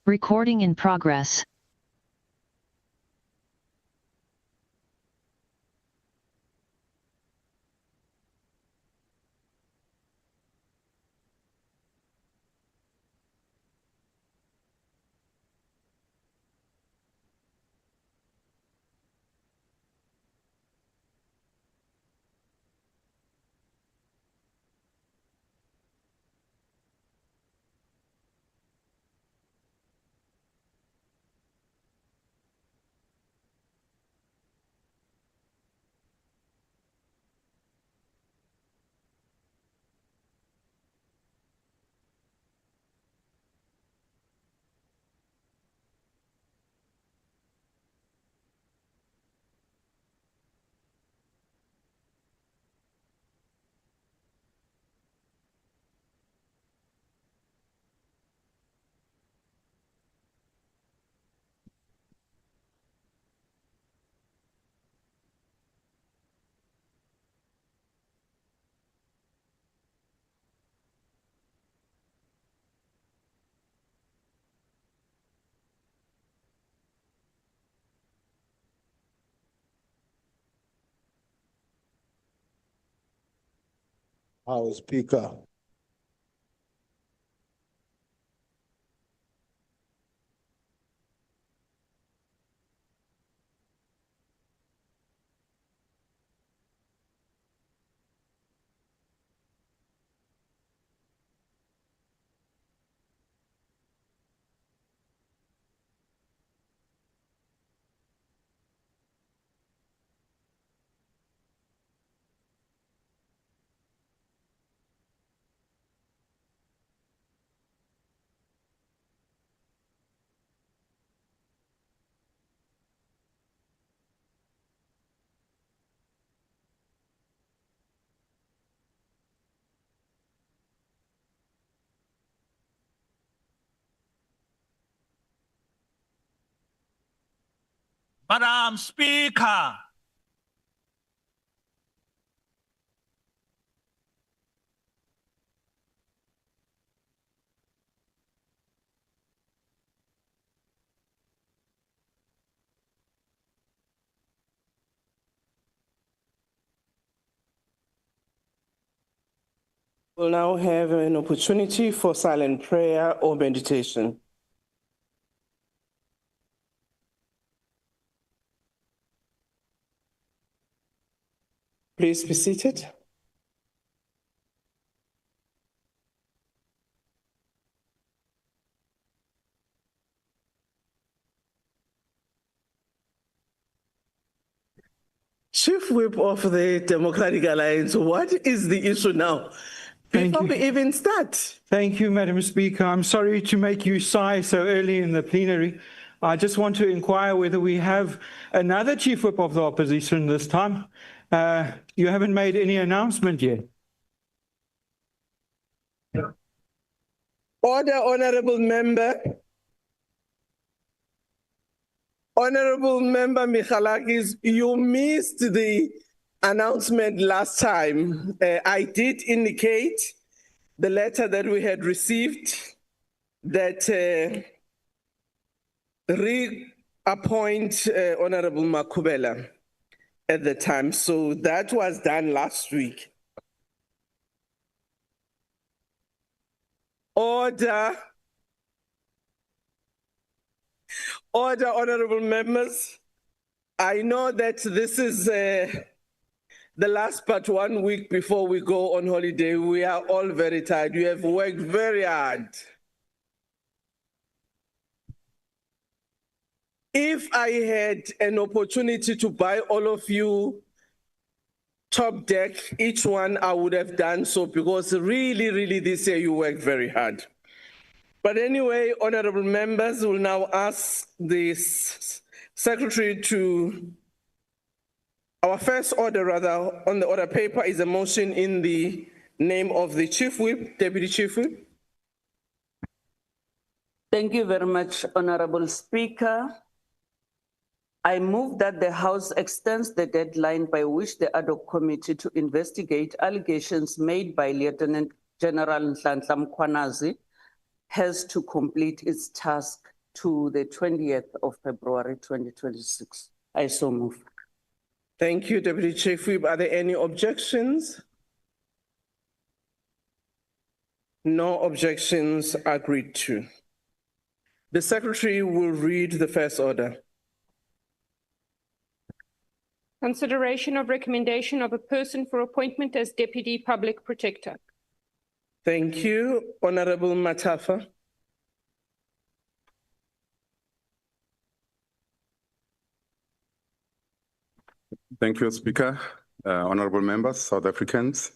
Recording in progress. Our Speaker. Madam Speaker, We'll now have an opportunity for silent prayer or meditation. Please be seated. Chief Whip of the Democratic Alliance, what is the issue now? Before we even start. Thank you, Madam Speaker. I'm sorry to make you sigh so early in the plenary. I just want to inquire whether we have another Chief Whip of the Opposition this time. You haven't made any announcement yet. Order, Honorable Member. Honorable Member Michalakis, you missed the announcement last time. I did indicate the letter that we had received that reappoint Honorable Makubela at the time. So that was done last week. Order. Order, honorable members. I know that this is the last but 1 week before we go on holiday. We are all very tired. You have worked very hard. If I had an opportunity to buy all of you top deck, each one, I would have done so, because really this year you worked very hard. But anyway, honorable members, will now ask the secretary to, our first order rather, on the order paper is a motion in the name of the Chief Whip, Deputy Chief Whip. Thank you very much, Honorable Speaker. I move that the House extends the deadline by which the ad hoc committee to investigate allegations made by Lieutenant General Nhlanhla Mkhwanazi has to complete its task to the 20th of February 2026. I so move. Thank you, Deputy Chief Whip. Are there any objections? No objections agreed to. The Secretary will read the first order. Consideration of recommendation of a person for appointment as Deputy Public Protector. Thank you, Honorable Matafa. Thank you, Speaker. Honorable members, South Africans.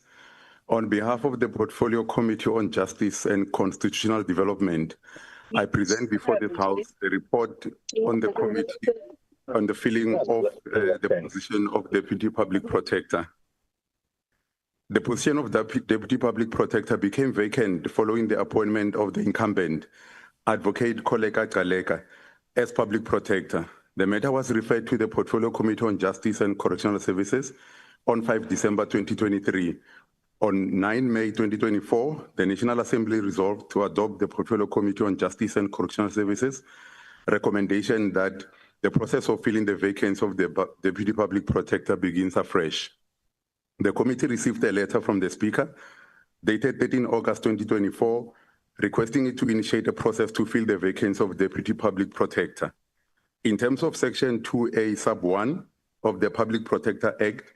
On behalf of the Portfolio Committee on Justice and Constitutional Development, I present before this House the report on the committee on the filling of the position of Deputy Public Protector. The position of Deputy Public Protector became vacant following the appointment of the incumbent, Advocate Koleka Galeka, as Public Protector. The matter was referred to the Portfolio Committee on Justice and Correctional Services on 5 December 2023. On 9 May 2024, the National Assembly resolved to adopt the Portfolio Committee on Justice and Correctional Services recommendation that the process of filling the vacancy of the Deputy Public Protector begins afresh. The committee received a letter from the Speaker dated 13 August 2024 requesting it to initiate a process to fill the vacancy of Deputy Public Protector. In terms of Section 2A sub 1 of the Public Protector Act,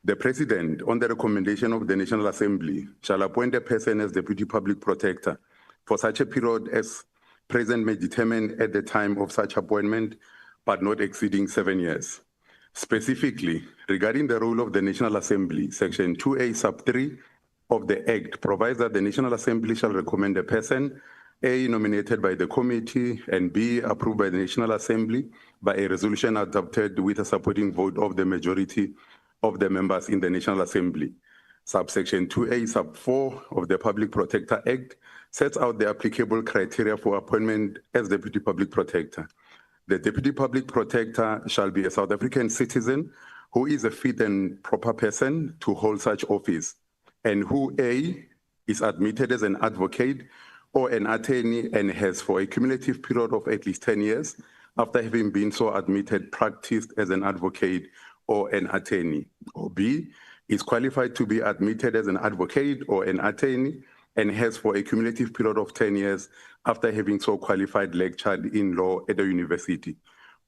the President, on the recommendation of the National Assembly, shall appoint a person as Deputy Public Protector for such a period as President may determine at the time of such appointment, but not exceeding 7 years. Specifically, regarding the role of the National Assembly, Section 2A sub 3 of the Act provides that the National Assembly shall recommend a person, A, nominated by the committee, and B, approved by the National Assembly by a resolution adopted with a supporting vote of the majority of the members in the National Assembly. Subsection 2A sub 4 of the Public Protector Act sets out the applicable criteria for appointment as Deputy Public Protector. The Deputy Public Protector shall be a South African citizen who is a fit and proper person to hold such office, and who A, is admitted as an advocate or an attorney and has for a cumulative period of at least 10 years after having been so admitted practiced as an advocate or an attorney, or B, is qualified to be admitted as an advocate or an attorney and has for a cumulative period of 10 years after having so qualified lectured in law at a university,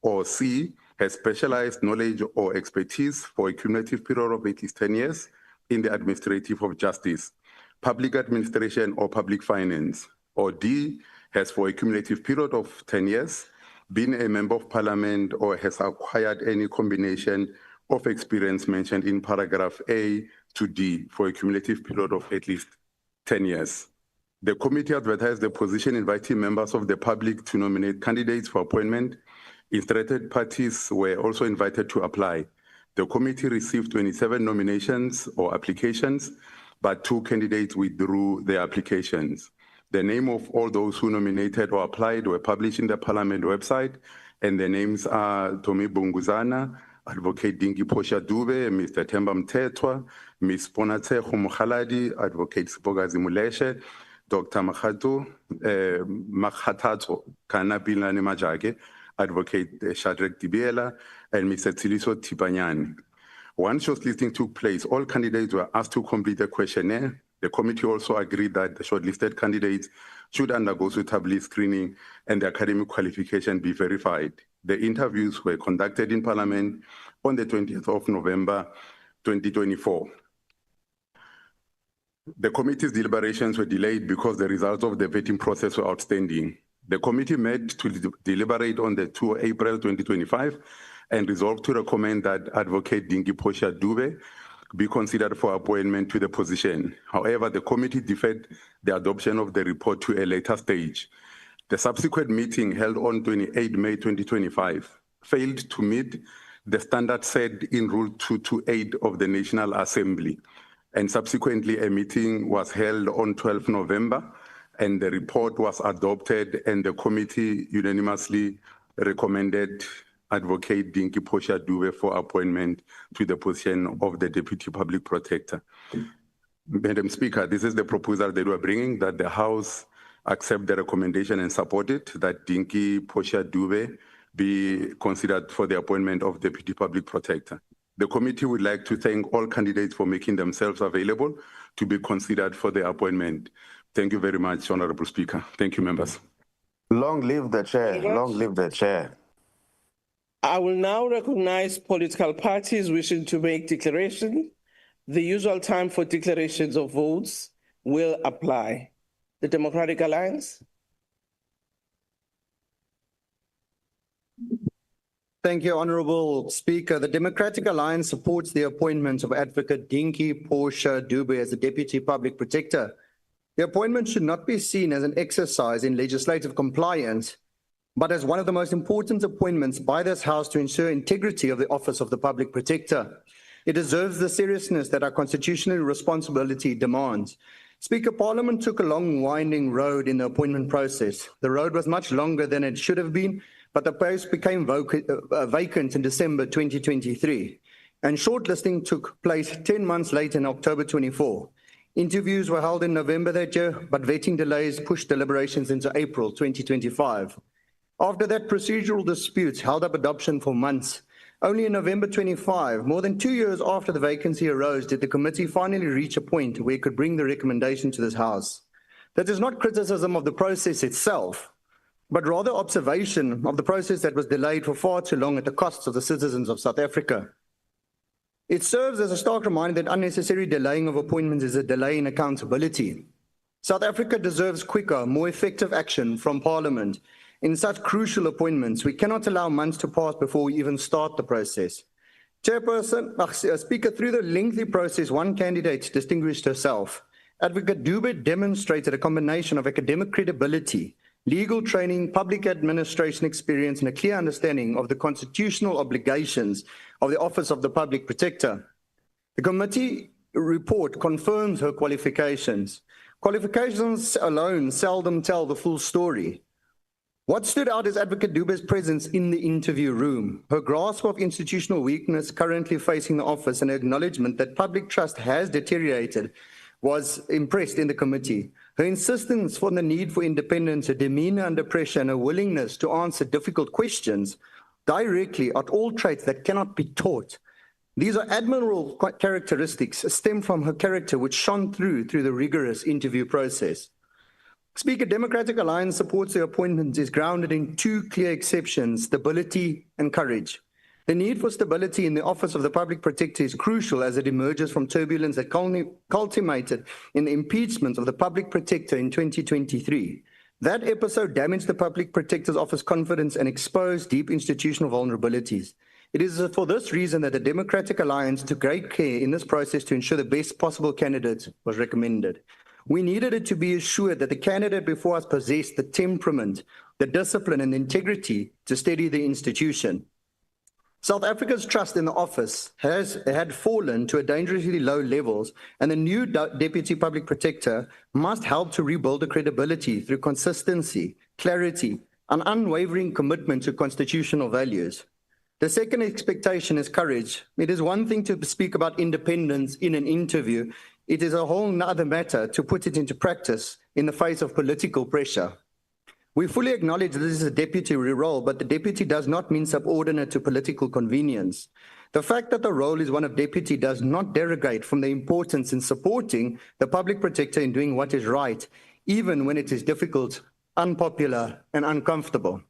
or C, has specialized knowledge or expertise for a cumulative period of at least 10 years in the administrative of justice, public administration or public finance, or D, has for a cumulative period of 10 years been a member of parliament or has acquired any combination of experience mentioned in paragraph A to D for a cumulative period of at least 10 years. The committee advertised the position inviting members of the public to nominate candidates for appointment. Interested parties were also invited to apply. The committee received 27 nominations or applications, but 2 candidates withdrew their applications. The name of all those who nominated or applied were published in the Parliament website, and the names are Tomi Bunguzana, Advocate Dingi Posha Dube, Mr. Themba Mthethwa, Ms. Ponatseho Mokhaladi, Advocate Sipogazi Muleshe, Dr. Makhathatso Kanapilani Majake, Advocate Shadrack Dibiela, and Mr. Tiliso Tipanyani. Once shortlisting took place, all candidates were asked to complete a questionnaire. The committee also agreed that the shortlisted candidates should undergo suitably screening and the academic qualification be verified. The interviews were conducted in Parliament on the 20th of November 2024. The committee's deliberations were delayed because the results of the vetting process were outstanding. The committee met to deliberate on the 2 April 2025 and resolved to recommend that Advocate Dingi Posha Dube be considered for appointment to the position. However, the committee deferred the adoption of the report to a later stage. The subsequent meeting held on 28 May 2025 failed to meet the standard set in Rule 228 of the National Assembly, and subsequently a meeting was held on 12 November and the report was adopted and the committee unanimously recommended Advocate Dingi Posha Dube for appointment to the position of the Deputy Public Protector. Madam Speaker, this is the proposal that we're bringing, that the House accept the recommendation and support it that Dinky Portia Dube be considered for the appointment of Deputy Public Protector. The committee would like to thank all candidates for making themselves available to be considered for the appointment. Thank you very much, Honorable Speaker. Thank you, members. Long live the chair. Long live the chair. I will now recognize political parties wishing to make declaration. The usual time for declarations of votes will apply. The Democratic Alliance. Thank you, Honourable Speaker. The Democratic Alliance supports the appointment of Advocate Dinky Portia Dube as the Deputy Public Protector. The appointment should not be seen as an exercise in legislative compliance, but as one of the most important appointments by this House to ensure integrity of the office of the Public Protector. It deserves the seriousness that our constitutional responsibility demands. Speaker, Parliament took a long, winding road in the appointment process. The road was much longer than it should have been, but the post became vacant in December 2023, and shortlisting took place 10 months later in October 24. Interviews were held in November that year, but vetting delays pushed deliberations into April 2025. After that, procedural disputes held up adoption for months. Only in November 25, more than 2 years after the vacancy arose, did the committee finally reach a point where it could bring the recommendation to this House. That is not criticism of the process itself, but rather observation of the process that was delayed for far too long at the cost of the citizens of South Africa. It serves as a stark reminder that unnecessary delaying of appointments is a delay in accountability. South Africa deserves quicker, more effective action from Parliament. In such crucial appointments, we cannot allow months to pass before we even start the process. Speaker, through the lengthy process, one candidate distinguished herself. Advocate Dube demonstrated a combination of academic credibility, legal training, public administration experience, and a clear understanding of the constitutional obligations of the Office of the Public Protector. The committee report confirms her qualifications. Qualifications alone seldom tell the full story. What stood out is Advocate Dube's presence in the interview room, her grasp of institutional weakness currently facing the office, and acknowledgement that public trust has deteriorated was impressed in the committee. Her insistence on the need for independence, her demeanor under pressure, and her willingness to answer difficult questions directly are all traits that cannot be taught. These are admirable characteristics stem from her character, which shone through the rigorous interview process. Speaker, Democratic Alliance supports the appointment is grounded in two clear exceptions: stability and courage. The need for stability in the Office of the Public Protector is crucial as it emerges from turbulence that culminated in the impeachment of the Public Protector in 2023. That episode damaged the Public Protector's office confidence and exposed deep institutional vulnerabilities. It is for this reason that the Democratic Alliance took great care in this process to ensure the best possible candidate was recommended. We needed it to be assured that the candidate before us possessed the temperament, the discipline, and the integrity to steady the institution. South Africa's trust in the office had fallen to a dangerously low levels, and the new Deputy Public Protector must help to rebuild the credibility through consistency, clarity, and unwavering commitment to constitutional values. The second expectation is courage. It is one thing to speak about independence in an interview. It is a whole other matter to put it into practice in the face of political pressure. We fully acknowledge this is a deputy role, but the deputy does not mean subordinate to political convenience. The fact that the role is one of deputy does not derogate from the importance in supporting the Public Protector in doing what is right, even when it is difficult, unpopular, and uncomfortable.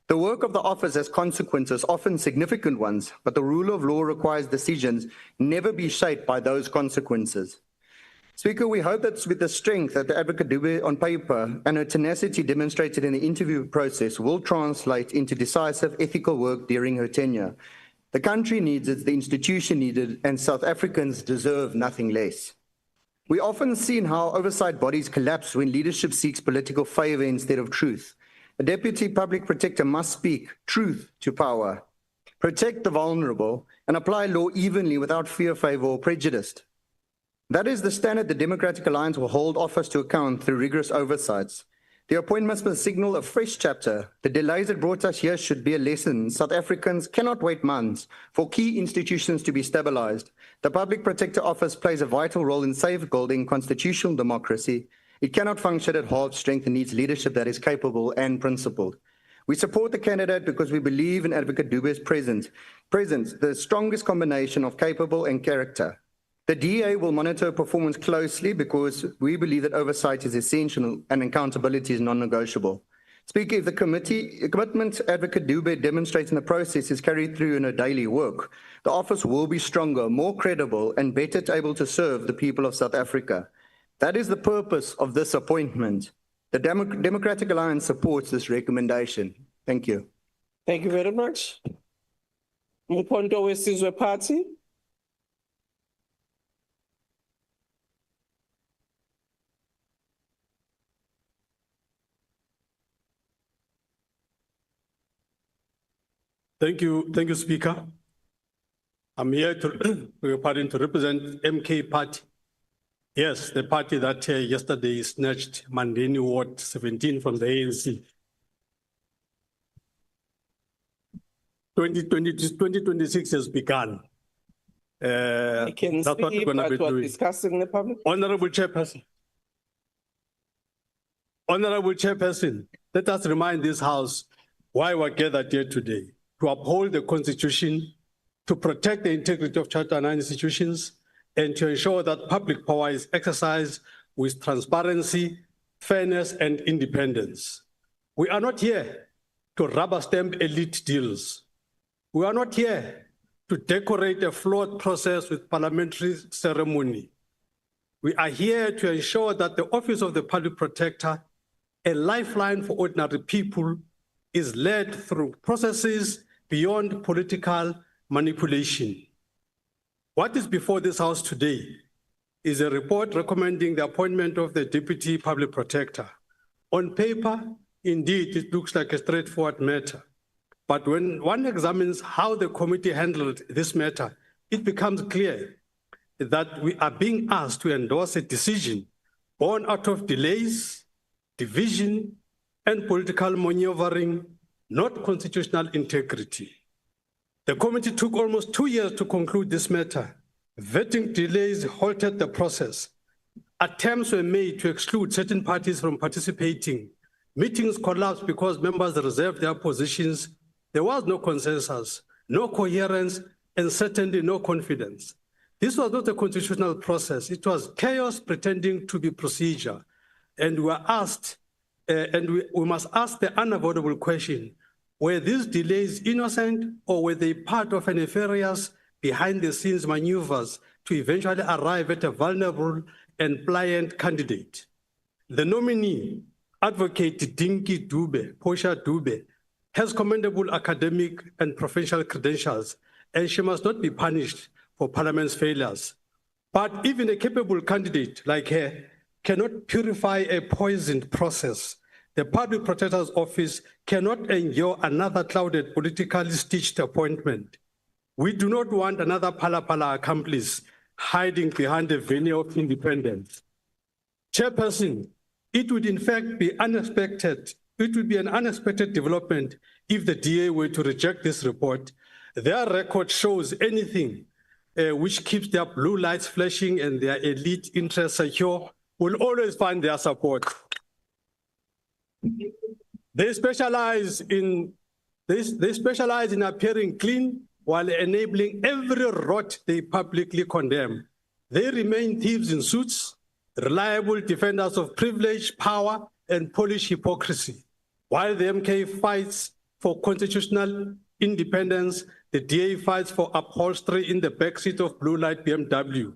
The work of the office has consequences, often significant ones, but the rule of law requires decisions never be shaped by those consequences. Speaker, we hope that with the strength that the Advocate Dube on paper and her tenacity demonstrated in the interview process will translate into decisive ethical work during her tenure. The country needs it, the institution needs it, and South Africans deserve nothing less. We often see how oversight bodies collapse when leadership seeks political favor instead of truth. A Deputy Public Protector must speak truth to power, protect the vulnerable, and apply law evenly without fear, favor, or prejudice. That is the standard the Democratic Alliance will hold office to account through rigorous oversights. The appointments must signal a fresh chapter. The delays that brought us here should be a lesson. South Africans cannot wait months for key institutions to be stabilized. The Public Protector Office plays a vital role in safeguarding constitutional democracy, It cannot function at half strength and needs leadership that is capable and principled. We support the candidate because we believe in Advocate Dube's presence, the strongest combination of capable and character. The DA will monitor performance closely because we believe that oversight is essential and accountability is non-negotiable. Speaker, if the commitment Advocate Dube demonstrates in the process is carried through in her daily work, the office will be stronger, more credible, and better able to serve the people of South Africa. That is the purpose of this appointment. The Democratic Alliance supports this recommendation. Thank you. Thank you very much. Mponto Wesizwe Party. Thank you, Speaker. I'm here to represent MK Party. Yes, the party that yesterday snatched Mandeni Ward 17 from the ANC. 2026 has begun. I can that's what we're speak, going to be but we're doing. discussing the public. Honorable Chairperson, let us remind this House why we're gathered here today: to uphold the Constitution, to protect the integrity of Chapter 9 institutions, and to ensure that public power is exercised with transparency, fairness, and independence. We are not here to rubber stamp elite deals. We are not here to decorate a flawed process with parliamentary ceremony. We are here to ensure that the Office of the Public Protector, a lifeline for ordinary people, is led through processes beyond political manipulation. What is before this House today is a report recommending the appointment of the Deputy Public Protector. On paper, indeed, it looks like a straightforward matter. But when one examines how the committee handled this matter, it becomes clear that we are being asked to endorse a decision born out of delays, division, and political maneuvering, not constitutional integrity. The committee took almost 2 years to conclude this matter. Vetting delays halted the process. Attempts were made to exclude certain parties from participating. Meetings collapsed because members reserved their positions. There was no consensus, no coherence, and certainly no confidence. This was not a constitutional process. It was chaos pretending to be procedure. And we were asked, we must ask the unavoidable question: were these delays innocent, or were they part of a nefarious behind-the-scenes maneuvers to eventually arrive at a vulnerable and pliant candidate? The nominee, Advocate Dinky Dube, Portia Dube, has commendable academic and professional credentials, and she must not be punished for Parliament's failures. But even a capable candidate like her cannot purify a poisoned process. The Public Protector's Office cannot endure another clouded, politically stitched appointment. We do not want another pala accomplice hiding behind the veneer of independence. Chairperson, it would in fact be unexpected. It would be an unexpected development if the DA were to reject this report. Their record shows anything which keeps their blue lights flashing and their elite interests secure will always find their support. They specialize in appearing clean while enabling every rot they publicly condemn. They remain thieves in suits, reliable defenders of privilege, power, and Polish hypocrisy. While the MK fights for constitutional independence, the DA fights for upholstery in the backseat of blue light BMW.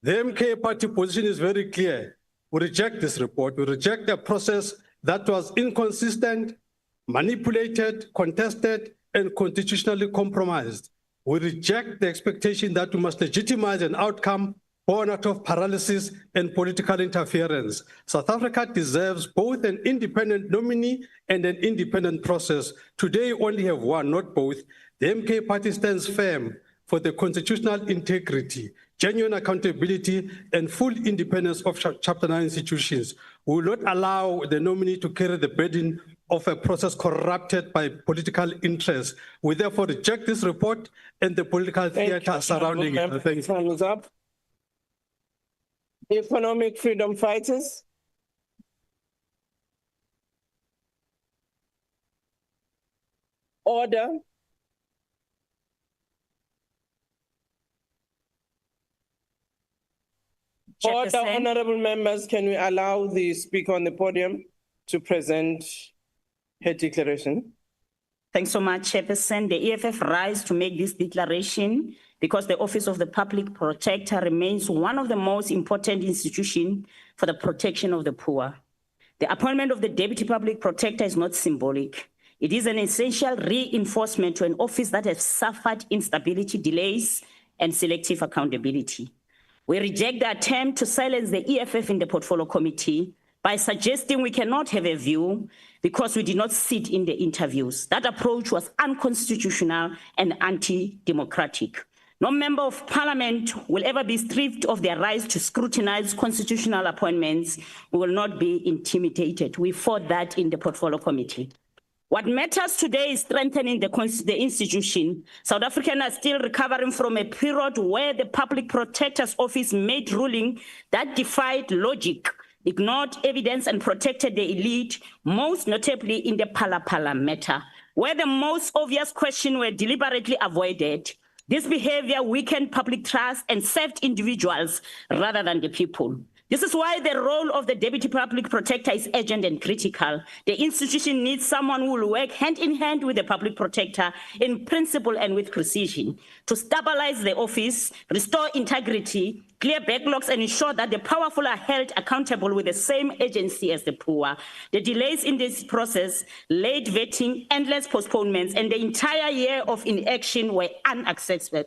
The MK party position is very clear. We reject this report. We reject a process that was inconsistent, manipulated, contested, and constitutionally compromised. We reject the expectation that we must legitimize an outcome born out of paralysis and political interference. South Africa deserves both an independent nominee and an independent process. Today, we only have one, not both. The MK party stands firm for the constitutional integrity, genuine accountability, and full independence of Chapter 9 institutions. We will not allow the nominee to carry the burden of a process corrupted by political interests. We therefore reject this report and the political theater surrounding it. Thank you. Thumbs up. Economic freedom fighters. Order. Order, Chairperson. honorable members, can we allow the speaker on the podium to present her declaration? Thanks so much, Chairperson. The EFF rise to make this declaration because the Office of the Public Protector remains one of the most important institutions for the protection of the poor. The appointment of the Deputy Public Protector is not symbolic. It is an essential reinforcement to an office that has suffered instability, delays, and selective accountability. We reject the attempt to silence the EFF in the Portfolio Committee by suggesting we cannot have a view because we did not sit in the interviews. That approach was unconstitutional and anti-democratic. No member of parliament will ever be stripped of their rights to scrutinize constitutional appointments. We will not be intimidated. We fought that in the Portfolio Committee. What matters today is strengthening the institution. South Africans are still recovering from a period where the Public Protector's Office made ruling that defied logic, ignored evidence, and protected the elite, most notably in the Phala matter, where the most obvious questions were deliberately avoided. This behavior weakened public trust and served individuals rather than the people. This is why the role of the Deputy Public Protector is urgent and critical. The institution needs someone who will work hand in hand with the Public Protector in principle and with precision to stabilize the office, restore integrity, clear backlogs, and ensure that the powerful are held accountable with the same agency as the poor. The delays in this process, late vetting, endless postponements, and the entire year of inaction were unacceptable.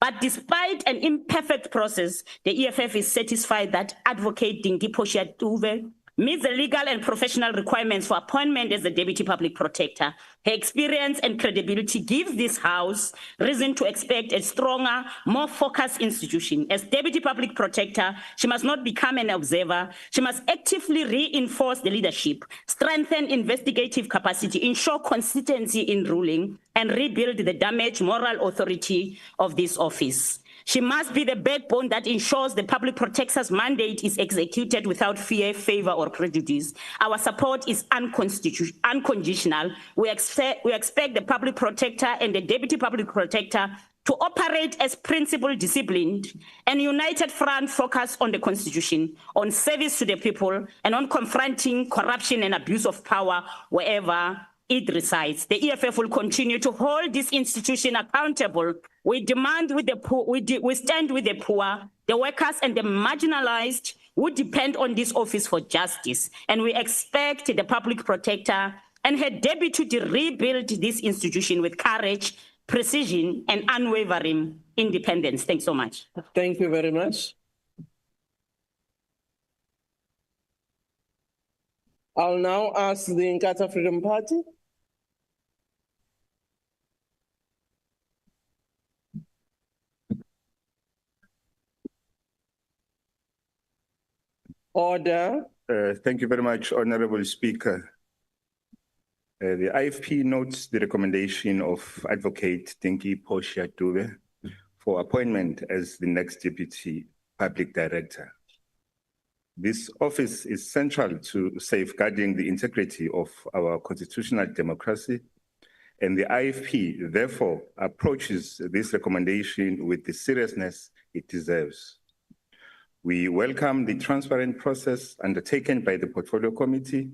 But despite an imperfect process, the EFF is satisfied that Advocate Dinki Poshiatuve meets the legal and professional requirements for appointment as the Deputy Public Protector. Her experience and credibility gives this House reason to expect a stronger, more focused institution. As Deputy Public Protector, she must not become an observer. She must actively reinforce the leadership, strengthen investigative capacity, ensure consistency in ruling, and rebuild the damaged moral authority of this office. She must be the backbone that ensures the Public Protector's mandate is executed without fear, favor, or prejudice. Our support is unconditional. We expect the Public Protector and the Deputy Public Protector to operate as principled, disciplined, and united front focused on the Constitution, on service to the people, and on confronting corruption and abuse of power wherever it resides. The EFF will continue to hold this institution accountable. We demand with the poor, we stand with the poor, the workers, and the marginalized who depend on this office for justice. And we expect the Public Protector and her deputy to rebuild this institution with courage, precision, and unwavering independence. Thanks so much. Thank you very much. I'll now ask the Inkatha Freedom Party. Order. Thank you very much, Honorable Speaker. The IFP notes the recommendation of Advocate Dinki Poshiatuve for appointment as the next Deputy Public Director. This office is central to safeguarding the integrity of our constitutional democracy, and the IFP therefore approaches this recommendation with the seriousness it deserves. We welcome the transparent process undertaken by the Portfolio Committee.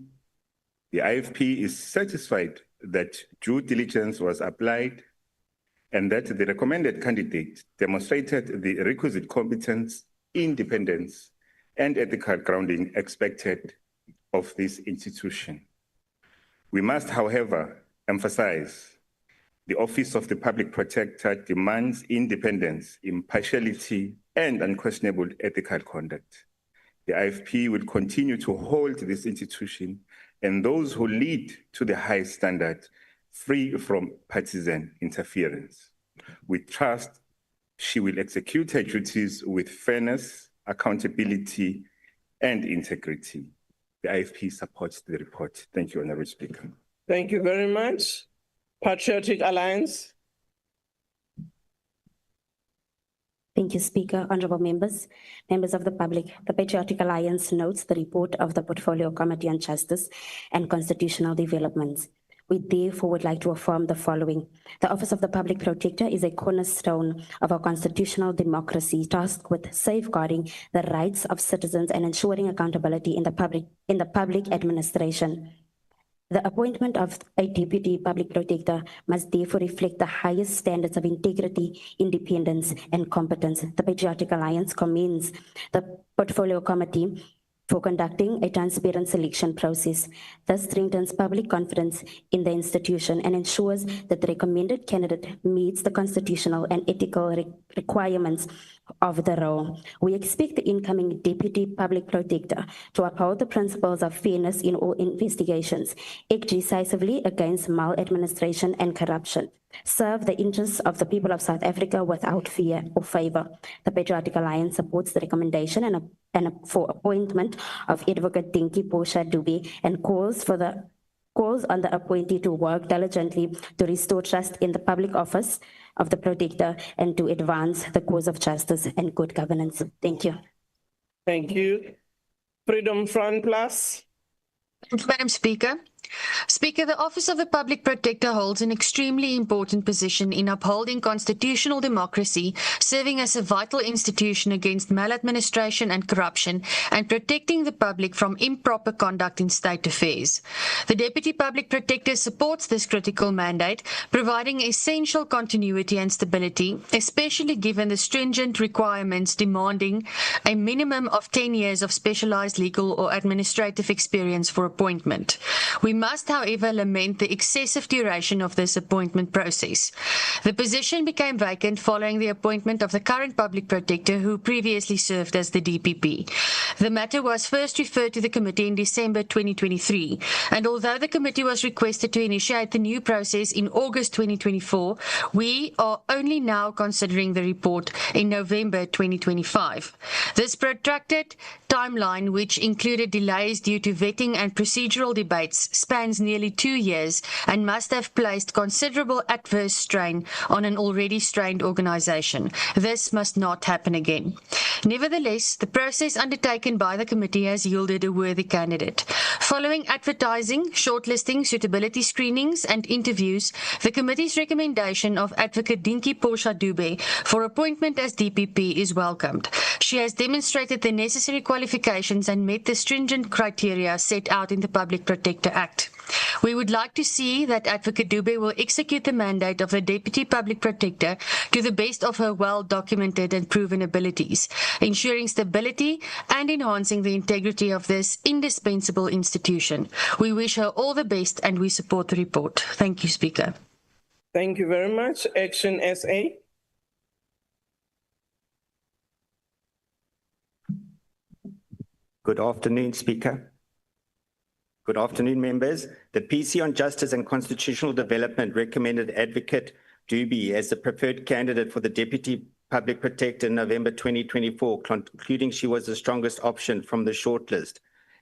The IFP is satisfied that due diligence was applied and that the recommended candidate demonstrated the requisite competence, independence, and ethical grounding expected of this institution. We must, however, emphasize the Office of the Public Protector demands independence, impartiality, and unquestionable ethical conduct. The IFP will continue to hold this institution and those who lead to the highest standard, free from partisan interference. We trust she will execute her duties with fairness, accountability, and integrity. The IFP supports the report. Thank you, Honorable Speaker. Thank you very much. Patriotic Alliance. Thank you, Speaker. Honorable members, members of the public, the Patriotic Alliance notes the report of the Portfolio Committee on Justice and Constitutional Developments. We therefore would like to affirm the following. The Office of the Public Protector is a cornerstone of our constitutional democracy, tasked with safeguarding the rights of citizens and ensuring accountability in the public administration. The appointment of a Deputy Public Protector must therefore reflect the highest standards of integrity, independence, and competence. The Patriotic Alliance commends the Portfolio Committee for conducting a transparent selection process. This strengthens public confidence in the institution and ensures that the recommended candidate meets the constitutional and ethical requirements of the role. We expect the incoming Deputy Public Protector to uphold the principles of fairness in all investigations, act decisively against maladministration and corruption, serve the interests of the people of South Africa without fear or favor. The Patriotic Alliance supports the recommendation for appointment of Advocate Dinky Portia Dube and calls on the appointee to work diligently to restore trust in the public office of the Protector and to advance the cause of justice and good governance. Thank you. Thank you. Freedom Front Plus. Madam Speaker. Speaker, the Office of the Public Protector holds an extremely important position in upholding constitutional democracy, serving as a vital institution against maladministration and corruption, and protecting the public from improper conduct in state affairs. The Deputy Public Protector supports this critical mandate, providing essential continuity and stability, especially given the stringent requirements demanding a minimum of 10 years of specialized legal or administrative experience for appointment. We must, however, lament the excessive duration of this appointment process. The position became vacant following the appointment of the current Public Protector, who previously served as the DPP. The matter was first referred to the committee in December 2023, and although the committee was requested to initiate the new process in August 2024, we are only now considering the report in November 2025. This protracted timeline, which included delays due to vetting and procedural debates, spans nearly 2 years and must have placed considerable adverse strain on an already strained organisation. This must not happen again. Nevertheless, the process undertaken by the committee has yielded a worthy candidate. Following advertising, shortlisting, suitability screenings and interviews, the committee's recommendation of Advocate Dinky Portia Dube for appointment as DPP is welcomed. She has demonstrated the necessary qualifications and met the stringent criteria set out in the Public Protector Act. We would like to see that Advocate Dube will execute the mandate of the Deputy Public Protector to the best of her well-documented and proven abilities, ensuring stability and enhancing the integrity of this indispensable institution. We wish her all the best and we support the report. Thank you, Speaker. Thank you very much. Action SA. Good afternoon, Speaker. Good afternoon, members. The PC on Justice and Constitutional Development recommended Advocate Dube as the preferred candidate for the Deputy Public Protector in November 2024, concluding she was the strongest option from the shortlist.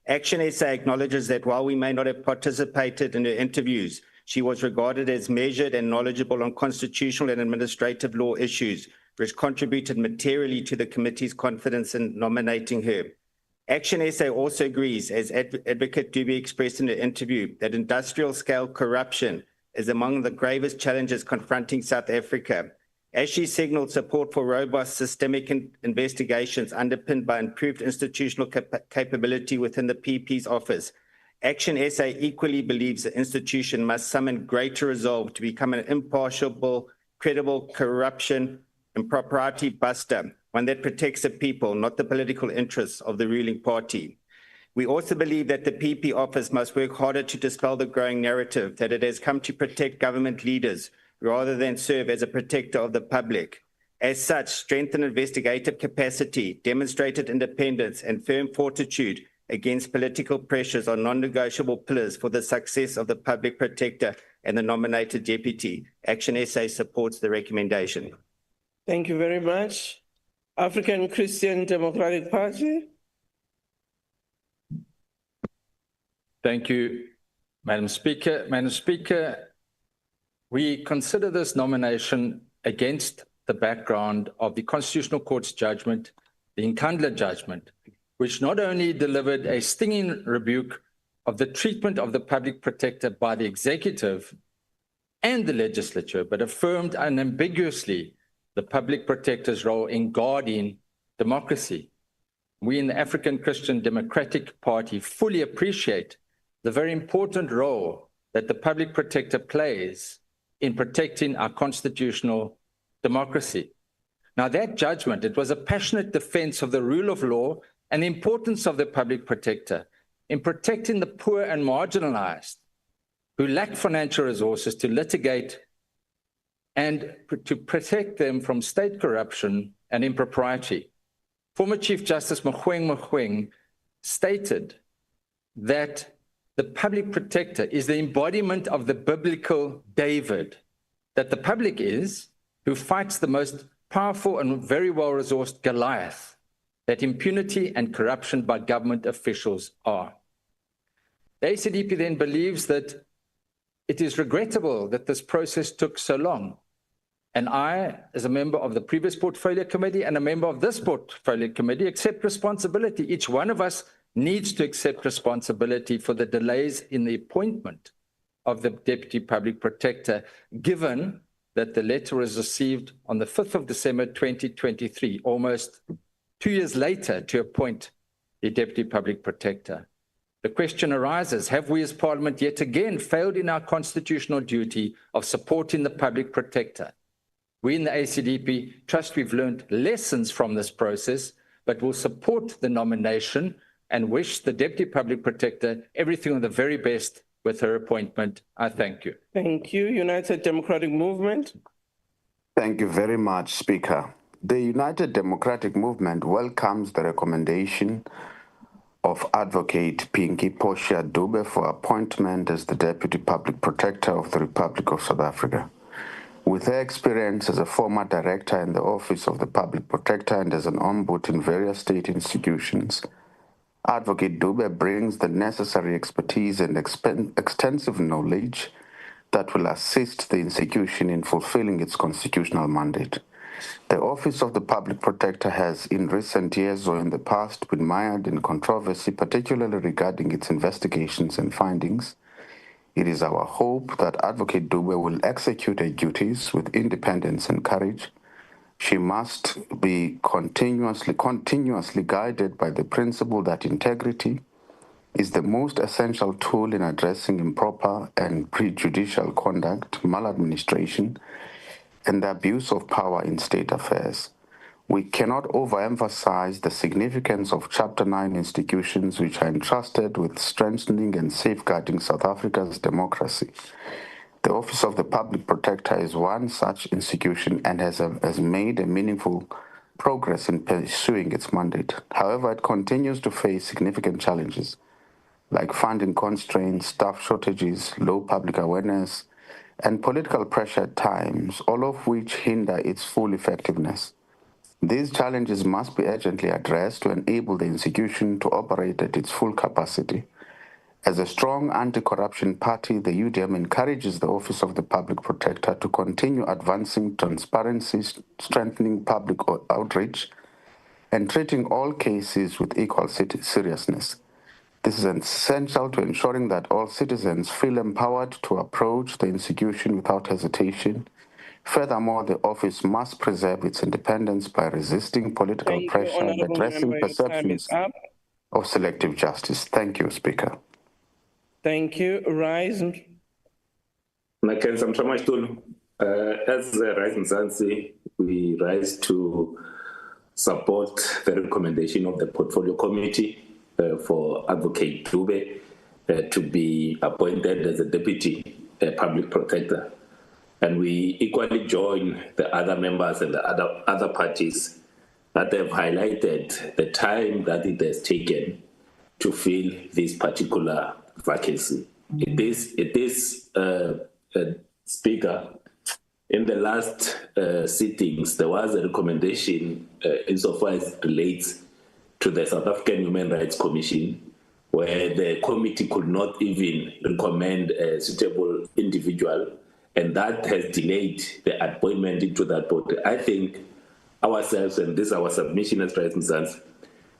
Action SA acknowledges that while we may not have participated in her interviews, she was regarded as measured and knowledgeable on constitutional and administrative law issues, which contributed materially to the committee's confidence in nominating her. Action SA also agrees, as Advocate Dube expressed in the interview, that industrial-scale corruption is among the gravest challenges confronting South Africa. As she signaled support for robust systemic investigations underpinned by improved institutional capability within the PP's office, Action SA equally believes the institution must summon greater resolve to become an impartial, credible corruption and propriety buster, one that protects the people, not the political interests of the ruling party. We also believe that the PP office must work harder to dispel the growing narrative that it has come to protect government leaders rather than serve as a protector of the public. As such, strengthened investigative capacity, demonstrated independence, and firm fortitude against political pressures are non-negotiable pillars for the success of the Public Protector and the nominated deputy. Action SA supports the recommendation. Thank you very much. African Christian Democratic Party. Thank you, Madam Speaker. Madam Speaker, we consider this nomination against the background of the Constitutional Court's judgment, the Nkandla judgment, which not only delivered a stinging rebuke of the treatment of the public protector by the executive and the legislature, but affirmed unambiguously the public protector's role in guarding democracy. We in the African Christian Democratic Party fully appreciate the very important role that the public protector plays in protecting our constitutional democracy. Now, that judgment, it was a passionate defense of the rule of law and the importance of the public protector in protecting the poor and marginalized who lack financial resources to litigate and to protect them from state corruption and impropriety. Former Chief Justice Mogoeng stated that the public protector is the embodiment of the biblical David, that the public is who fights the most powerful and very well-resourced Goliath, that impunity and corruption by government officials are. The ACDP then believes that it is regrettable that this process took so long. And I, as a member of the previous portfolio committee and a member of this portfolio committee, accept responsibility. Each one of us needs to accept responsibility for the delays in the appointment of the Deputy Public Protector, given that the letter was received on the 5th of December 2023, almost 2 years later, to appoint the Deputy Public Protector. The question arises, have we as Parliament yet again failed in our constitutional duty of supporting the Public Protector? We in the ACDP trust we've learned lessons from this process, but will support the nomination and wish the Deputy Public Protector everything of the very best with her appointment. I thank you. Thank you. United Democratic Movement. Thank you very much, Speaker. The United Democratic Movement welcomes the recommendation of Advocate Pinky Portia Dube for appointment as the Deputy Public Protector of the Republic of South Africa. With her experience as a former director in the Office of the Public Protector and as an ombudsman in various state institutions, Advocate Dube brings the necessary expertise and extensive knowledge that will assist the institution in fulfilling its constitutional mandate. The Office of the Public Protector has, in recent years or in the past, been mired in controversy, particularly regarding its investigations and findings. It is our hope that Advocate Dube will execute her duties with independence and courage. She must be continuously guided by the principle that integrity is the most essential tool in addressing improper and prejudicial conduct, maladministration, and the abuse of power in state affairs. We cannot overemphasize the significance of Chapter 9 institutions which are entrusted with strengthening and safeguarding South Africa's democracy. The Office of the Public Protector is one such institution and has made a meaningful progress in pursuing its mandate. However, it continues to face significant challenges like funding constraints, staff shortages, low public awareness, and political pressure at times, all of which hinder its full effectiveness. These challenges must be urgently addressed to enable the institution to operate at its full capacity. As a strong anti-corruption party, the UDM encourages the Office of the Public Protector to continue advancing transparency, strengthening public outreach, and treating all cases with equal seriousness. This is essential to ensuring that all citizens feel empowered to approach the institution without hesitation. Furthermore, the office must preserve its independence by resisting political pressure and addressing perceptions of selective justice. Thank you, Speaker. Thank you. Rise. As Rise Mzansi, we rise to support the recommendation of the Portfolio Committee for Advocate Dube to be appointed as a Deputy Public Protector. And we equally join the other members and the other parties that have highlighted the time that it has taken to fill this particular vacancy. It is Speaker, in the last sittings, there was a recommendation insofar as it relates to the South African Human Rights Commission, where the committee could not even recommend a suitable individual, and that has delayed the appointment into that board. I think ourselves, and this is our submission as Rise Mzansi,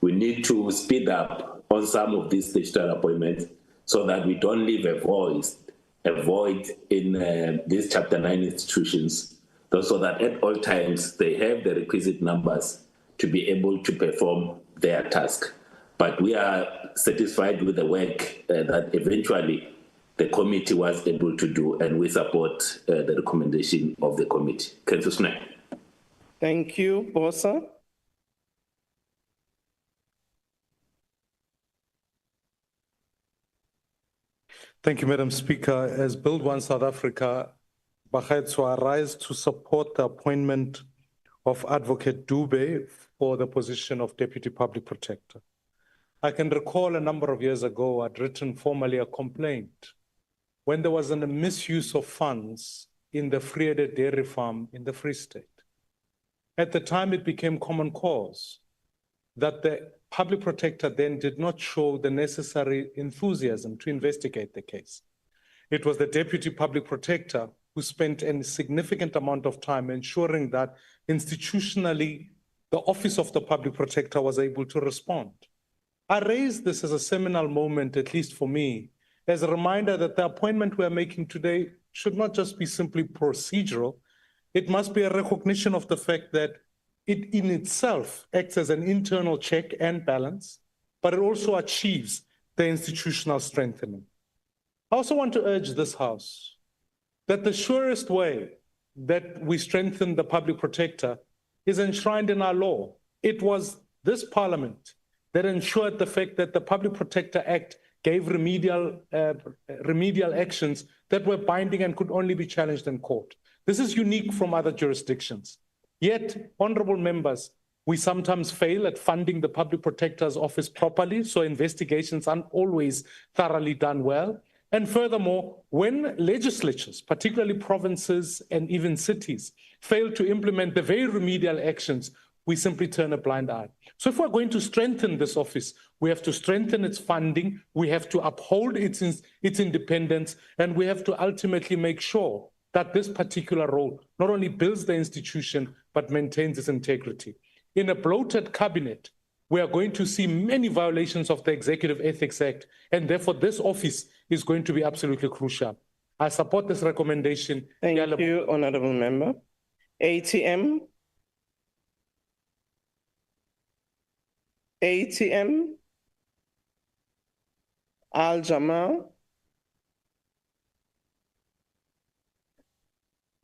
we need to speed up on some of these statutory appointments so that we don't leave a void in these Chapter 9 institutions, so that at all times they have the requisite numbers to be able to perform their task. But we are satisfied with the work that eventually the committee was able to do, and we support the recommendation of the committee. Councillor Snell. Thank you, Bosa. Thank you, Madam Speaker. As Build One South Africa, Bagaetsho, I rise to support the appointment of Advocate Dube for the position of Deputy Public Protector. I can recall a number of years ago, I'd written formally a complaint when there was a misuse of funds in the Vrede dairy farm in the Free State. At the time, it became common cause that the public protector then did not show the necessary enthusiasm to investigate the case. It was the deputy public protector who spent a significant amount of time ensuring that institutionally, the office of the public protector was able to respond. I raise this as a seminal moment, at least for me, as a reminder that the appointment we're making today should not just be simply procedural. It must be a recognition of the fact that it in itself acts as an internal check and balance, but it also achieves the institutional strengthening. I also want to urge this House that the surest way that we strengthen the public protector is enshrined in our law. It was this Parliament that ensured the fact that the Public Protector Act gave remedial actions that were binding and could only be challenged in court. This is unique from other jurisdictions. Yet, honorable members, we sometimes fail at funding the Public Protector's office properly, so investigations aren't always thoroughly done well. And furthermore, when legislatures, particularly provinces and even cities, fail to implement the very remedial actions, we simply turn a blind eye. So if we're going to strengthen this office, we have to strengthen its funding, we have to uphold its independence, and we have to ultimately make sure that this particular role not only builds the institution, but maintains its integrity. In a bloated cabinet, we are going to see many violations of the Executive Ethics Act, and therefore this office is going to be absolutely crucial. I support this recommendation. Thank you, Honourable Member. ATM. Al Jamal.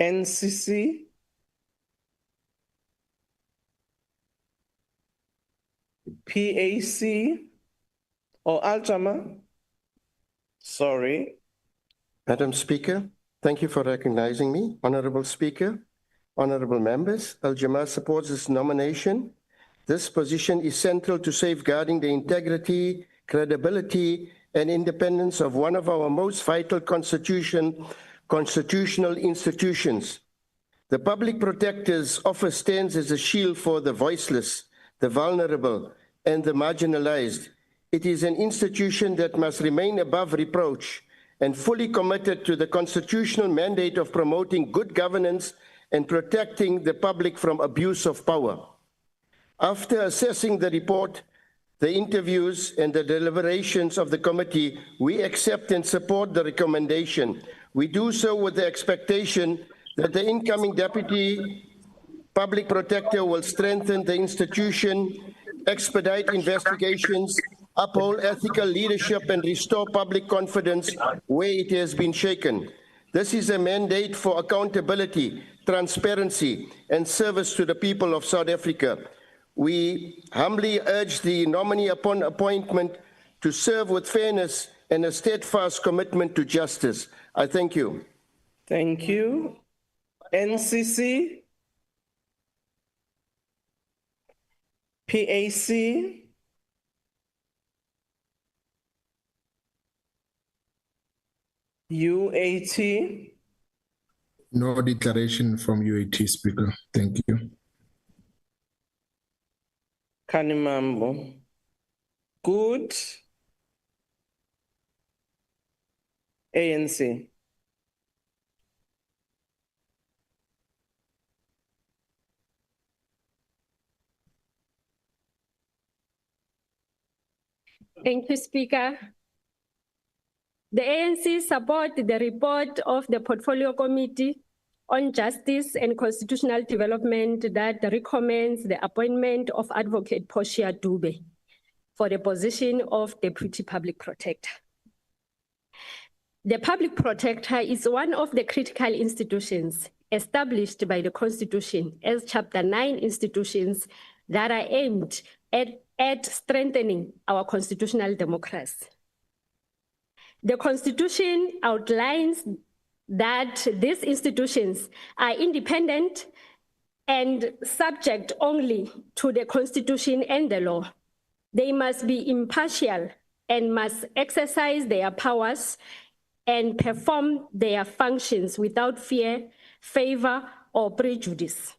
NCC. PAC. Or Al Jamal. Sorry. Madam Speaker, thank you for recognizing me. Honorable Speaker, honorable members, Al Jamal supports this nomination. This position is central to safeguarding the integrity, credibility, and independence of one of our most vital constitutional institutions. The Public Protector's Office stands as a shield for the voiceless, the vulnerable, and the marginalized. It is an institution that must remain above reproach and fully committed to the constitutional mandate of promoting good governance and protecting the public from abuse of power. After assessing the report, the interviews, and the deliberations of the committee, we accept and support the recommendation. We do so with the expectation that the incoming Deputy Public Protector will strengthen the institution, expedite investigations, uphold ethical leadership, and restore public confidence where it has been shaken. This is a mandate for accountability, transparency, and service to the people of South Africa. We humbly urge the nominee upon appointment to serve with fairness and a steadfast commitment to justice. I thank you. Thank you. NCC. PAC. UAT. No declaration from UAT, Speaker. Thank you. Kanimambo. Good. ANC. Thank you, Speaker. The ANC support the report of the Portfolio Committee on Justice and Constitutional Development that recommends the appointment of Advocate Portia Dube for the position of Deputy Public Protector. The Public Protector is one of the critical institutions established by the Constitution as Chapter 9 institutions that are aimed at strengthening our constitutional democracy. The Constitution outlines that these institutions are independent and subject only to the Constitution and the law. They must be impartial and must exercise their powers and perform their functions without fear, favor, or prejudice.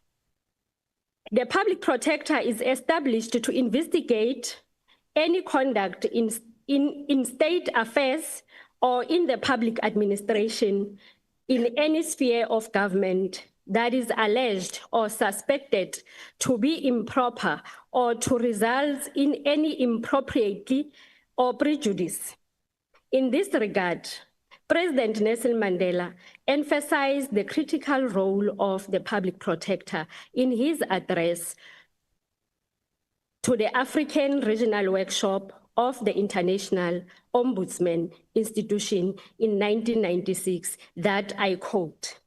The Public Protector is established to investigate any conduct in state affairs or in the public administration in any sphere of government that is alleged or suspected to be improper or to result in any impropriety or prejudice. In this regard, President Nelson Mandela emphasized the critical role of the Public Protector in his address to the African Regional Workshop of the International Ombudsman Institution in 1996 that I quote,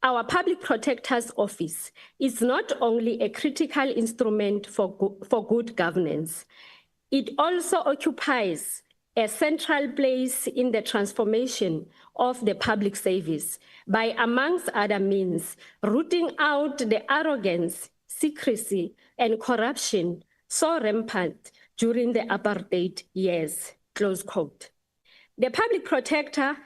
"Our Public Protector's Office is not only a critical instrument for good governance, it also occupies a central place in the transformation of the public service by, amongst other means, rooting out the arrogance, secrecy, and corruption so rampant during the apartheid years," close quote. The Public Protector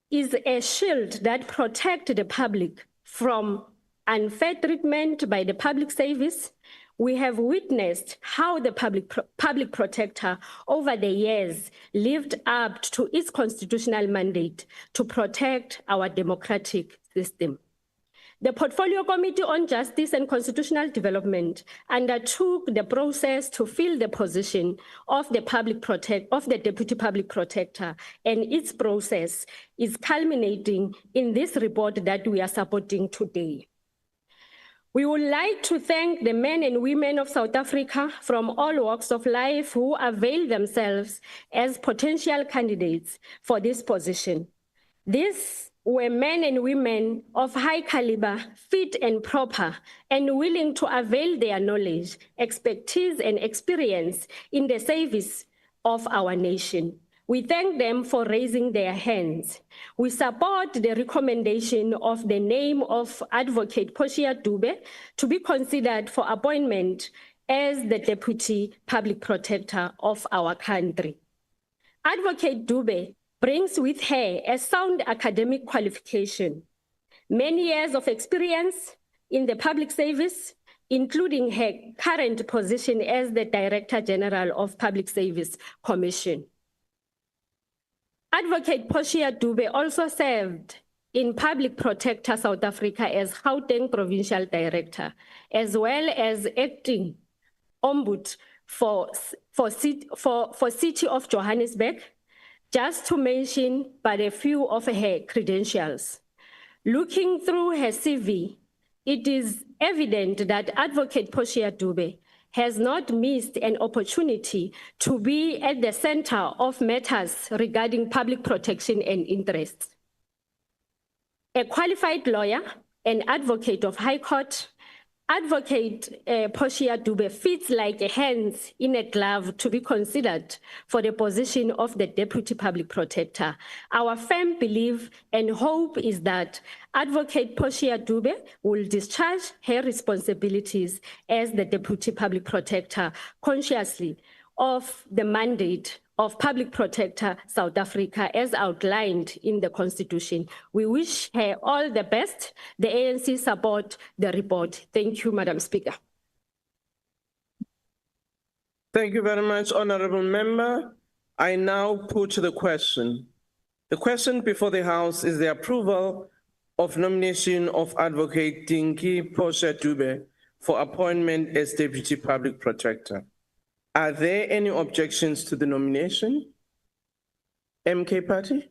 is a shield that protects the public from unfair treatment by the public service. We have witnessed how the public protector over the years lived up to its constitutional mandate to protect our democratic system. The Portfolio Committee on Justice and Constitutional Development undertook the process to fill the position of the Deputy Public Protector, and its process is culminating in this report that we are supporting today. We would like to thank the men and women of South Africa from all walks of life who avail themselves as potential candidates for this position. These were men and women of high caliber, fit and proper, and willing to avail their knowledge, expertise, and experience in the service of our nation. We thank them for raising their hands. We support the recommendation of the name of Advocate Portia Dube to be considered for appointment as the Deputy Public Protector of our country. Advocate Dube brings with her a sound academic qualification, many years of experience in the public service, including her current position as the Director General of Public Service Commission. Advocate Portia Dube also served in Public Protector South Africa as Gauteng Provincial Director, as well as acting Ombud for City of Johannesburg, just to mention but a few of her credentials. Looking through her CV, it is evident that Advocate Portia Dube has not missed an opportunity to be at the center of matters regarding public protection and interests. A qualified lawyer and advocate of High Court, Advocate Portia Dube fits like a hand in a glove to be considered for the position of the Deputy Public Protector. Our firm belief and hope is that Advocate Portia Dube will discharge her responsibilities as the Deputy Public Protector consciously of the mandate of Public Protector South Africa as outlined in the Constitution. We wish her all the best. The ANC support the report. Thank you, Madam Speaker. Thank you very much, Honorable Member. I now put the question. The question before the House is the approval of nomination of Advocate Dinky Portia Dube for appointment as Deputy Public Protector. Are there any objections to the nomination? MK Party?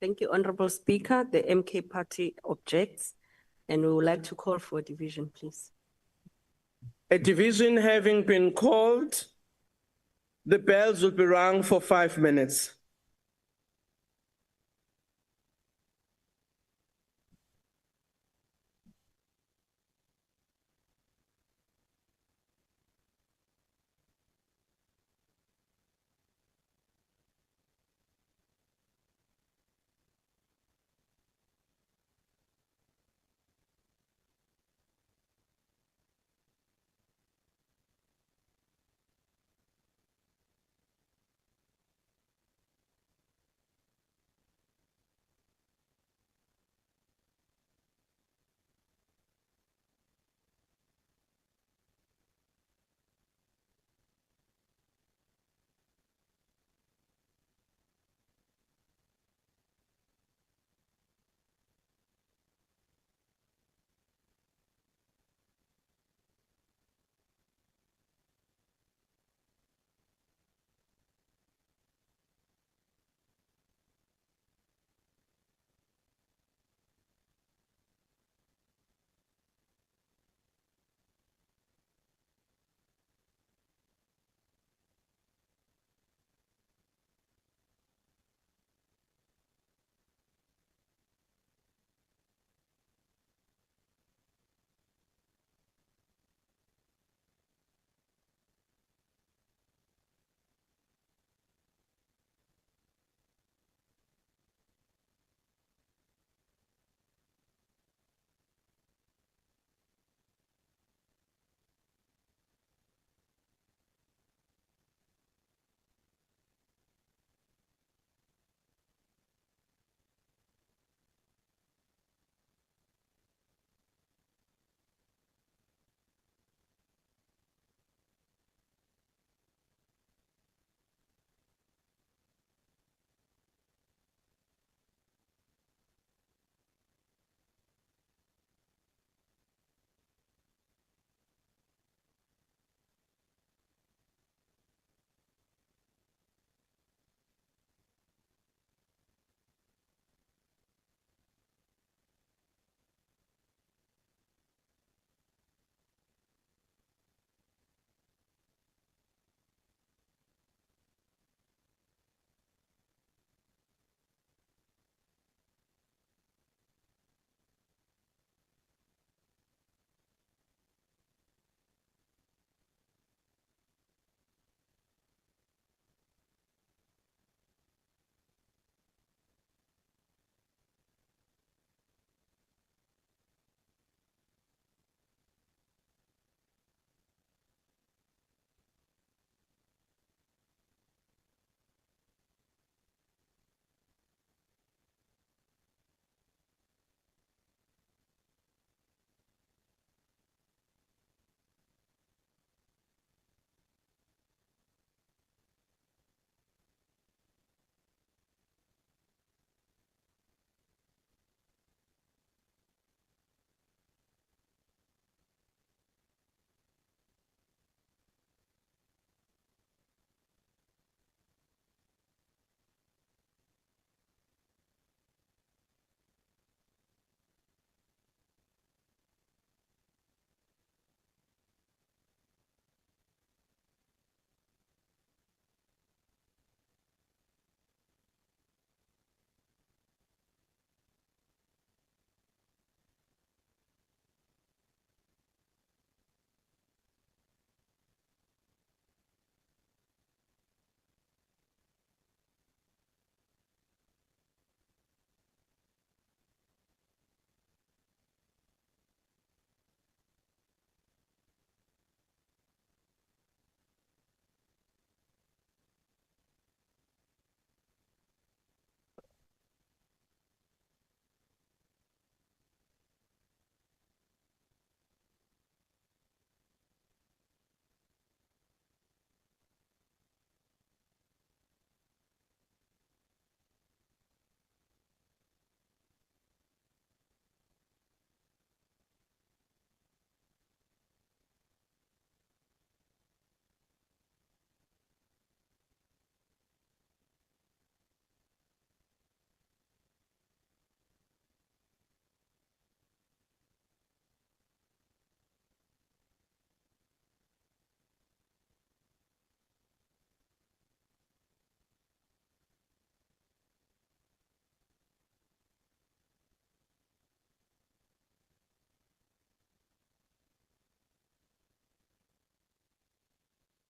Thank you, Honorable Speaker. The MK Party objects, and we would like to call for a division, please. A division having been called, the bells will be rung for 5 minutes.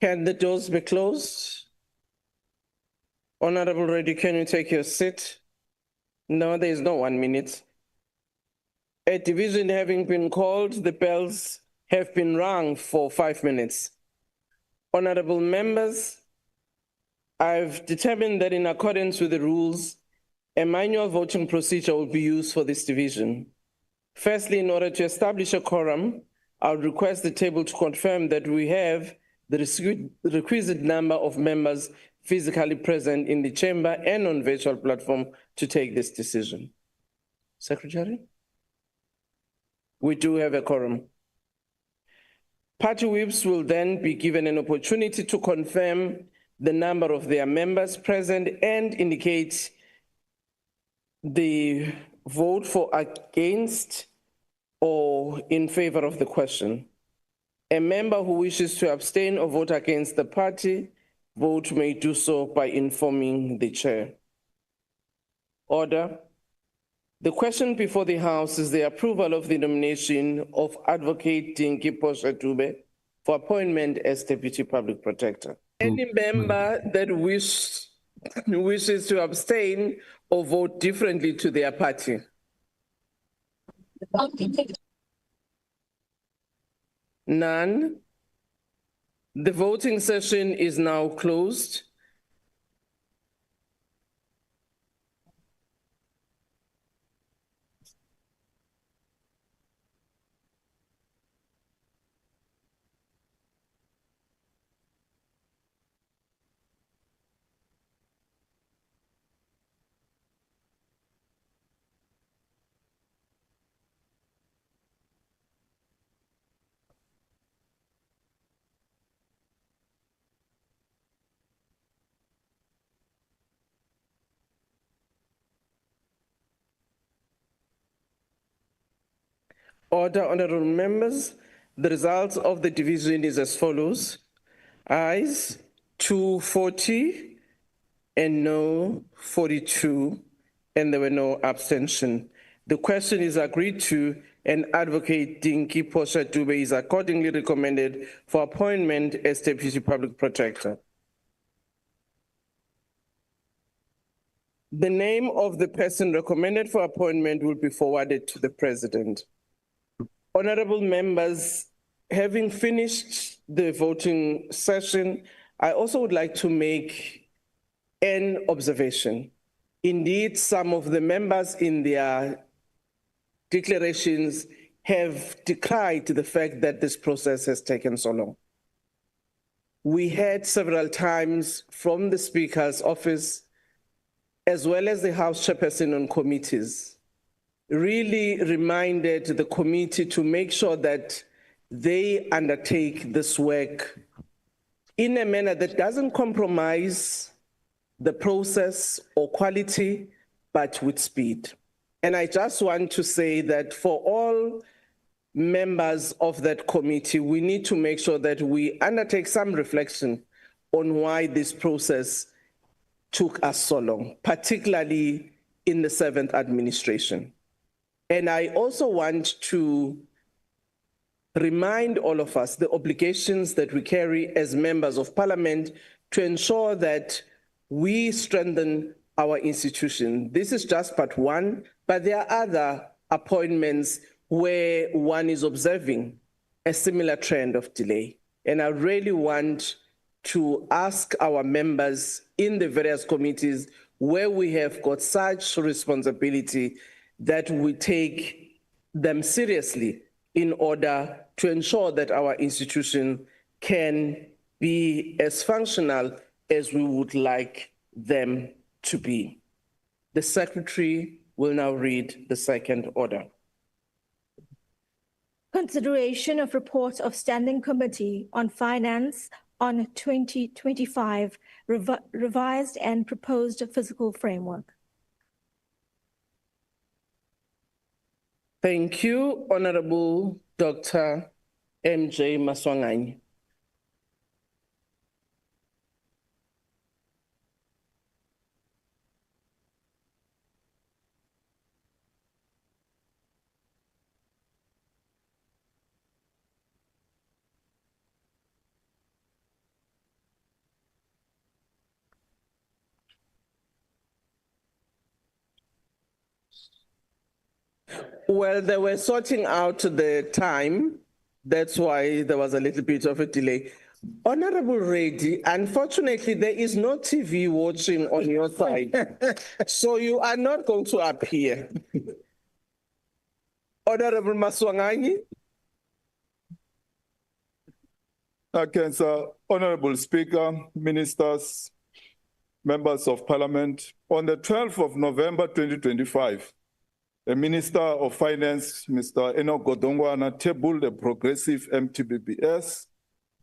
Can the doors be closed? Honorable Reddy, can you take your seat? No, there is no 1 minute. A division having been called, the bells have been rung for 5 minutes. Honorable members, I've determined that in accordance with the rules, a manual voting procedure will be used for this division. Firstly, in order to establish a quorum, I would request the table to confirm that we have the requisite number of members physically present in the chamber and on virtual platform to take this decision. Secretary? We do have a quorum. Party whips will then be given an opportunity to confirm the number of their members present and indicate the vote for, against, or in favor of the question. A member who wishes to abstain or vote against the party vote may do so by informing the chair. Order. The question before the House is the approval of the nomination of Advocate Dinky Posha Dube for appointment as Deputy Public Protector. Any member that wishes to abstain or vote differently to their party? None. The voting session is now closed. Order, honorable members. The results of the division is as follows. Ayes 240 and no 42, and there were no abstention. The question is agreed to, and Advocate Dinky Posha Dube is accordingly recommended for appointment as Deputy Public Protector. The name of the person recommended for appointment will be forwarded to the President. Honorable members, having finished the voting session, I also would like to make an observation. Indeed, some of the members in their declarations have decried the fact that this process has taken so long. We heard several times from the Speaker's office, as well as the House Chairperson on committees, really reminded the committee to make sure that they undertake this work in a manner that doesn't compromise the process or quality, but with speed. And I just want to say that for all members of that committee, we need to make sure that we undertake some reflection on why this process took us so long, particularly in the 7th administration. And I also want to remind all of us the obligations that we carry as members of parliament to ensure that we strengthen our institution. This is just part one, but there are other appointments where one is observing a similar trend of delay. And I really want to ask our members in the various committees where we have got such responsibility that we take them seriously in order to ensure that our institution can be as functional as we would like them to be. The Secretary will now read the second order. Consideration of report of Standing Committee on Finance on 2025 revised and proposed fiscal framework. Thank you, Honorable Dr. MJ Maswanganyi. Well, they were sorting out the time. That's why there was a little bit of a delay. Honorable Reddy, unfortunately, there is no TV watching on your side. So you are not going to appear. Honorable Maswanganyi. Okay, so Honorable Speaker, Ministers, Members of Parliament, on the 12th of November 2025, the Minister of Finance, Mr. Enoch Godongwana, tabled a progressive MTBBS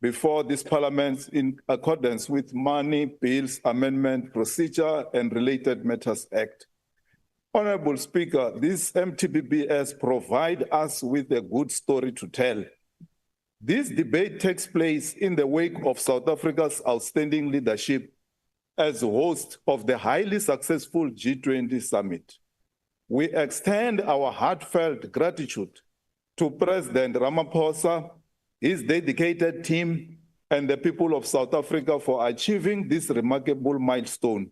before this Parliament in accordance with Money Bills Amendment Procedure and Related Matters Act. Honorable Speaker, this MTBBS provides us with a good story to tell. This debate takes place in the wake of South Africa's outstanding leadership as host of the highly successful G20 summit. We extend our heartfelt gratitude to President Ramaphosa, his dedicated team, and the people of South Africa for achieving this remarkable milestone,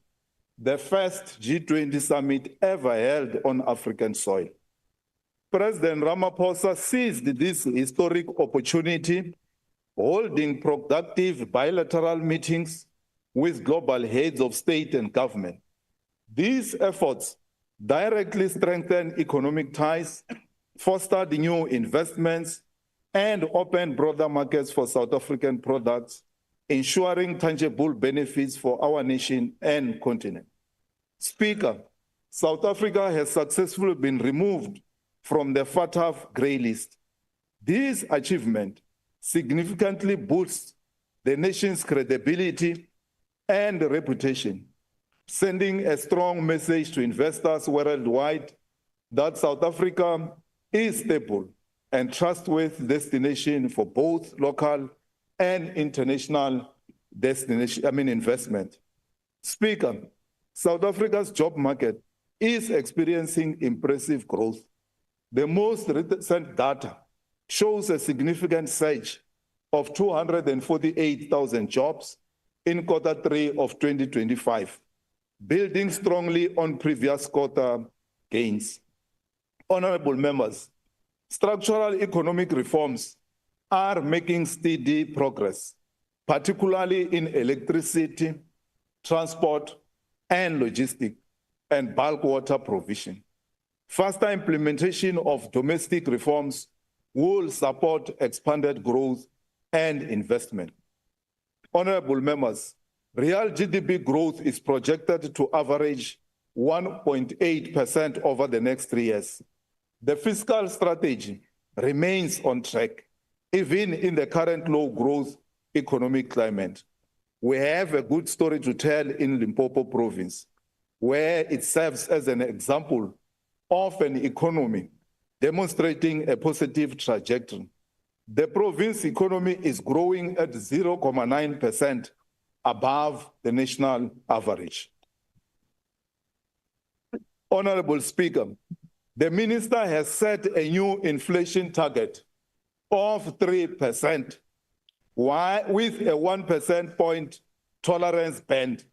the first G20 summit ever held on African soil. President Ramaphosa seized this historic opportunity, holding productive bilateral meetings with global heads of state and government. These efforts directly strengthened economic ties, fostered new investments, and opened broader markets for South African products, ensuring tangible benefits for our nation and continent. Speaker, South Africa has successfully been removed from the FATF grey list. This achievement significantly boosts the nation's credibility and reputation, sending a strong message to investors worldwide that South Africa is stable and trustworthy destination for both local and international investment. Speaker, South Africa's job market is experiencing impressive growth. The most recent data shows a significant surge of 248,000 jobs in Q3 of 2025, building strongly on previous quarter gains. Honorable members, structural economic reforms are making steady progress, particularly in electricity, transport, and logistics, and bulk water provision. Faster implementation of domestic reforms will support expanded growth and investment. Honorable members, real GDP growth is projected to average 1.8% over the next 3 years. The fiscal strategy remains on track, even in the current low growth economic climate. We have a good story to tell in Limpopo province, where it serves as an example of an economy demonstrating a positive trajectory. The province economy is growing at 0.9% above the national average. Honorable Speaker, the minister has set a new inflation target of 3%, with a 1% point tolerance band.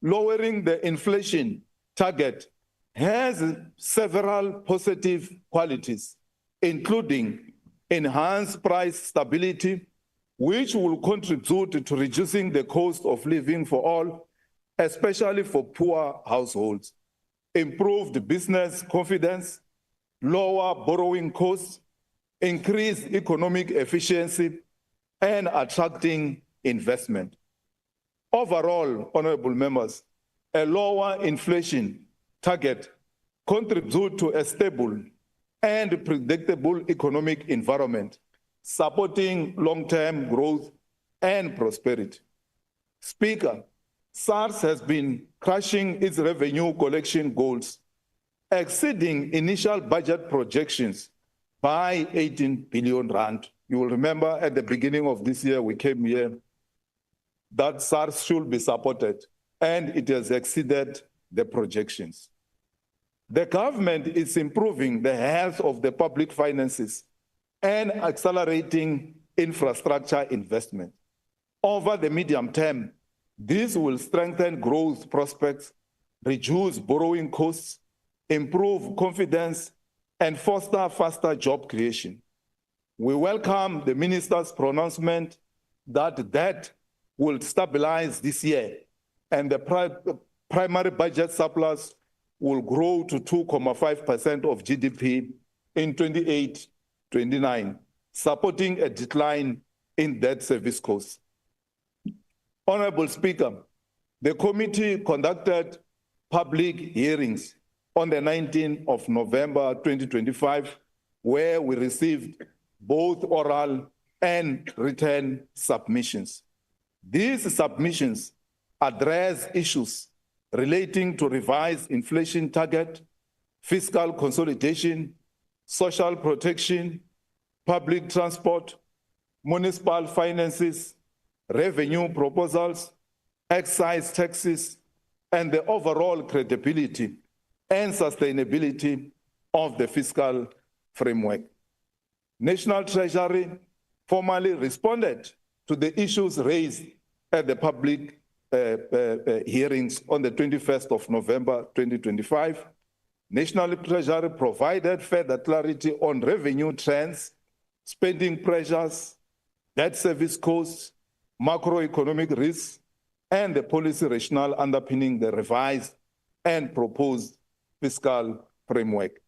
Lowering the inflation target has several positive qualities, including enhanced price stability, which will contribute to reducing the cost of living for all, especially for poor households, improved business confidence, lower borrowing costs, increased economic efficiency, and attracting investment. Overall, honorable members, a lower inflation target contributes to a stable and predictable economic environment, supporting long-term growth and prosperity. Speaker, SARS has been crushing its revenue collection goals, exceeding initial budget projections by 18 billion rand. You will remember at the beginning of this year, we came here that SARS should be supported, and it has exceeded the projections. The government is improving the health of the public finances and accelerating infrastructure investment. Over the medium term, this will strengthen growth prospects, reduce borrowing costs, improve confidence, and foster faster job creation. We welcome the minister's pronouncement that debt will stabilize this year and the primary budget surplus will grow to 2.5% of GDP in 28-29, supporting a decline in debt service costs. Honorable Speaker, the committee conducted public hearings on the 19th of November 2025, where we received both oral and written submissions. These submissions address issues relating to revised inflation target, fiscal consolidation, social protection, public transport, municipal finances, revenue proposals, excise taxes, and the overall credibility and sustainability of the fiscal framework. National Treasury formally responded to the issues raised at the public hearings on the 21st of November 2025. National Treasury provided further clarity on revenue trends, spending pressures, debt service costs, macroeconomic risks, and the policy rationale underpinning the revised and proposed fiscal framework.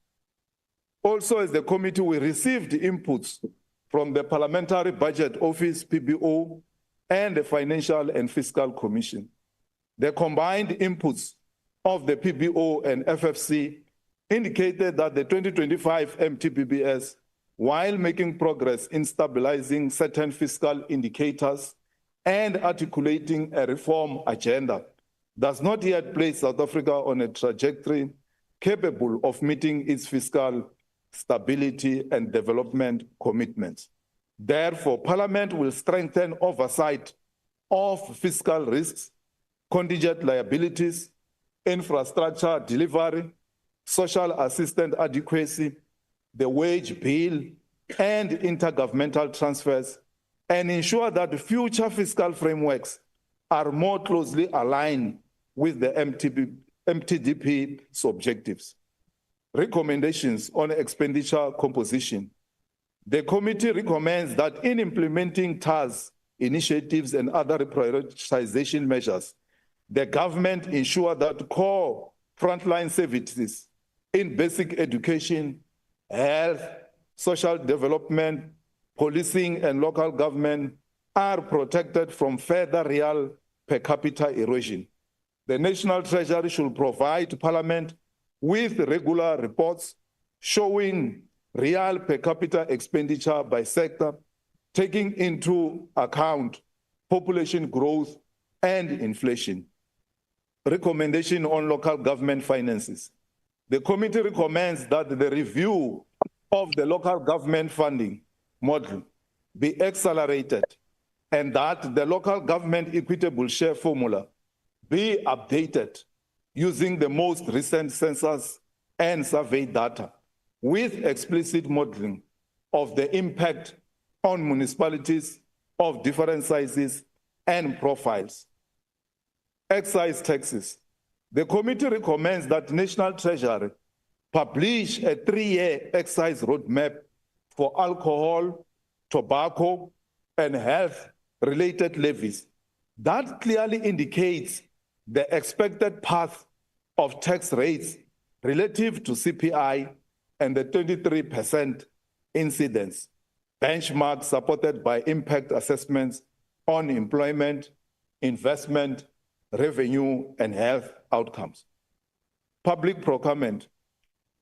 Also, as the committee, we received inputs from the Parliamentary Budget Office, PBO, and the Financial and Fiscal Commission. The combined inputs of the PBO and FFC indicated that the 2025 MTBBS, while making progress in stabilizing certain fiscal indicators and articulating a reform agenda, does not yet place South Africa on a trajectory capable of meeting its fiscal stability and development commitments. Therefore, Parliament will strengthen oversight of fiscal risks, contingent liabilities, infrastructure delivery, social assistance adequacy, the wage bill, and intergovernmental transfers, and ensure that future fiscal frameworks are more closely aligned with the MTDP's objectives. Recommendations on expenditure composition. The committee recommends that in implementing TAS initiatives and other prioritization measures, the government ensure that core frontline services in basic education, health, social development, policing, and local government are protected from further real per capita erosion. The National Treasury should provide Parliament with regular reports showing real per capita expenditure by sector, taking into account population growth and inflation. Recommendation on local government finances. The committee recommends that the review of the local government funding model be accelerated and that the local government equitable share formula be updated using the most recent census and survey data with explicit modeling of the impact on municipalities of different sizes and profiles. Excise taxes. The committee recommends that National Treasury publish a 3-year excise roadmap for alcohol, tobacco, and health-related levies that clearly indicates the expected path of tax rates relative to CPI and the 23% incidence, benchmark supported by impact assessments on employment, investment, revenue, and health outcomes. Public procurement.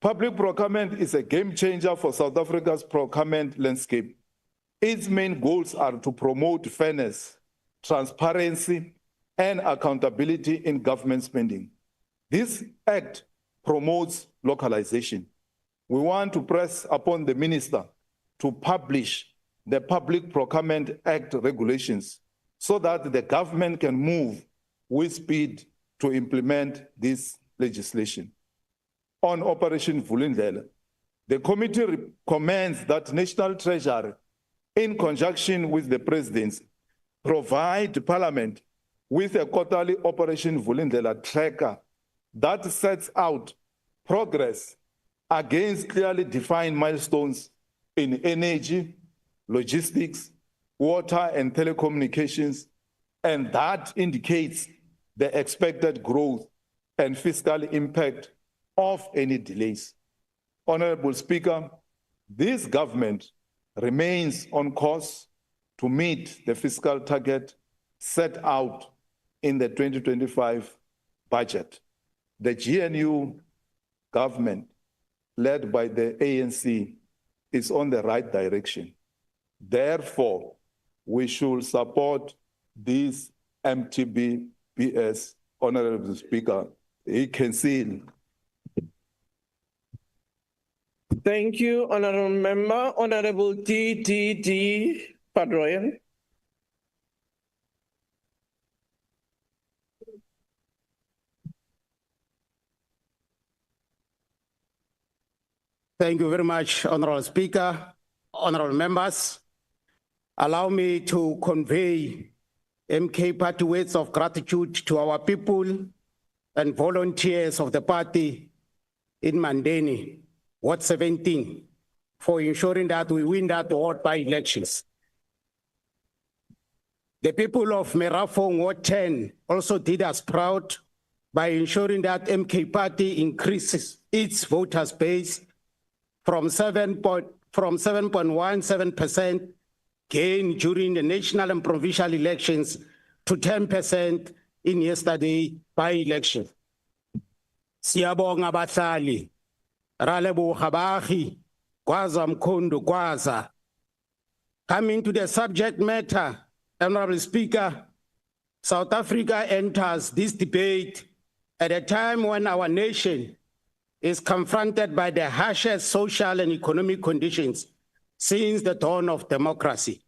Public procurement is a game changer for South Africa's procurement landscape. Its main goals are to promote fairness, transparency, and accountability in government spending. This act promotes localization. We want to press upon the minister to publish the Public Procurement Act regulations so that the government can move with speed to implement this legislation. On Operation Vulindlela, the committee recommends that National Treasury, in conjunction with the presidency, provide Parliament with a quarterly Operation Vulindlela tracker that sets out progress against clearly defined milestones in energy, logistics, water, and telecommunications, and that indicates the expected growth and fiscal impact of any delays. Honorable Speaker, this government remains on course to meet the fiscal target set out in the 2025 budget. The GNU government, led by the ANC, is on the right direction. Therefore, we should support this MTBPS. Honorable Speaker, he can see. Thank you, Honorable Member. Honorable D. Petroleum. Thank you very much, Honorable Speaker, honorable members. Allow me to convey MK Party words of gratitude to our people and volunteers of the party in Mandeni, Ward 17, for ensuring that we win that ward by elections. The people of Merafong, Ward 10, also did us proud by ensuring that MK Party increases its voters base from 7.17% gain during the national and provincial elections to 10% in yesterday by-election. Siyabonga bahlali, raleboga baagi, kwaza mkhondo kwaza. Coming to the subject matter, Honorable Speaker, South Africa enters this debate at a time when our nation is confronted by the harshest social and economic conditions since the dawn of democracy.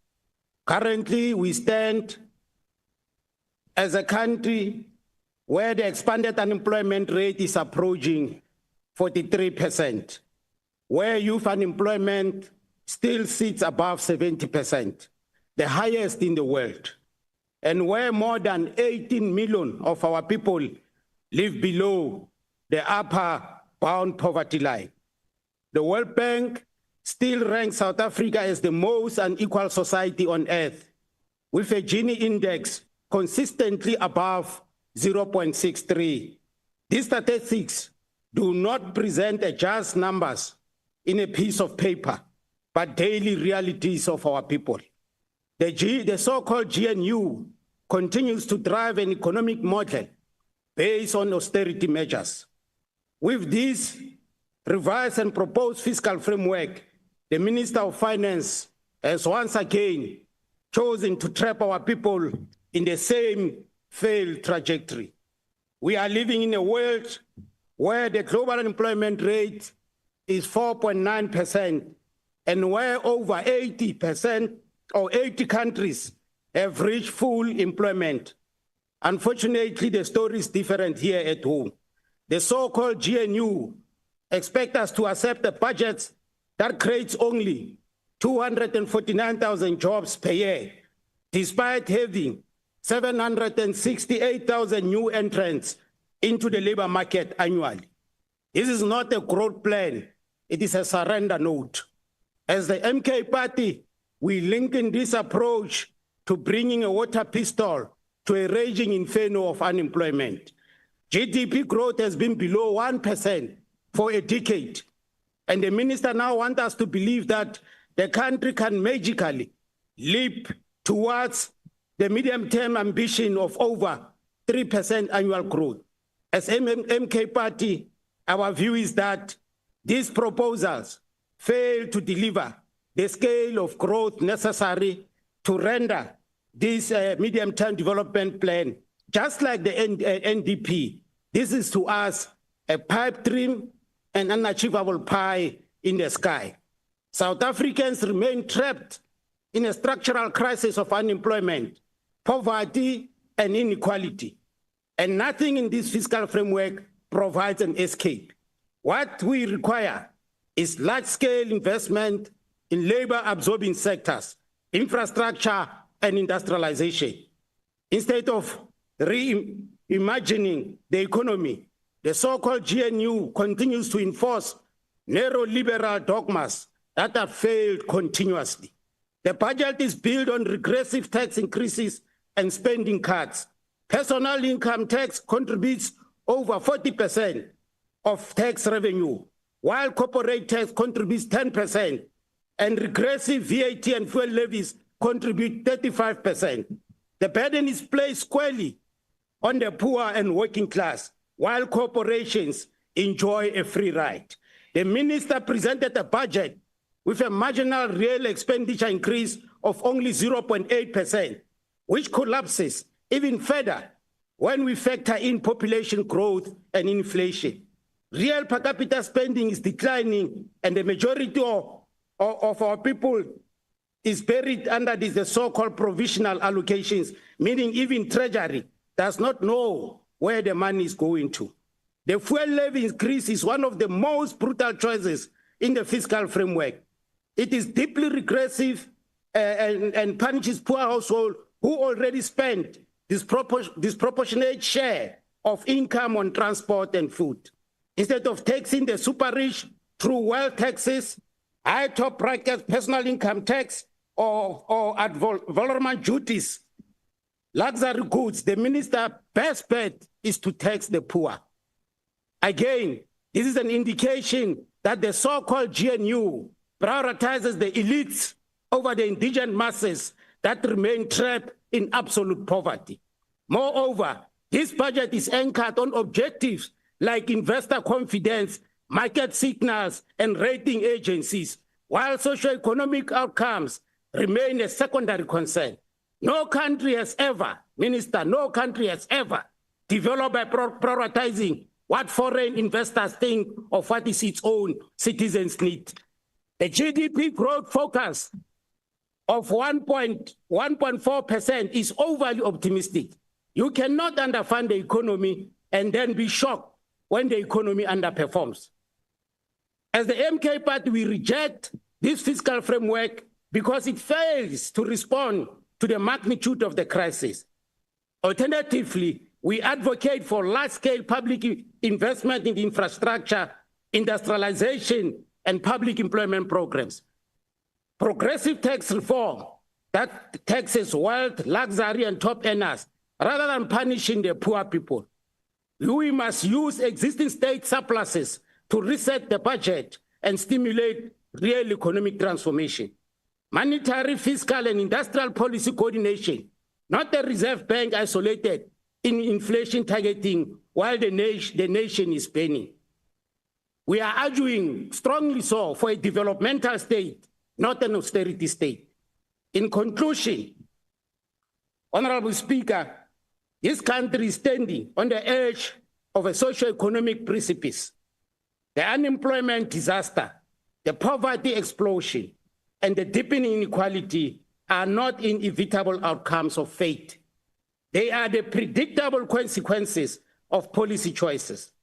Currently, we stand as a country where the expanded unemployment rate is approaching 43%, where youth unemployment still sits above 70%, the highest in the world, and where more than 18 million of our people live below the upper bound poverty line. The World Bank still ranks South Africa as the most unequal society on earth, with a Gini index consistently above 0.63. These statistics do not present just numbers in a piece of paper, but daily realities of our people. The so-called GNU continues to drive an economic model based on austerity measures. With this revised and proposed fiscal framework, the Minister of Finance has once again chosen to trap our people in the same failed trajectory. We are living in a world where the global unemployment rate is 4.9% and where over 80% or 80 countries have reached full employment. Unfortunately, the story is different here at home. The so-called GNU expect us to accept a budget that creates only 249,000 jobs per year, despite having 768,000 new entrants into the labor market annually. This is not a growth plan, it is a surrender note. As the MK Party, we link in this approach to bringing a water pistol to a raging inferno of unemployment. GDP growth has been below 1% for a decade. And the minister now wants us to believe that the country can magically leap towards the medium-term ambition of over 3% annual growth. As MK Party, our view is that these proposals fail to deliver the scale of growth necessary to render this medium-term development plan, just like the NDP. This is to us a pipe dream, an unachievable pie in the sky. South Africans remain trapped in a structural crisis of unemployment, poverty, and inequality. And nothing in this fiscal framework provides an escape. What we require is large-scale investment in labor-absorbing sectors, infrastructure, and industrialization. Instead of reimagining the economy, the so-called GNU continues to enforce narrow liberal dogmas that have failed continuously. The budget is built on regressive tax increases and spending cuts. Personal income tax contributes over 40% of tax revenue, while corporate tax contributes 10%, and regressive VAT and fuel levies contribute 35%. The burden is placed squarely on the poor and working class, while corporations enjoy a free ride. The minister presented a budget with a marginal real expenditure increase of only 0.8%, which collapses even further when we factor in population growth and inflation. Real per capita spending is declining, and the majority of our people is buried under the so-called provisional allocations, meaning even Treasury does not know where the money is going to. The fuel levy increase is one of the most brutal choices in the fiscal framework. It is deeply regressive and punishes poor households who already spend disproportionate share of income on transport and food. Instead of taxing the super rich through wealth taxes, high top bracket personal income tax, or at vulnerable duties, luxury goods, the minister's best bet is to tax the poor. Again, this is an indication that the so-called GNU prioritizes the elites over the indigent masses that remain trapped in absolute poverty. Moreover, this budget is anchored on objectives like investor confidence, market signals, and rating agencies, while socioeconomic outcomes remain a secondary concern. No country has ever, Minister, no country has ever developed by prioritizing what foreign investors think of what is its own citizens need. The GDP growth focus of 1.4% is overly optimistic. You cannot underfund the economy and then be shocked when the economy underperforms. As the MK Party, we reject this fiscal framework because it fails to respond to the magnitude of the crisis. Alternatively, we advocate for large-scale public investment in infrastructure, industrialization, and public employment programs. Progressive tax reform that taxes wealth, luxury, and top earners, rather than punishing the poor people. We must use existing state surpluses to reset the budget and stimulate real economic transformation. Monetary, fiscal, and industrial policy coordination, not the Reserve Bank isolated in inflation targeting while the nation is spending. We are arguing strongly so for a developmental state, not an austerity state. In conclusion, Honorable Speaker, this country is standing on the edge of a socio-economic precipice. The unemployment disaster, the poverty explosion, and the deepening inequality are not inevitable outcomes of fate. They are the predictable consequences of policy choices.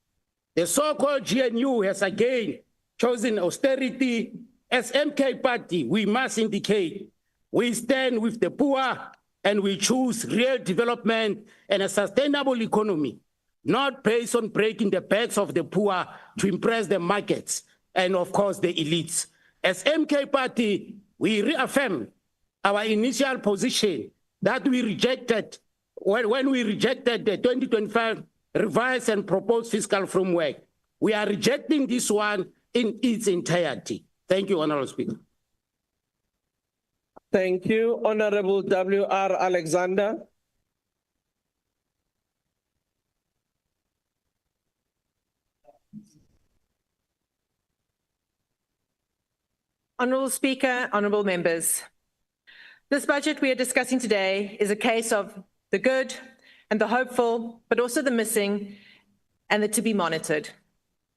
The so-called GNU has again chosen austerity. As MK Party, we must indicate we stand with the poor and we choose real development and a sustainable economy, not based on breaking the backs of the poor to impress the markets and, of course, the elites. As MK Party, we reaffirm our initial position that we rejected when we rejected the 2025 revised and proposed fiscal framework. We are rejecting this one in its entirety. Thank you, Honorable Speaker. Thank you, Honorable W.R. Alexander. Honourable Speaker, honourable members. This budget we are discussing today is a case of the good and the hopeful, but also the missing and the to be monitored.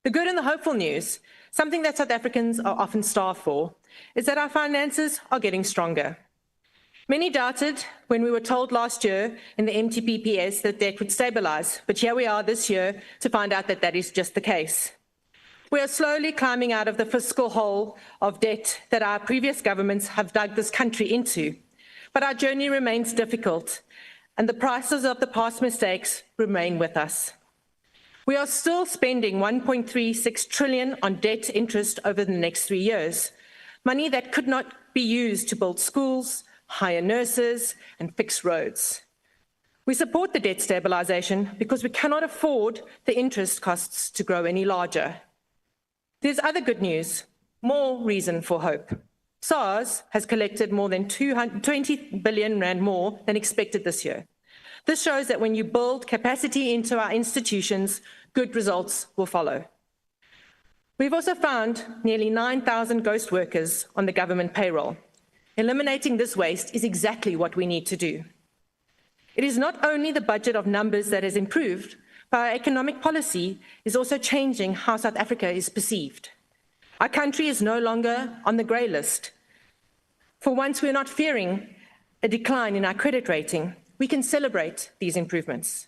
The good and the hopeful news, something that South Africans are often starved for, is that our finances are getting stronger. Many doubted when we were told last year in the MTPPS that debt would stabilise, but here we are this year to find out that that is just the case. We are slowly climbing out of the fiscal hole of debt that our previous governments have dug this country into, but our journey remains difficult, and the prices of the past mistakes remain with us. We are still spending 1.36 trillion on debt interest over the next 3 years, money that could not be used to build schools, hire nurses, and fix roads. We support the debt stabilization because we cannot afford the interest costs to grow any larger. There's other good news, more reason for hope. SARS has collected more than 20 billion rand more than expected this year. This shows that when you build capacity into our institutions, good results will follow. We've also found nearly 9,000 ghost workers on the government payroll. Eliminating this waste is exactly what we need to do. It is not only the budget of numbers that has improved, but our economic policy is also changing how South Africa is perceived. Our country is no longer on the grey list. For once, we're not fearing a decline in our credit rating. We can celebrate these improvements.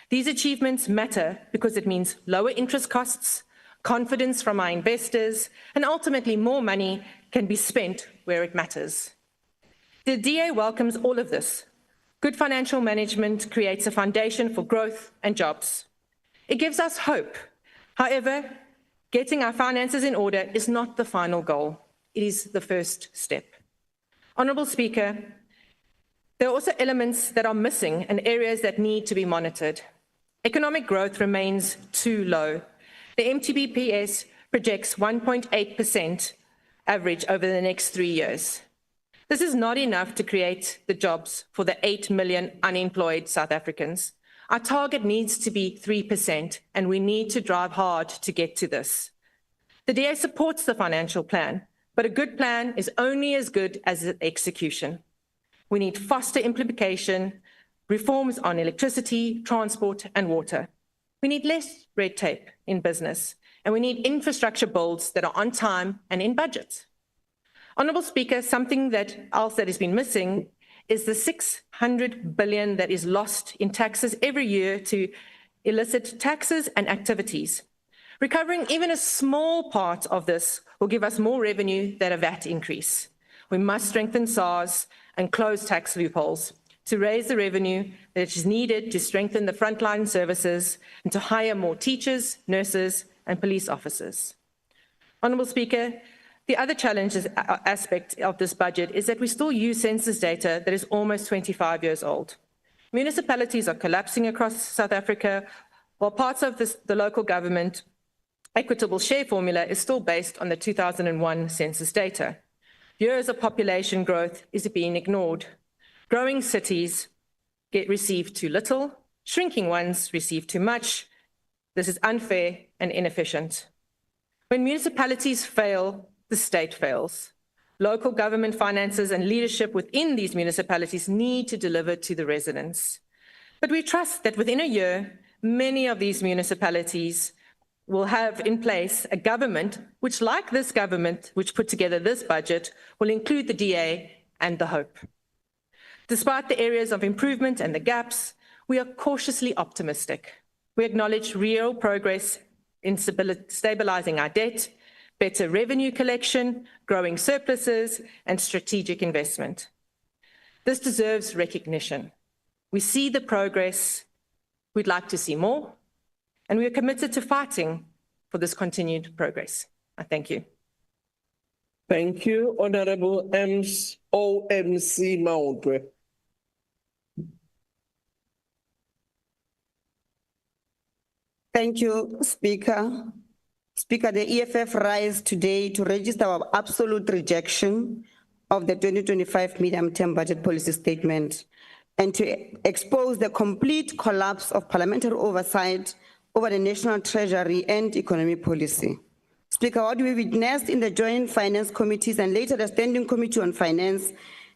These achievements matter because it means lower interest costs, confidence from our investors, and ultimately more money can be spent where it matters. The DA welcomes all of this. Good financial management creates a foundation for growth and jobs. It gives us hope. However, getting our finances in order is not the final goal. It is the first step. Honourable Speaker, there are also elements that are missing and areas that need to be monitored. Economic growth remains too low. The MTBPS projects 1.8% average over the next 3 years. This is not enough to create the jobs for the 8 million unemployed South Africans. Our target needs to be 3%, and we need to drive hard to get to this. The DA supports the financial plan, but a good plan is only as good as its execution. We need faster implementation, reforms on electricity, transport, and water. We need less red tape in business, and we need infrastructure builds that are on time and in budget. Honourable Speaker, something else that has been missing is the 600 billion that is lost in taxes every year to illicit taxes and activities. Recovering even a small part of this will give us more revenue than a VAT increase. We must strengthen SARS and close tax loopholes to raise the revenue that is needed to strengthen the frontline services and to hire more teachers, nurses, and police officers. Honourable Speaker, the other challenge aspect of this budget is that we still use census data that is almost 25 years old. Municipalities are collapsing across South Africa, while parts of the local government equitable share formula is still based on the 2001 census data. Years of population growth is being ignored. Growing cities receive too little, shrinking ones receive too much. This is unfair and inefficient. When municipalities fail, the state fails. Local government finances and leadership within these municipalities need to deliver to the residents. But we trust that within a year, many of these municipalities will have in place a government which, like this government, which put together this budget, will include the DA and the Hope. Despite the areas of improvement and the gaps, we are cautiously optimistic. We acknowledge real progress in stabilizing our debt, better revenue collection, growing surpluses, and strategic investment. This deserves recognition. We see the progress. We'd like to see more, and we are committed to fighting for this continued progress. I thank you. Thank you, Honourable OMC Maudwe. Thank you, Speaker. Speaker, the EFF rise today to register our absolute rejection of the 2025 medium-term budget policy statement and to expose the complete collapse of parliamentary oversight over the National Treasury and economy policy. Speaker, what we witnessed in the Joint Finance Committees and later the Standing Committee on Finance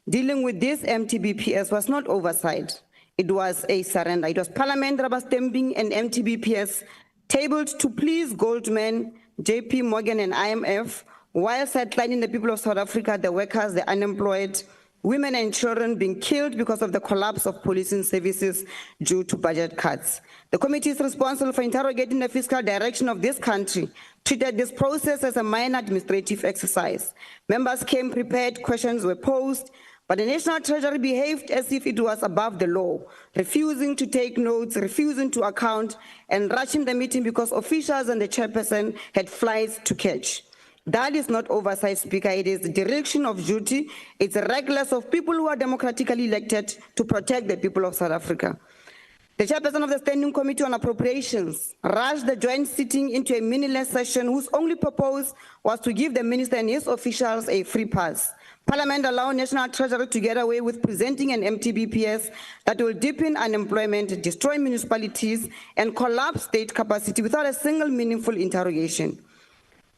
dealing with this MTBPS was not oversight. It was a surrender. It was Parliament rubber stamping and MTBPS tabled to please Goldman, JP Morgan and IMF, while sidelining the people of South Africa, the workers, the unemployed, women and children being killed because of the collapse of policing services due to budget cuts. The committee is responsible for interrogating the fiscal direction of this country, treated this process as a minor administrative exercise. Members came prepared, questions were posed, But the National Treasury behaved as if it was above the law, refusing to take notes, refusing to account, and rushing the meeting because officials and the chairperson had flights to catch. That is not oversight, Speaker. It is the direction of duty. It's a reckless of people who are democratically elected to protect the people of South Africa. The chairperson of the Standing Committee on Appropriations rushed the joint sitting into a meaningless session whose only purpose was to give the minister and his officials a free pass. Parliament allowed National Treasury to get away with presenting an MTBPS that will deepen unemployment, destroy municipalities, and collapse state capacity without a single meaningful interrogation.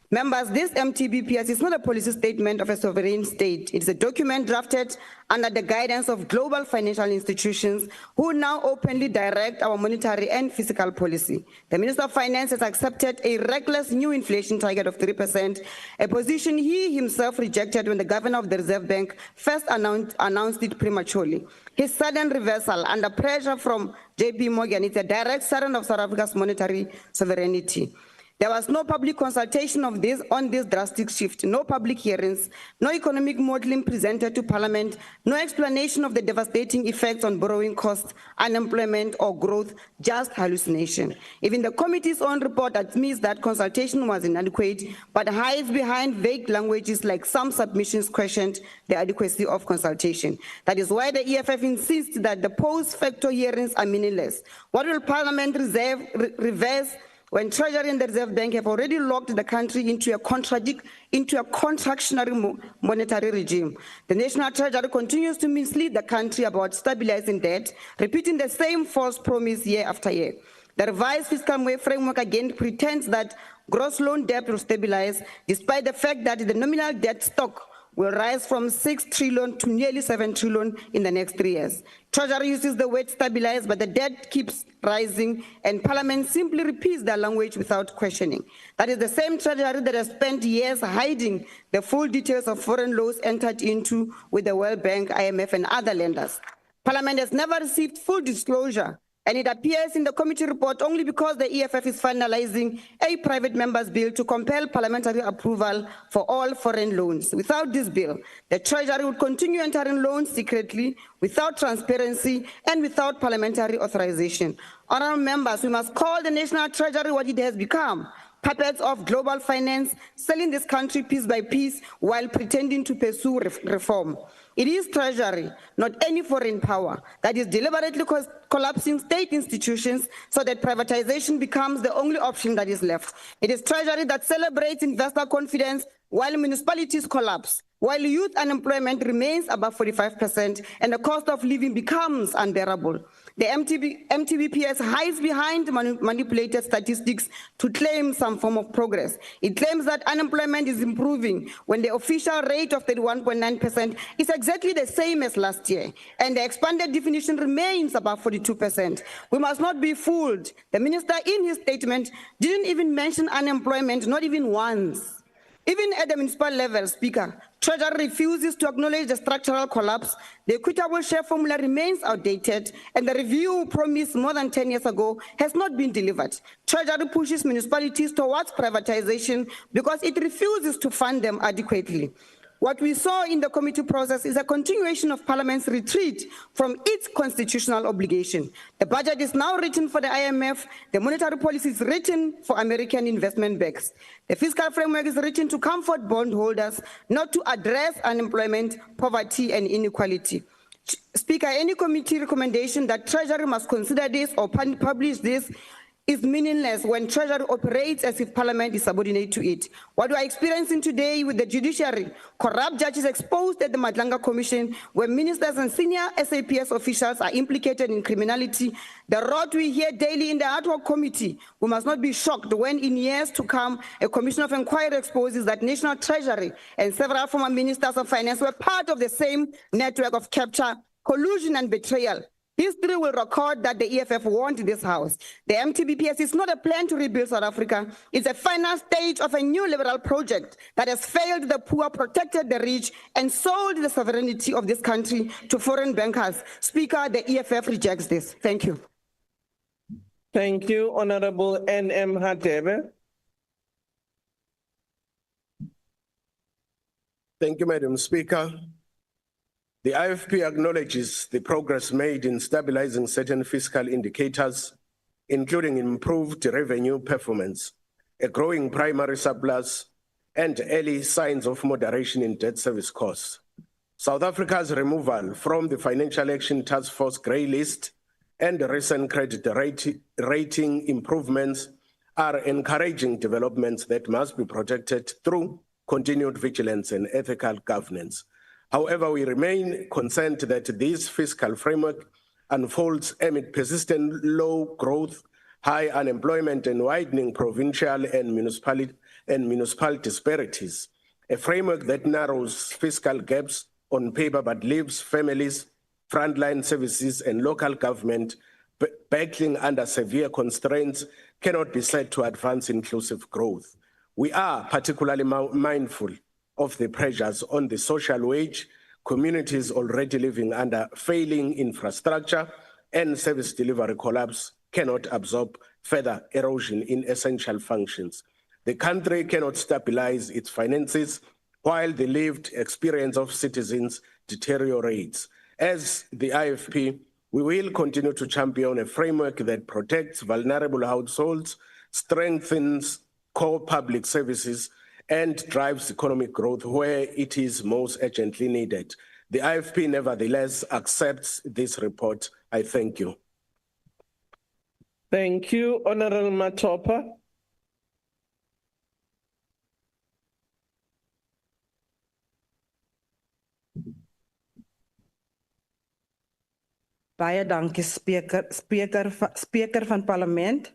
Members, this MTBPS is not a policy statement of a sovereign state. It is a document drafted under the guidance of global financial institutions who now openly direct our monetary and fiscal policy. The Minister of Finance has accepted a reckless new inflation target of 3%, a position he himself rejected when the governor of the Reserve Bank first announced it prematurely. His sudden reversal under pressure from JP Morgan is a direct surrender of South Africa's monetary sovereignty. There was no public consultation on this drastic shift, no public hearings, no economic modeling presented to Parliament, no explanation of the devastating effects on borrowing costs, unemployment, or growth, just hallucination. Even the committee's own report admits that consultation was inadequate, but hides behind vague languages like some submissions questioned the adequacy of consultation. That is why the EFF insists that the post-facto hearings are meaningless. What will Parliament reverse when Treasury and the Reserve Bank have already locked the country into a contractionary monetary regime? The National Treasury continues to mislead the country about stabilizing debt, repeating the same false promise year after year. The revised fiscal framework again pretends that gross loan debt will stabilize, despite the fact that the nominal debt stock will rise from 6 trillion to nearly 7 trillion in the next 3 years. Treasury uses the word stabilize, but the debt keeps rising, and Parliament simply repeats their language without questioning. That is the same Treasury that has spent years hiding the full details of foreign loans entered into with the World Bank, IMF, and other lenders. Parliament has never received full disclosure, and it appears in the committee report only because the EFF is finalizing a private member's bill to compel parliamentary approval for all foreign loans. Without this bill, the Treasury would continue entering loans secretly, without transparency, and without parliamentary authorization. Honourable members, we must call the National Treasury what it has become: puppets of global finance, selling this country piece by piece while pretending to pursue reform. It is Treasury, not any foreign power, that is deliberately collapsing state institutions so that privatization becomes the only option that is left. It is Treasury that celebrates investor confidence while municipalities collapse, while youth unemployment remains above 45% and the cost of living becomes unbearable. The MTBPS hides behind manipulated statistics to claim some form of progress. It claims that unemployment is improving when the official rate of 31.9% is exactly the same as last year, and the expanded definition remains above 42%. We must not be fooled. The minister in his statement didn't even mention unemployment, not even once. Even at the municipal level, Speaker, Treasury refuses to acknowledge the structural collapse, the equitable share formula remains outdated, and the review promised more than 10 years ago has not been delivered. Treasury pushes municipalities towards privatization because it refuses to fund them adequately. What we saw in the committee process is a continuation of Parliament's retreat from its constitutional obligation. The budget is now written for the IMF, the monetary policy is written for American investment banks. The fiscal framework is written to comfort bondholders, not to address unemployment, poverty, and inequality. Speaker, any committee recommendation that Treasury must consider this or publish this is meaningless when Treasury operates as if Parliament is subordinate to it. What we are experiencing today with the judiciary, corrupt judges exposed at the Madlanga Commission, where ministers and senior SAPS officials are implicated in criminality, the rot we hear daily in the ad hoc committee, we must not be shocked when in years to come, a commission of inquiry exposes that National Treasury and several former ministers of finance were part of the same network of capture, collusion, and betrayal. History will record that the EFF warned this House. The MTBPS is not a plan to rebuild South Africa. It's a final stage of a new liberal project that has failed the poor, protected the rich, and sold the sovereignty of this country to foreign bankers. Speaker, the EFF rejects this. Thank you. Thank you, Honorable N.M. Hadebe. Thank you, Madam Speaker. The IFP acknowledges the progress made in stabilizing certain fiscal indicators, including improved revenue performance, a growing primary surplus, and early signs of moderation in debt service costs. South Africa's removal from the Financial Action Task Force grey list and recent credit rating improvements are encouraging developments that must be protected through continued vigilance and ethical governance. However, we remain concerned that this fiscal framework unfolds amid persistent low growth, high unemployment, and widening provincial and municipal disparities. A framework that narrows fiscal gaps on paper but leaves families, frontline services, and local government battling under severe constraints cannot be said to advance inclusive growth. We are particularly mindful of the pressures on the social wage, communities already living under failing infrastructure, and service delivery collapse cannot absorb further erosion in essential functions. The country cannot stabilize its finances while the lived experience of citizens deteriorates. As the IFP, we will continue to champion a framework that protects vulnerable households, strengthens core public services, and drives economic growth where it is most urgently needed. The IFP nevertheless accepts this report. I thank you. Thank you, Honorable Matopa. Baie dankie Speaker van Parlement.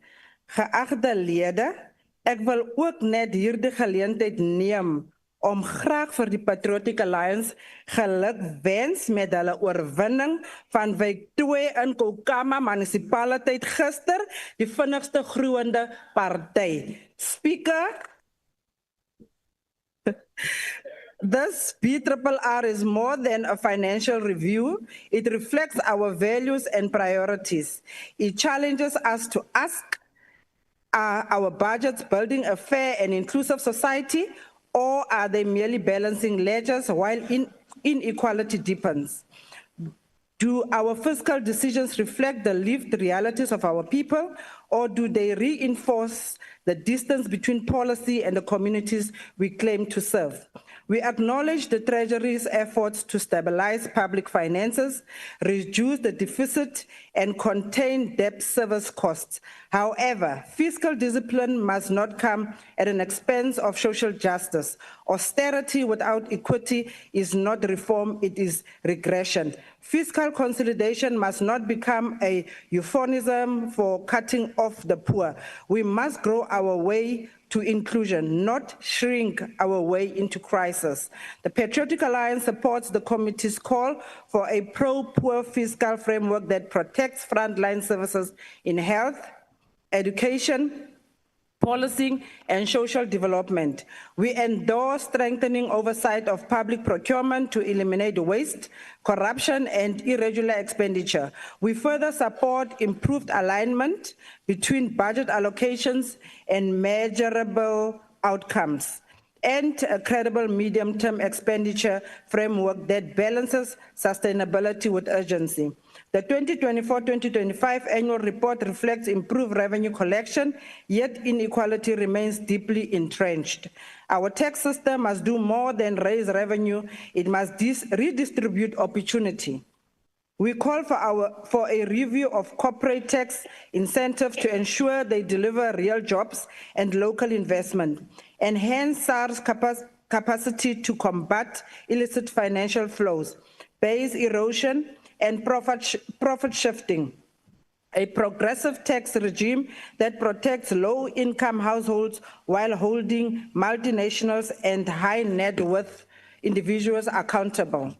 Geagte lede, ek wil ook net hierdie geleentheid neem om graag vir die Patriotic Alliance gelukwens met hulle oorwinning van wijk 2 in Kokama munisipaliteit gister, die vinnigste groeiende party. Speaker, this BRRR is more than a financial review. It reflects our values and priorities. It challenges us to ask, are our budgets building a fair and inclusive society, or are they merely balancing ledgers while inequality deepens? Do our fiscal decisions reflect the lived realities of our people, or do they reinforce the distance between policy and the communities we claim to serve? We acknowledge the Treasury's efforts to stabilize public finances, reduce the deficit, and contain debt service costs. However, fiscal discipline must not come at an expense of social justice. Austerity without equity is not reform, it is regression. Fiscal consolidation must not become a euphemism for cutting off the poor. We must grow our way to inclusion, not shrink our way into crisis. The Patriotic Alliance supports the committee's call for a pro-poor fiscal framework that protects frontline services in health, education, policy, and social development. We endorse strengthening oversight of public procurement to eliminate waste, corruption, and irregular expenditure. We further support improved alignment between budget allocations and measurable outcomes, and a credible medium-term expenditure framework that balances sustainability with urgency. The 2024-2025 annual report reflects improved revenue collection, yet inequality remains deeply entrenched. Our tax system must do more than raise revenue, it must redistribute opportunity. We call for a review of corporate tax incentives to ensure they deliver real jobs and local investment, enhance SARS capacity to combat illicit financial flows, base erosion, and profit shifting, a progressive tax regime that protects low-income households while holding multinationals and high net worth individuals accountable,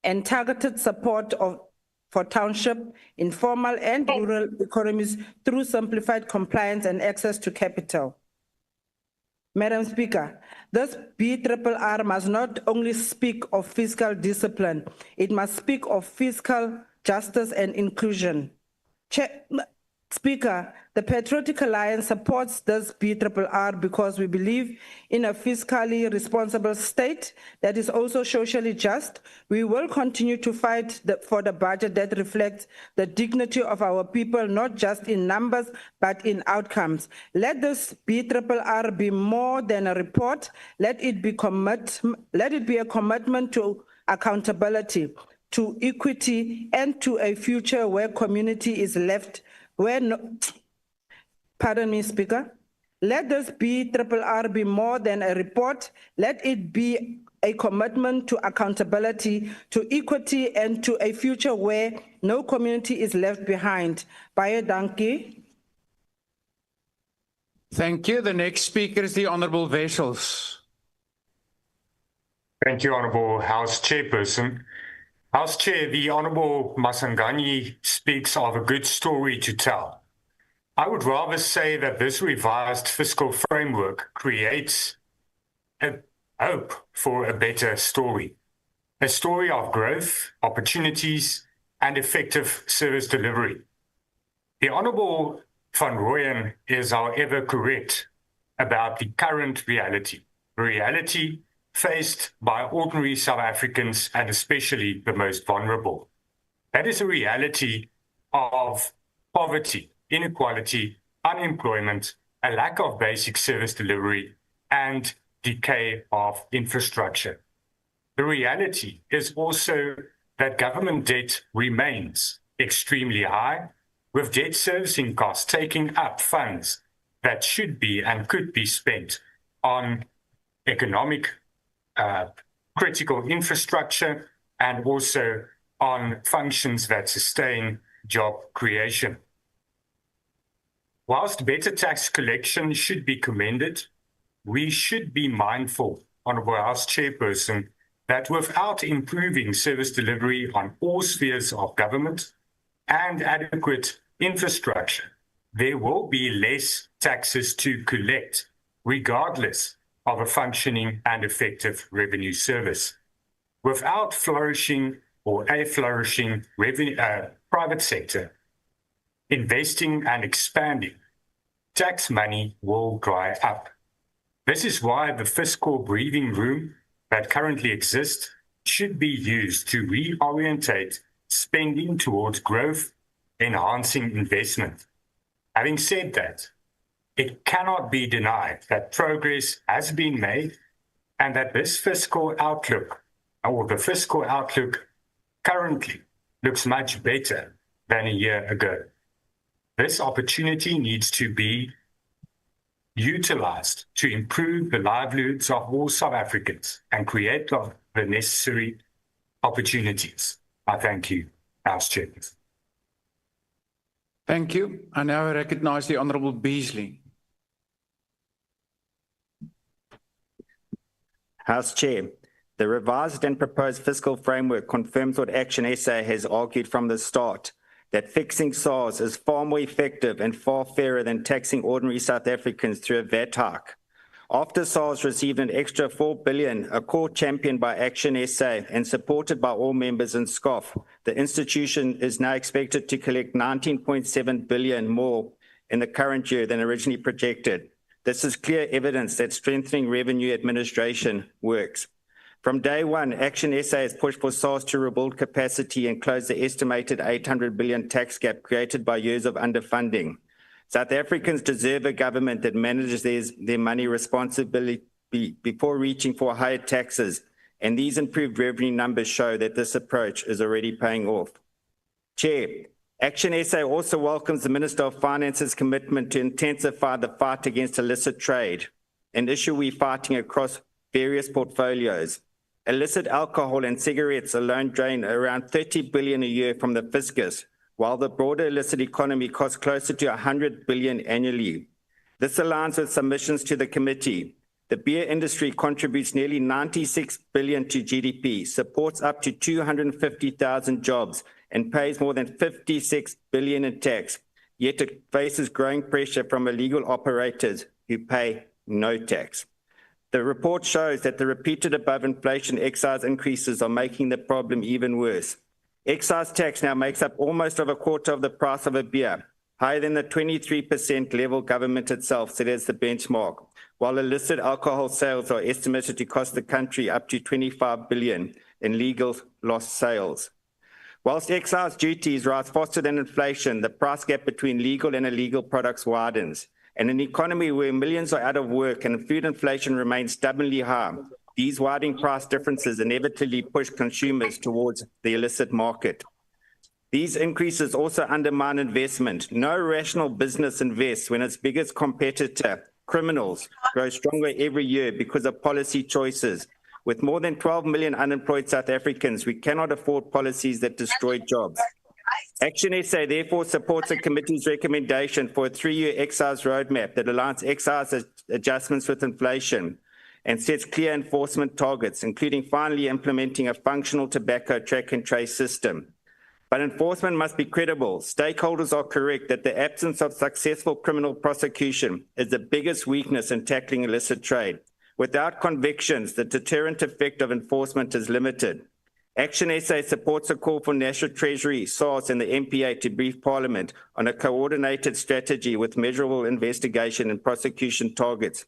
and targeted support for township, informal and rural economies through simplified compliance and access to capital. Madam Speaker, this BRRR must not only speak of fiscal discipline, it must speak of fiscal justice and inclusion. Speaker, the Patriotic Alliance supports this PRRR because we believe in a fiscally responsible state that is also socially just. We will continue to fight for the budget that reflects the dignity of our people, not just in numbers, but in outcomes. Let this PRRR be more than a report. Let it be a commitment to accountability, to equity, and to a future where community is left pardon me, Speaker. Let this PRRR be more than a report. Let it be a commitment to accountability, to equity, and to a future where no community is left behind. Baie dankie. Thank you. The next speaker is the Honourable Wessels. Thank you, Honourable House Chairperson. House Chair, the Honourable Masangani speaks of a good story to tell. I would rather say that this revised fiscal framework creates a hope for a better story. A story of growth, opportunities, and effective service delivery. The Honourable Van Rooyen is, however, correct about the current reality. The reality faced by ordinary South Africans and especially the most vulnerable. That is a reality of poverty, inequality, unemployment, a lack of basic service delivery, and decay of infrastructure. The reality is also that government debt remains extremely high, with debt servicing costs taking up funds that should be and could be spent on economic critical infrastructure and also on functions that sustain job creation. Whilst better tax collection should be commended, we should be mindful, Honourable House Chairperson, that without improving service delivery on all spheres of government and adequate infrastructure, there will be less taxes to collect, regardless of a functioning and effective revenue service. Without flourishing or a flourishing private sector, investing and expanding, tax money will dry up. This is why the fiscal breathing room that currently exists should be used to reorientate spending towards growth, enhancing investment. Having said that, it cannot be denied that progress has been made and that this fiscal outlook, or the fiscal outlook currently, looks much better than a year ago. This opportunity needs to be utilized to improve the livelihoods of all South Africans and create the necessary opportunities. I thank you, House Chair. Thank you. I now recognize the Honourable Beasley. House Chair, the revised and proposed fiscal framework confirms what Action SA has argued from the start, that fixing SARS is far more effective and far fairer than taxing ordinary South Africans through a VAT hike. After SARS received an extra 4 billion, a core championed by Action SA and supported by all members in SCOF, the institution is now expected to collect 19.7 billion more in the current year than originally projected. This is clear evidence that strengthening revenue administration works. From day one, Action SA has pushed for SARS to rebuild capacity and close the estimated 800 billion tax gap created by years of underfunding. South Africans deserve a government that manages their money responsibly before reaching for higher taxes, and these improved revenue numbers show that this approach is already paying off. Chair, Action SA also welcomes the Minister of Finance's commitment to intensify the fight against illicit trade, an issue we're fighting across various portfolios. Illicit alcohol and cigarettes alone drain around 30 billion a year from the fiscus, while the broader illicit economy costs closer to 100 billion annually. This aligns with submissions to the committee. The beer industry contributes nearly 96 billion to GDP, supports up to 250,000 jobs, and pays more than 56 billion in tax, yet it faces growing pressure from illegal operators who pay no tax. The report shows that the repeated above-inflation excise increases are making the problem even worse. Excise tax now makes up almost a quarter of the price of a beer. higher than the 23% level government itself set as the benchmark, while illicit alcohol sales are estimated to cost the country up to 25 billion in legal lost sales. Whilst excise duties rise faster than inflation, the price gap between legal and illegal products widens. And in an economy where millions are out of work and food inflation remains stubbornly high, these widening price differences inevitably push consumers towards the illicit market. These increases also undermine investment. No rational business invests when its biggest competitor, criminals, grow stronger every year because of policy choices. With more than 12 million unemployed South Africans, we cannot afford policies that destroy jobs. Action SA therefore supports the committee's recommendation for a 3-year excise roadmap that aligns excise adjustments with inflation and sets clear enforcement targets, including finally implementing a functional tobacco track and trace system. But enforcement must be credible. Stakeholders are correct that the absence of successful criminal prosecution is the biggest weakness in tackling illicit trade. Without convictions, the deterrent effect of enforcement is limited. Action SA supports a call for National Treasury, SARS and the MPA to brief Parliament on a coordinated strategy with measurable investigation and prosecution targets.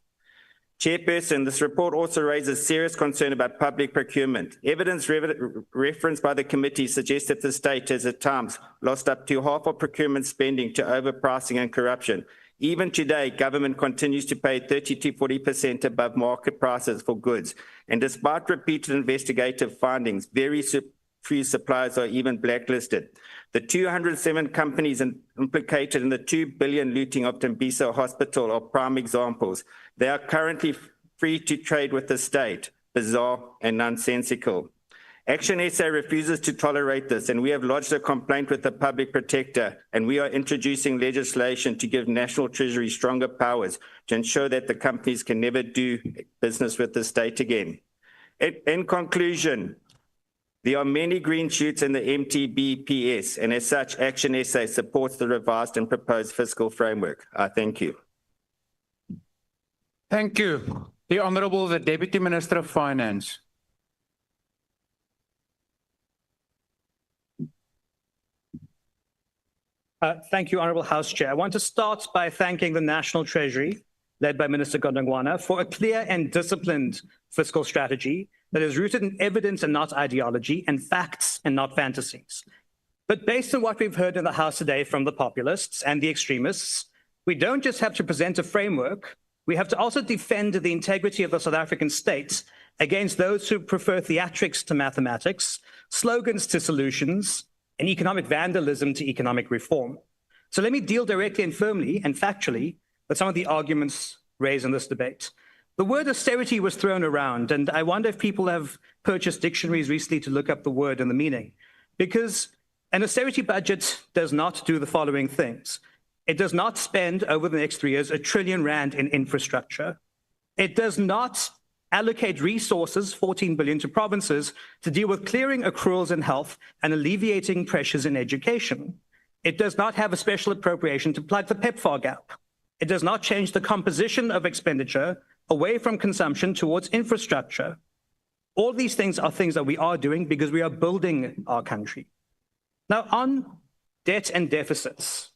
Chairperson, this report also raises serious concern about public procurement. Evidence referenced by the committee suggests that the state has at times lost up to half of procurement spending to overpricing and corruption. Even today, government continues to pay 30 to 40% above market prices for goods. And despite repeated investigative findings, very few suppliers are even blacklisted. The 207 companies implicated in the 2 billion looting of Tembisa Hospital are prime examples. They are currently free to trade with the state. Bizarre and nonsensical. Action SA refuses to tolerate this, and we have lodged a complaint with the Public Protector, and we are introducing legislation to give National Treasury stronger powers to ensure that the companies can never do business with the state again. In conclusion, there are many green shoots in the MTBPS, and as such, Action SA supports the revised and proposed fiscal framework. Thank you. Thank you. The Honourable the Deputy Minister of Finance. Thank you, Honourable House Chair. I want to start by thanking the National Treasury, led by Minister Gondongwana, for a clear and disciplined fiscal strategy that is rooted in evidence and not ideology, and facts and not fantasies. But based on what we've heard in the House today from the populists and the extremists, we don't just have to present a framework, we have to also defend the integrity of the South African state against those who prefer theatrics to mathematics, slogans to solutions, and economic vandalism to economic reform. So let me deal directly and firmly and factually with some of the arguments raised in this debate. The word austerity was thrown around, and I wonder if people have purchased dictionaries recently to look up the word and the meaning, because an austerity budget does not do the following things. It does not spend over the next 3 years R1 trillion in infrastructure. It does not allocate resources, 14 billion to provinces, to deal with clearing accruals in health and alleviating pressures in education. It does not have a special appropriation to plug the PEPFAR gap. It does not change the composition of expenditure away from consumption towards infrastructure. All these things are things that we are doing because we are building our country. Now, on debt and deficits,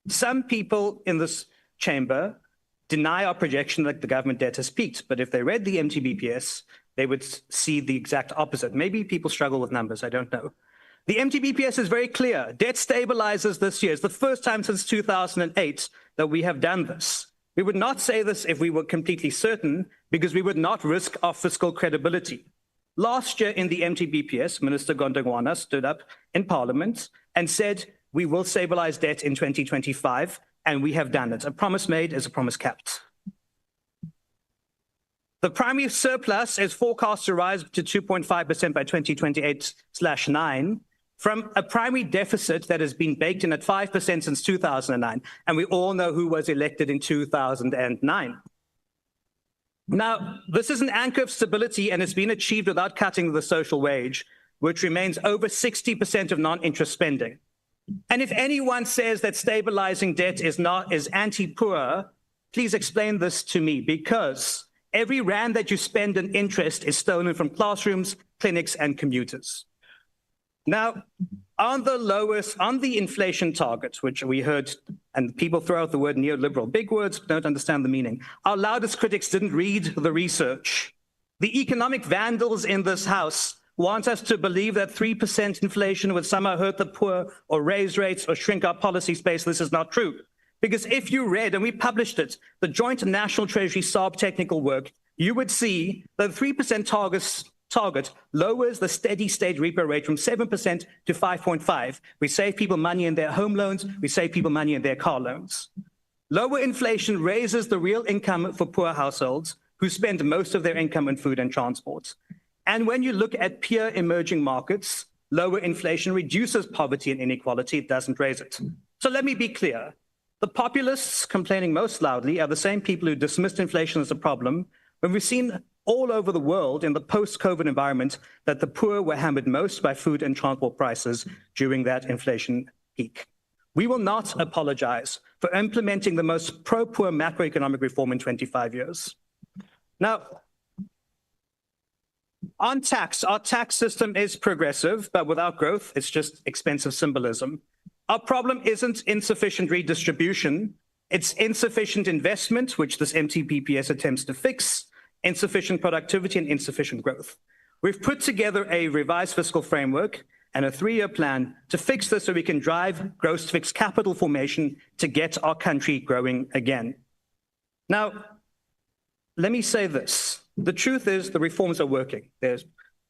some people in this chamber deny our projection that the government debt has peaked, but if they read the MTBPS, they would see the exact opposite. Maybe people struggle with numbers, I don't know. The MTBPS is very clear. Debt stabilizes this year. It's the first time since 2008 that we have done this. We would not say this if we were completely certain, because we would not risk our fiscal credibility. Last year in the MTBPS, Minister Gondongwana stood up in Parliament and said, we will stabilize debt in 2025, and we have done it. A promise made is a promise kept. The primary surplus is forecast to rise to 2.5% by 2028/9 from a primary deficit that has been baked in at 5% since 2009. And we all know who was elected in 2009. Now, this is an anchor of stability, and it's been achieved without cutting the social wage, which remains over 60% of non-interest spending. And if anyone says that stabilizing debt is anti-poor, please explain this to me, because every rand that you spend in interest is stolen from classrooms, clinics, and commuters. Now, On the inflation target, which we heard, and people throw out the word neoliberal, big words, don't understand the meaning. Our loudest critics didn't read the research. The economic vandals in this House want us to believe that 3% inflation would somehow hurt the poor or raise rates or shrink our policy space. This is not true. Because if you read, and we published it, the joint National Treasury SARB technical work, you would see that the 3% target lowers the steady state repo rate from 7% to 5.5. We save people money in their home loans. We save people money in their car loans. Lower inflation raises the real income for poor households who spend most of their income on food and transport. And when you look at peer emerging markets, lower inflation reduces poverty and inequality. It doesn't raise it. So let me be clear. The populists complaining most loudly are the same people who dismissed inflation as a problem when we've seen all over the world in the post-COVID environment that the poor were hammered most by food and transport prices during that inflation peak. We will not apologize for implementing the most pro-poor macroeconomic reform in 25 years. Now, on tax, our tax system is progressive, but without growth, it's just expensive symbolism. Our problem isn't insufficient redistribution, it's insufficient investment, which this MTBPS attempts to fix, insufficient productivity and insufficient growth. We've put together a revised fiscal framework and a 3-year plan to fix this so we can drive gross fixed capital formation to get our country growing again. Now, let me say this. The truth is the reforms are working.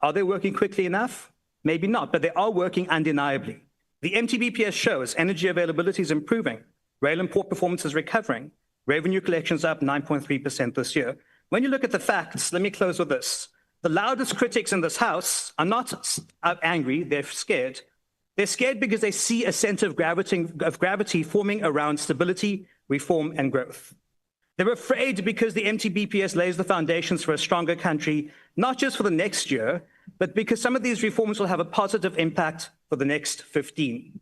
Are they working quickly enough? Maybe not, but they are working undeniably. The MTBPS shows energy availability is improving, rail and port performance is recovering, revenue collections up 9.3% this year. When you look at the facts, let me close with this. The loudest critics in this House are not angry, they're scared. They're scared because they see a center of gravity forming around stability, reform, and growth. They're afraid because the MTBPS lays the foundations for a stronger country, not just for the next year, but because some of these reforms will have a positive impact for the next 15.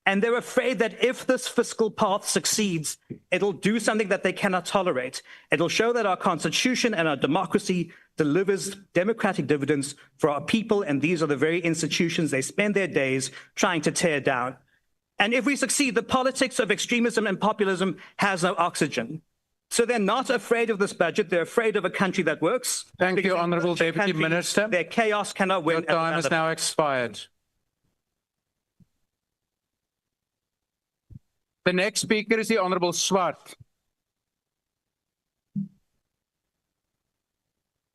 And they're afraid that if this fiscal path succeeds, it'll do something that they cannot tolerate. It'll show that our Constitution and our democracy delivers democratic dividends for our people, and these are the very institutions they spend their days trying to tear down. And if we succeed, the politics of extremism and populism has no oxygen. So they're not afraid of this budget. They're afraid of a country that works. Thank you, Honourable Deputy Minister. Their chaos cannot win. Your time has now expired. The next speaker is the Honourable Swart.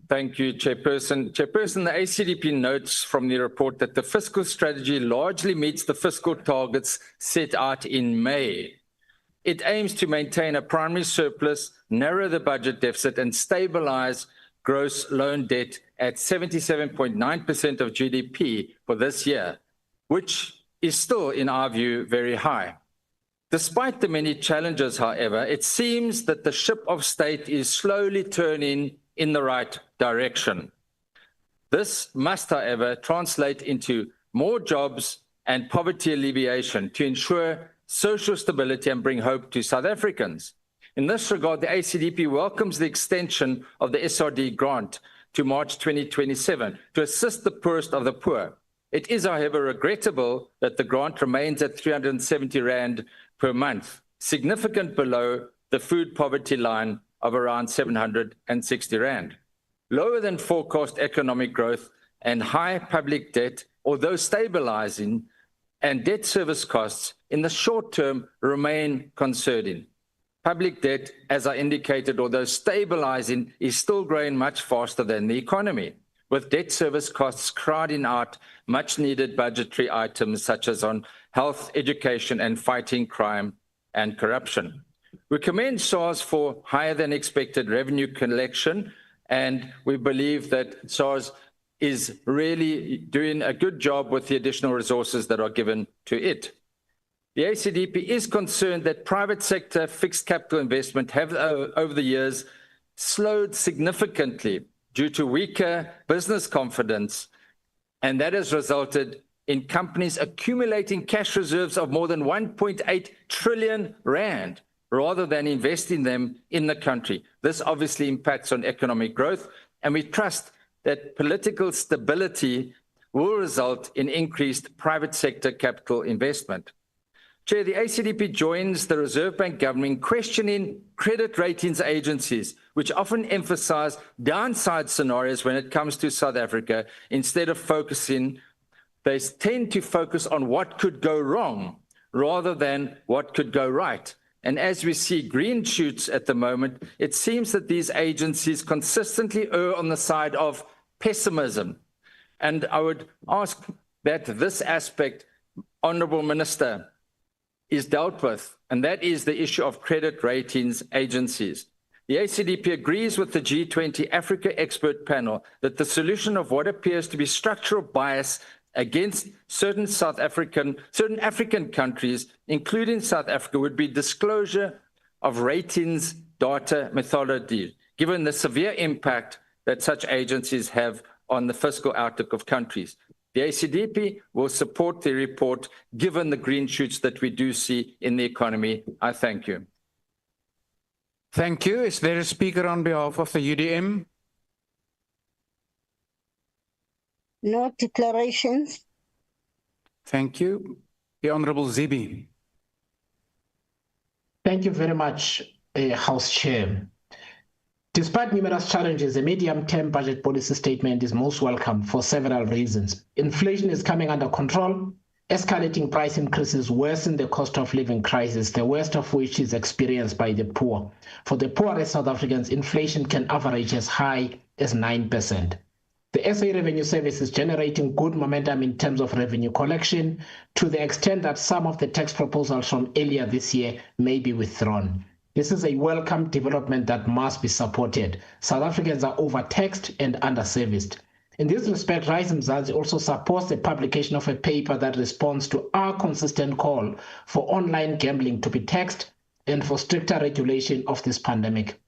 Thank you, Chairperson. Chairperson, the ACDP notes from the report that the fiscal strategy largely meets the fiscal targets set out in May. It aims to maintain a primary surplus, narrow the budget deficit, and stabilize gross loan debt at 77.9% of GDP for this year, which is still, in our view, very high. Despite the many challenges, however, it seems that the ship of state is slowly turning in the right direction. This must, however, translate into more jobs and poverty alleviation to ensure social stability and bring hope to South Africans. In this regard, the ACDP welcomes the extension of the SRD grant to March 2027 to assist the poorest of the poor. It is, however, regrettable that the grant remains at 370 Rand per month, significant below the food poverty line of around 760 Rand. Lower than forecast economic growth and high public debt, although stabilizing, and debt service costs in the short term remain concerning. Public debt, as I indicated, although stabilizing, is still growing much faster than the economy, with debt service costs crowding out much needed budgetary items such as on health, education, and fighting crime and corruption. We commend SARS for higher than expected revenue collection, and we believe that SARS is really doing a good job with the additional resources that are given to it. The ACDP is concerned that private sector fixed capital investment have over the years slowed significantly due to weaker business confidence, and that has resulted in companies accumulating cash reserves of more than 1.8 trillion Rand rather than investing them in the country. This obviously impacts on economic growth, and we trust that political stability will result in increased private sector capital investment. Chair, the ACDP joins the Reserve Bank government in questioning credit ratings agencies, which often emphasize downside scenarios when it comes to South Africa, instead of focusing, they tend to focus on what could go wrong rather than what could go right. And as we see green shoots at the moment, it seems that these agencies consistently err on the side of pessimism. And I would ask that this aspect, Honourable Minister, is dealt with, and that is the issue of credit ratings agencies. The ACDP agrees with the G20 Africa expert panel that the solution of what appears to be structural bias against certain African countries, including South Africa, would be disclosure of ratings data methodology, given the severe impact that such agencies have on the fiscal outlook of countries. The ACDP will support the report, given the green shoots that we do see in the economy. I thank you. Thank you. Is there a speaker on behalf of the UDM? No declarations. Thank you. The Honourable Zibi. Thank you very much, House Chair. Despite numerous challenges, a medium-term budget policy statement is most welcome for several reasons. Inflation is coming under control. Escalating price increases worsen the cost of living crisis, the worst of which is experienced by the poor. For the poorest South Africans, inflation can average as high as 9%. The SA Revenue Service is generating good momentum in terms of revenue collection, to the extent that some of the tax proposals from earlier this year may be withdrawn. This is a welcome development that must be supported. South Africans are overtaxed and underserviced. In this respect, Rise Mzansi also supports the publication of a paper that responds to our consistent call for online gambling to be taxed and for stricter regulation of this pandemic.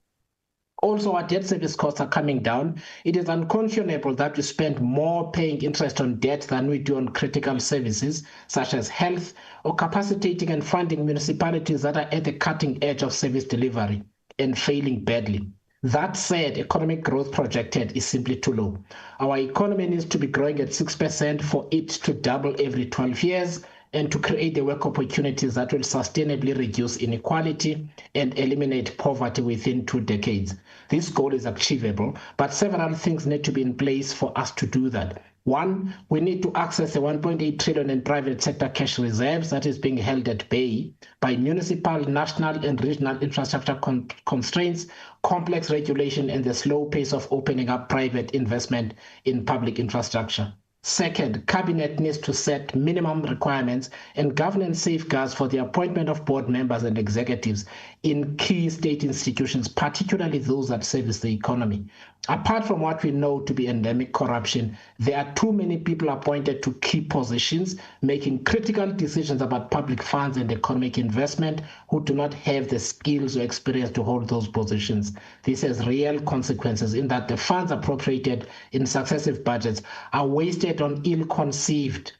Also, our debt service costs are coming down. It is unconscionable that we spend more paying interest on debt than we do on critical services, such as health, or capacitating and funding municipalities that are at the cutting edge of service delivery and failing badly. That said, economic growth projected is simply too low. Our economy needs to be growing at 6% for it to double every 12 years, and to create the work opportunities that will sustainably reduce inequality and eliminate poverty within 2 decades. This goal is achievable, but several things need to be in place for us to do that. One, we need to access the 1.8 trillion in private sector cash reserves that is being held at bay by municipal, national, and regional infrastructure constraints, complex regulation, and the slow pace of opening up private investment in public infrastructure. Second, Cabinet needs to set minimum requirements and governance safeguards for the appointment of board members and executives in key state institutions, particularly those that service the economy. Apart from what we know to be endemic corruption, there are too many people appointed to key positions, making critical decisions about public funds and economic investment, who do not have the skills or experience to hold those positions. This has real consequences in that the funds appropriated in successive budgets are wasted on ill-conceived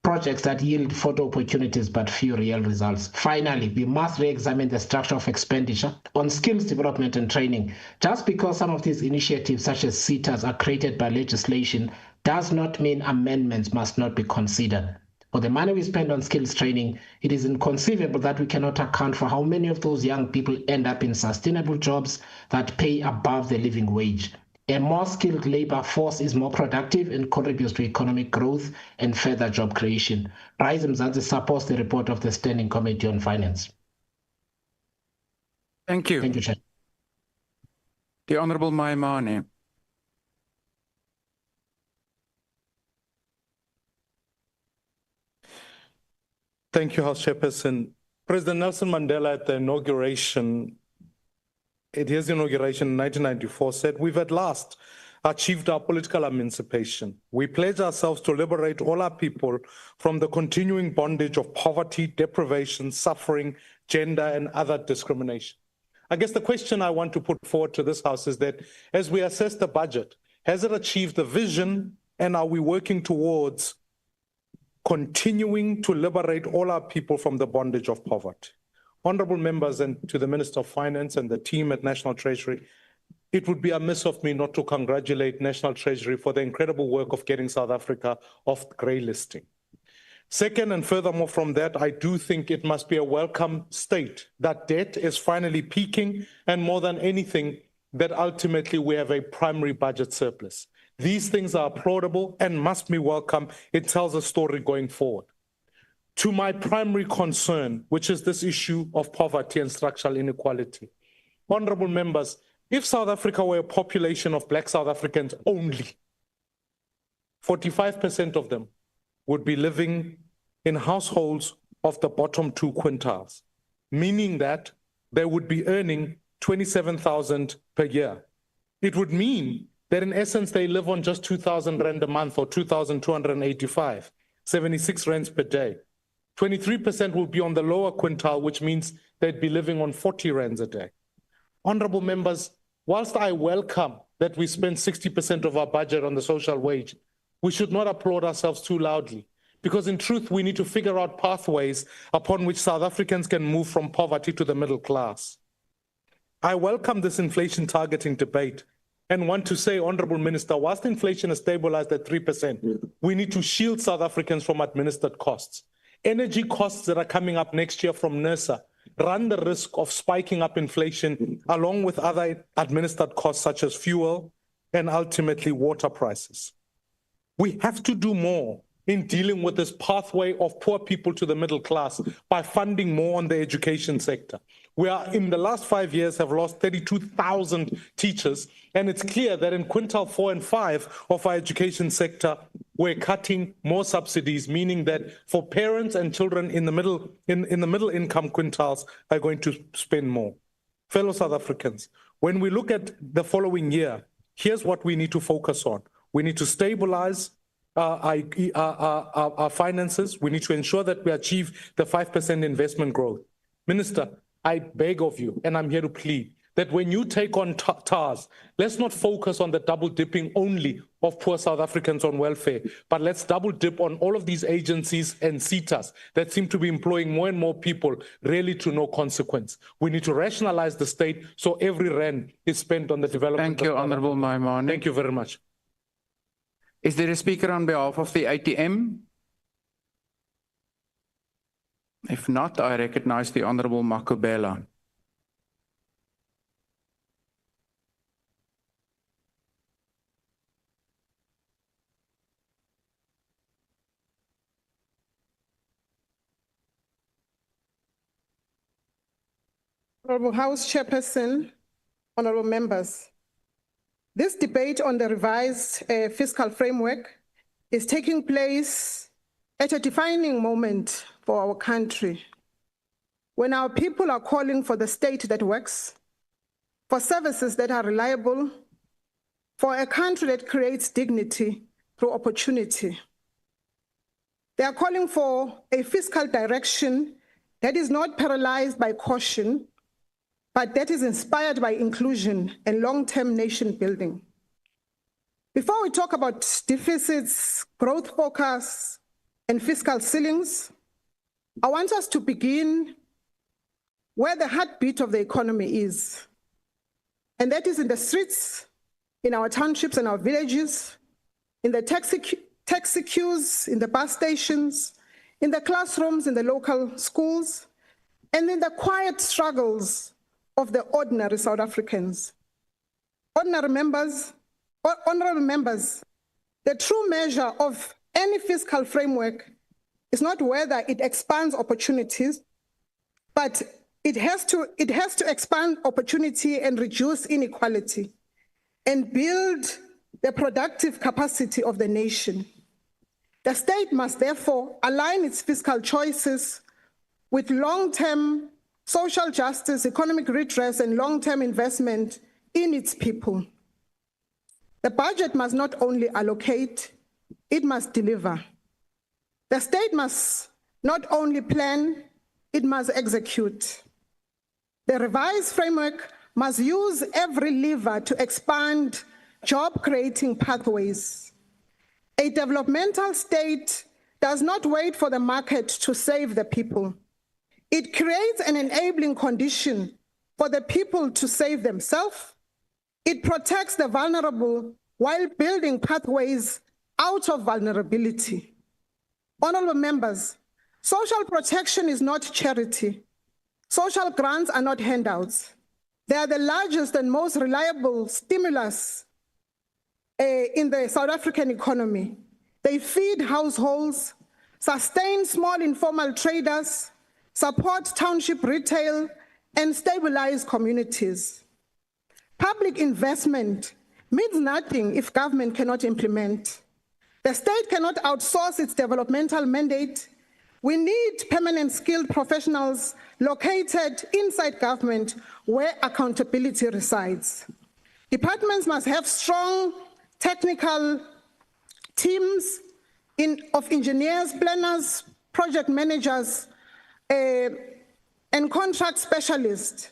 projects that yield photo opportunities but few real results. Finally, we must re-examine the structure of expenditure on skills development and training. Just because some of these initiatives, such as SETAs, are created by legislation, does not mean amendments must not be considered. For the money we spend on skills training, it is inconceivable that we cannot account for how many of those young people end up in sustainable jobs that pay above the living wage. A more skilled labor force is more productive and contributes to economic growth and further job creation. Rise Mzansi supports the report of the Standing Committee on Finance. Thank you. Thank you, Chair. The Honourable Maimane. Thank you, House Chairperson. President Nelson Mandela at the inauguration, at his inauguration in 1994, said, "We've at last achieved our political emancipation. We pledge ourselves to liberate all our people from the continuing bondage of poverty, deprivation, suffering, gender, and other discrimination." I guess the question I want to put forward to this House is that as we assess the budget, has it achieved the vision, and are we working towards continuing to liberate all our people from the bondage of poverty? Honourable members, and to the Minister of Finance and the team at National Treasury, it would be amiss of me not to congratulate National Treasury for the incredible work of getting South Africa off grey listing. Second, and furthermore from that, I do think it must be a welcome state that debt is finally peaking, and more than anything, that ultimately we have a primary budget surplus. These things are applaudable and must be welcome. It tells a story going forward. To my primary concern, which is this issue of poverty and structural inequality. Honorable members, if South Africa were a population of Black South Africans only, 45% of them would be living in households of the bottom 2 quintiles, meaning that they would be earning 27,000 per year. It would mean that in essence, they live on just 2,000 rand a month or 2,285, 76 rands per day. 23% will be on the lower quintile, which means they'd be living on 40 rands a day. Honorable members, whilst I welcome that we spend 60% of our budget on the social wage, we should not applaud ourselves too loudly, because in truth, we need to figure out pathways upon which South Africans can move from poverty to the middle class. I welcome this inflation targeting debate and want to say, Honorable Minister, whilst inflation has stabilized at 3%, we need to shield South Africans from administered costs. Energy costs that are coming up next year from NERSA run the risk of spiking up inflation along with other administered costs such as fuel and ultimately water prices. We have to do more in dealing with this pathway of poor people to the middle class by funding more on the education sector. We are, in the last 5 years, have lost 32,000 teachers, and it's clear that in quintile 4 and 5 of our education sector, we're cutting more subsidies, meaning that for parents and children in the middle income quintiles are going to spend more. Fellow South Africans, when we look at the following year, here's what we need to focus on. We need to stabilize our finances. We need to ensure that we achieve the 5% investment growth. Minister, I beg of you, and I'm here to plead, that when you take on TARS, let's not focus on the double dipping only of poor South Africans on welfare, but let's double dip on all of these agencies and CETAs that seem to be employing more and more people really to no consequence. We need to rationalize the state so every rand is spent on the development. Thank you, Honorable Maimane. Thank you very much. Is there a speaker on behalf of the ATM? If not, I recognize the Honorable Makubela. Honorable House Chairperson, honorable members, this debate on the revised fiscal framework is taking place at a defining moment for our country, when our people are calling for the state that works, for services that are reliable, for a country that creates dignity through opportunity. They are calling for a fiscal direction that is not paralyzed by caution, but that is inspired by inclusion and long-term nation building. Before we talk about deficits, growth forecasts, and fiscal ceilings, I want us to begin where the heartbeat of the economy is. And that is in the streets, in our townships and our villages, in the taxi queues, in the bus stations, in the classrooms, in the local schools, and in the quiet struggles of the ordinary South Africans. Honorable members, the true measure of any fiscal framework is not whether it expands opportunities, but it has to expand opportunity and reduce inequality and build the productive capacity of the nation. The state must therefore align its fiscal choices with long-term social justice, economic redress, and long-term investment in its people. The budget must not only allocate, it must deliver. The state must not only plan, it must execute. The revised framework must use every lever to expand job-creating pathways. A developmental state does not wait for the market to save the people. It creates an enabling condition for the people to save themselves It protects the vulnerable while building pathways out of vulnerability. Honorable members, social protection is not charity. Social grants are not handouts. They are the largest and most reliable stimulus in the South African economy. They feed households, sustain small informal traders, support township retail, and stabilize communities. Public investment means nothing if government cannot implement. The state cannot outsource its developmental mandate. We need permanent skilled professionals located inside government where accountability resides. Departments must have strong technical teams of engineers, planners, project managers, and contract specialists.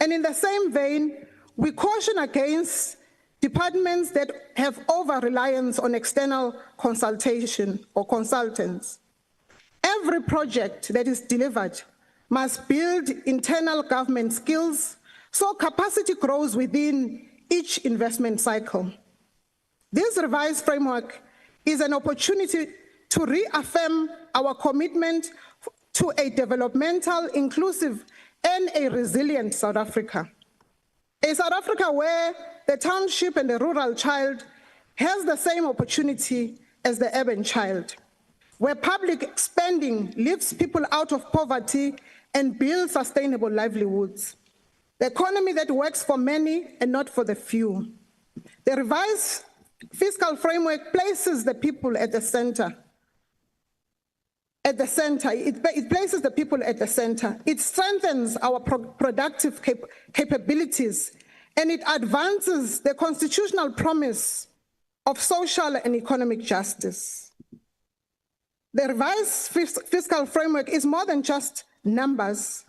And in the same vein, we caution against departments that have over-reliance on external consultation or consultants. Every project that is delivered must build internal government skills so capacity grows within each investment cycle. This revised framework is an opportunity to reaffirm our commitment to a developmental, inclusive, and a resilient South Africa. A South Africa where the township and the rural child has the same opportunity as the urban child, where public spending lifts people out of poverty and builds sustainable livelihoods. The economy that works for many and not for the few. The revised fiscal framework places the people at the center. It places the people at the center. It strengthens our productive capabilities, and it advances the constitutional promise of social and economic justice. The revised fiscal framework is more than just numbers.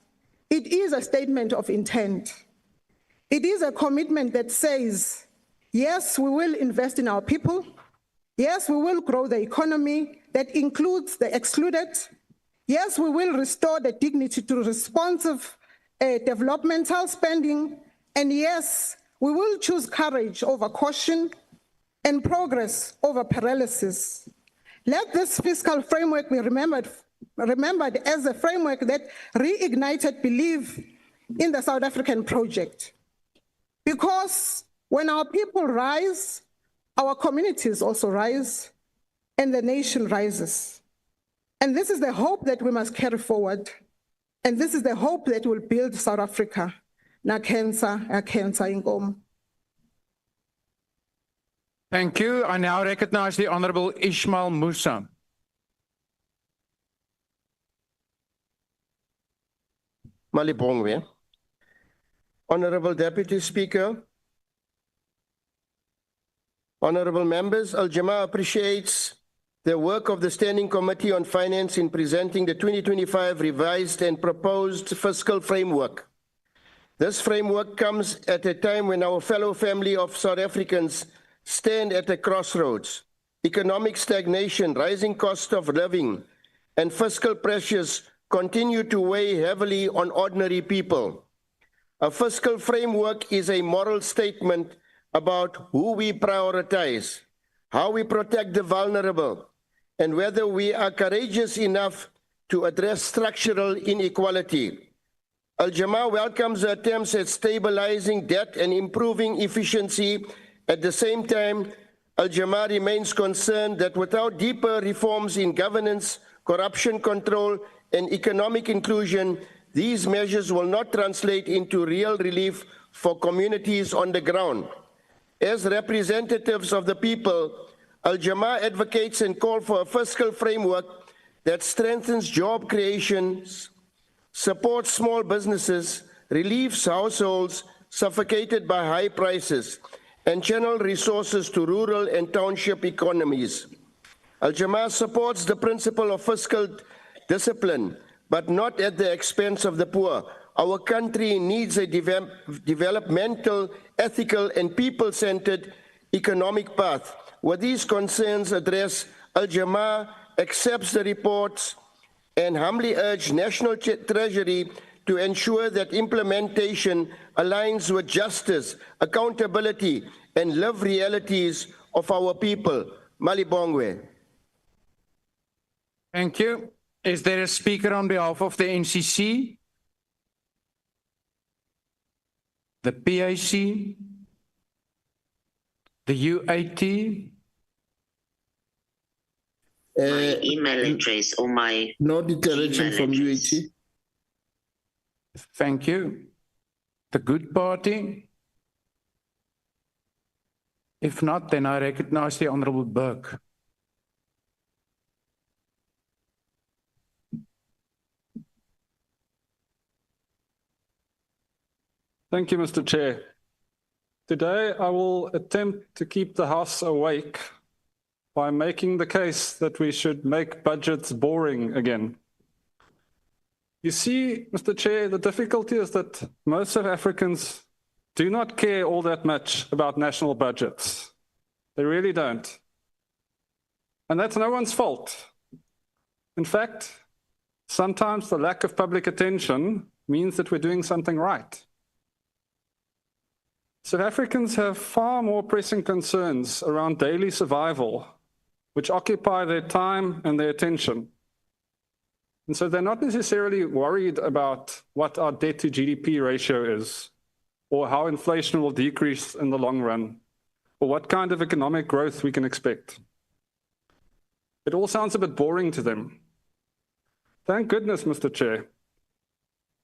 It is a statement of intent. It is a commitment that says, yes, we will invest in our people. Yes, we will grow the economy that includes the excluded. Yes, we will restore the dignity to responsive developmental spending. And yes, we will choose courage over caution and progress over paralysis. Let this fiscal framework be remembered as a framework that reignited belief in the South African project. Because when our people rise, our communities also rise, and the nation rises. And this is the hope that we must carry forward. And this is the hope that will build South Africa. Thank you. I now recognize the Honorable Ishmael Musa. Malibongwe. Honorable Deputy Speaker, honorable members, Al-Jama appreciates the work of the Standing Committee on Finance in presenting the 2025 revised and proposed fiscal framework. This framework comes at a time when our fellow family of South Africans stand at a crossroads. Economic stagnation, rising cost of living, and fiscal pressures continue to weigh heavily on ordinary people. A fiscal framework is a moral statement about who we prioritize, how we protect the vulnerable, and whether we are courageous enough to address structural inequality. Al-Jama welcomes the attempts at stabilizing debt and improving efficiency. At the same time, Al-Jama remains concerned that without deeper reforms in governance, corruption control, and economic inclusion, these measures will not translate into real relief for communities on the ground. As representatives of the people, Al-Jama advocates and calls for a fiscal framework that strengthens job creation, supports small businesses, relieves households suffocated by high prices, and channel resources to rural and township economies. Al-Jama supports the principle of fiscal discipline, but not at the expense of the poor. Our country needs a developmental, ethical, and people-centered economic path. With these concerns addressed, Al-Jama accepts the reports and humbly urge National Treasury to ensure that implementation aligns with justice, accountability, and lived realities of our people. Malibongwe. Thank you. Is there a speaker on behalf of the NCC? The PAC? The UAT? My email address or my no declaration from UAT. Thank you. The Good Party? If not, then I recognize the Honorable Burke. Thank you, Mr. Chair. Today, I will attempt to keep the House awake by making the case that we should make budgets boring again. You see, Mr. Chair, the difficulty is that most South Africans do not care all that much about national budgets. They really don't. And that's no one's fault. In fact, sometimes the lack of public attention means that we're doing something right. South Africans have far more pressing concerns around daily survival, which occupy their time and their attention. And so they're not necessarily worried about what our debt to GDP ratio is, or how inflation will decrease in the long run, or what kind of economic growth we can expect. It all sounds a bit boring to them. Thank goodness, Mr. Chair,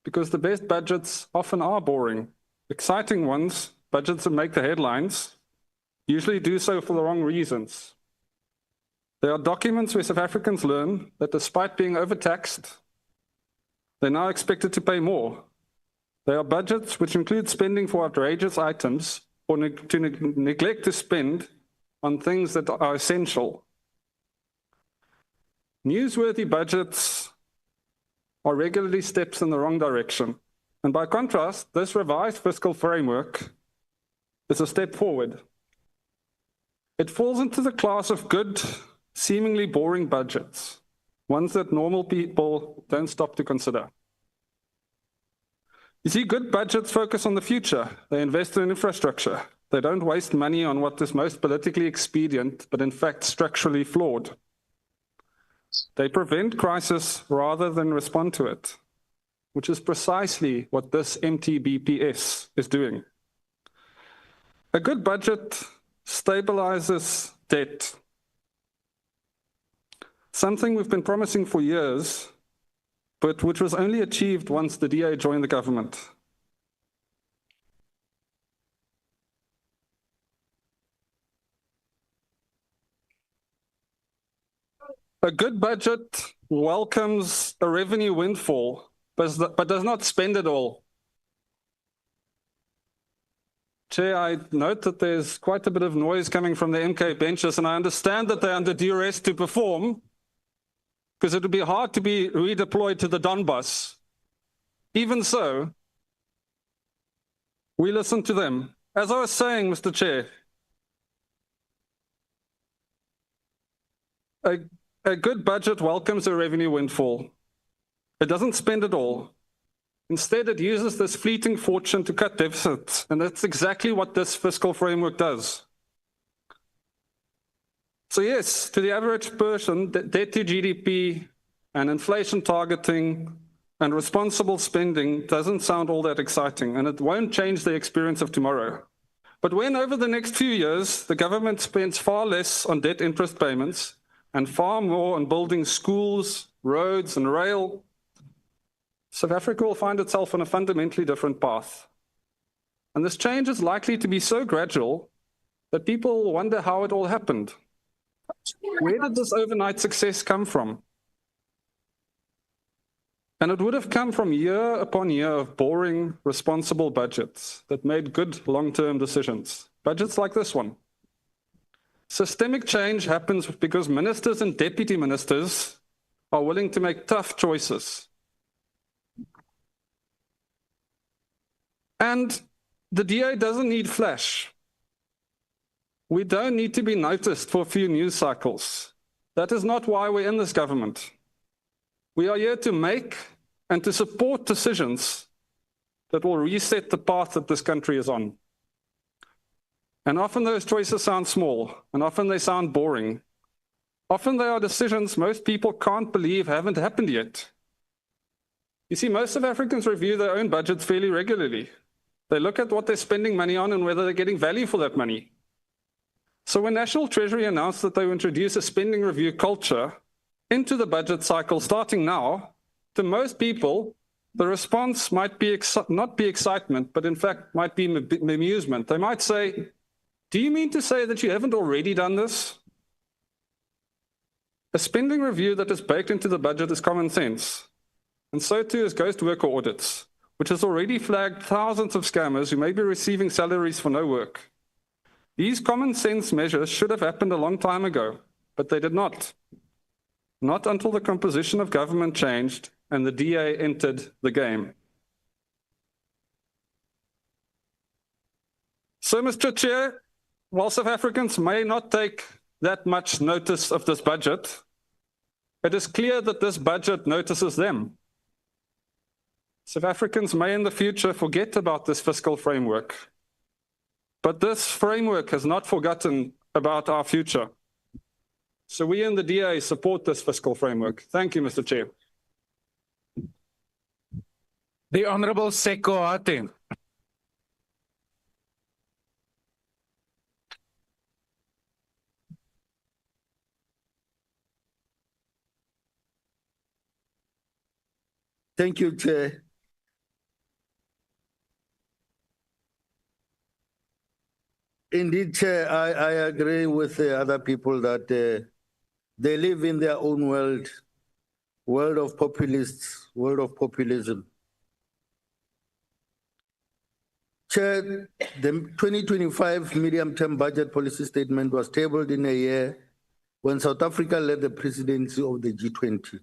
because the best budgets often are boring. Exciting ones, budgets that make the headlines, usually do so for the wrong reasons. There are documents where South Africans learn that despite being overtaxed, they're now expected to pay more. They are budgets which include spending for outrageous items or neglect to spend on things that are essential. Newsworthy budgets are regularly steps in the wrong direction. And by contrast, this revised fiscal framework is a step forward. It falls into the class of good, seemingly boring budgets, ones that normal people don't stop to consider. You see, good budgets focus on the future. They invest in infrastructure. They don't waste money on what is most politically expedient, but in fact structurally flawed. They prevent crisis rather than respond to it, which is precisely what this MTBPS is doing. A good budget stabilizes debt, something we've been promising for years, but which was only achieved once the DA joined the government. A good budget welcomes a revenue windfall, but does not spend it all. Chair, I note that there's quite a bit of noise coming from the MK benches, and I understand that they're under duress to perform, because it would be hard to be redeployed to the Donbass. Even so, we listen to them. As I was saying, Mr. Chair, a good budget welcomes a revenue windfall. It doesn't spend it all. Instead, it uses this fleeting fortune to cut deficits, and that's exactly what this fiscal framework does. So yes, to the average person, debt to GDP and inflation targeting and responsible spending doesn't sound all that exciting, and it won't change the experience of tomorrow. But when over the next few years, the government spends far less on debt interest payments and far more on building schools, roads, and rail, South Africa will find itself on a fundamentally different path. And this change is likely to be so gradual that people will wonder how it all happened. Where did this overnight success come from? And it would have come from year upon year of boring, responsible budgets that made good long-term decisions. Budgets like this one. Systemic change happens because ministers and deputy ministers are willing to make tough choices. And the DA doesn't need flash. We don't need to be noticed for a few news cycles. That is not why we're in this government. We are here to make and to support decisions that will reset the path that this country is on. And often those choices sound small, and often they sound boring. Often they are decisions most people can't believe haven't happened yet. You see, most South Africans review their own budgets fairly regularly. They look at what they're spending money on and whether they're getting value for that money. So when National Treasury announced that they would introduce a spending review culture into the budget cycle starting now, to most people, the response might be not be excitement, but in fact might be amusement. They might say, do you mean to say that you haven't already done this? A spending review that is baked into the budget is common sense. And so too is ghost worker audits, which has already flagged thousands of scammers who may be receiving salaries for no work. These common sense measures should have happened a long time ago, but they did not. Not until the composition of government changed and the DA entered the game. So, Mr. Chair, while South Africans may not take that much notice of this budget, it is clear that this budget notices them. South Africans may in the future forget about this fiscal framework, but this framework has not forgotten about our future. So we in the DA support this fiscal framework. Thank you, Mr. Chair. The Honourable Seko Hate. Thank you, Chair. Indeed, Chair, I agree with the other people that they live in their own world of populists, world of populism. Chair, the 2025 medium-term budget policy statement was tabled in a year when South Africa led the presidency of the G20,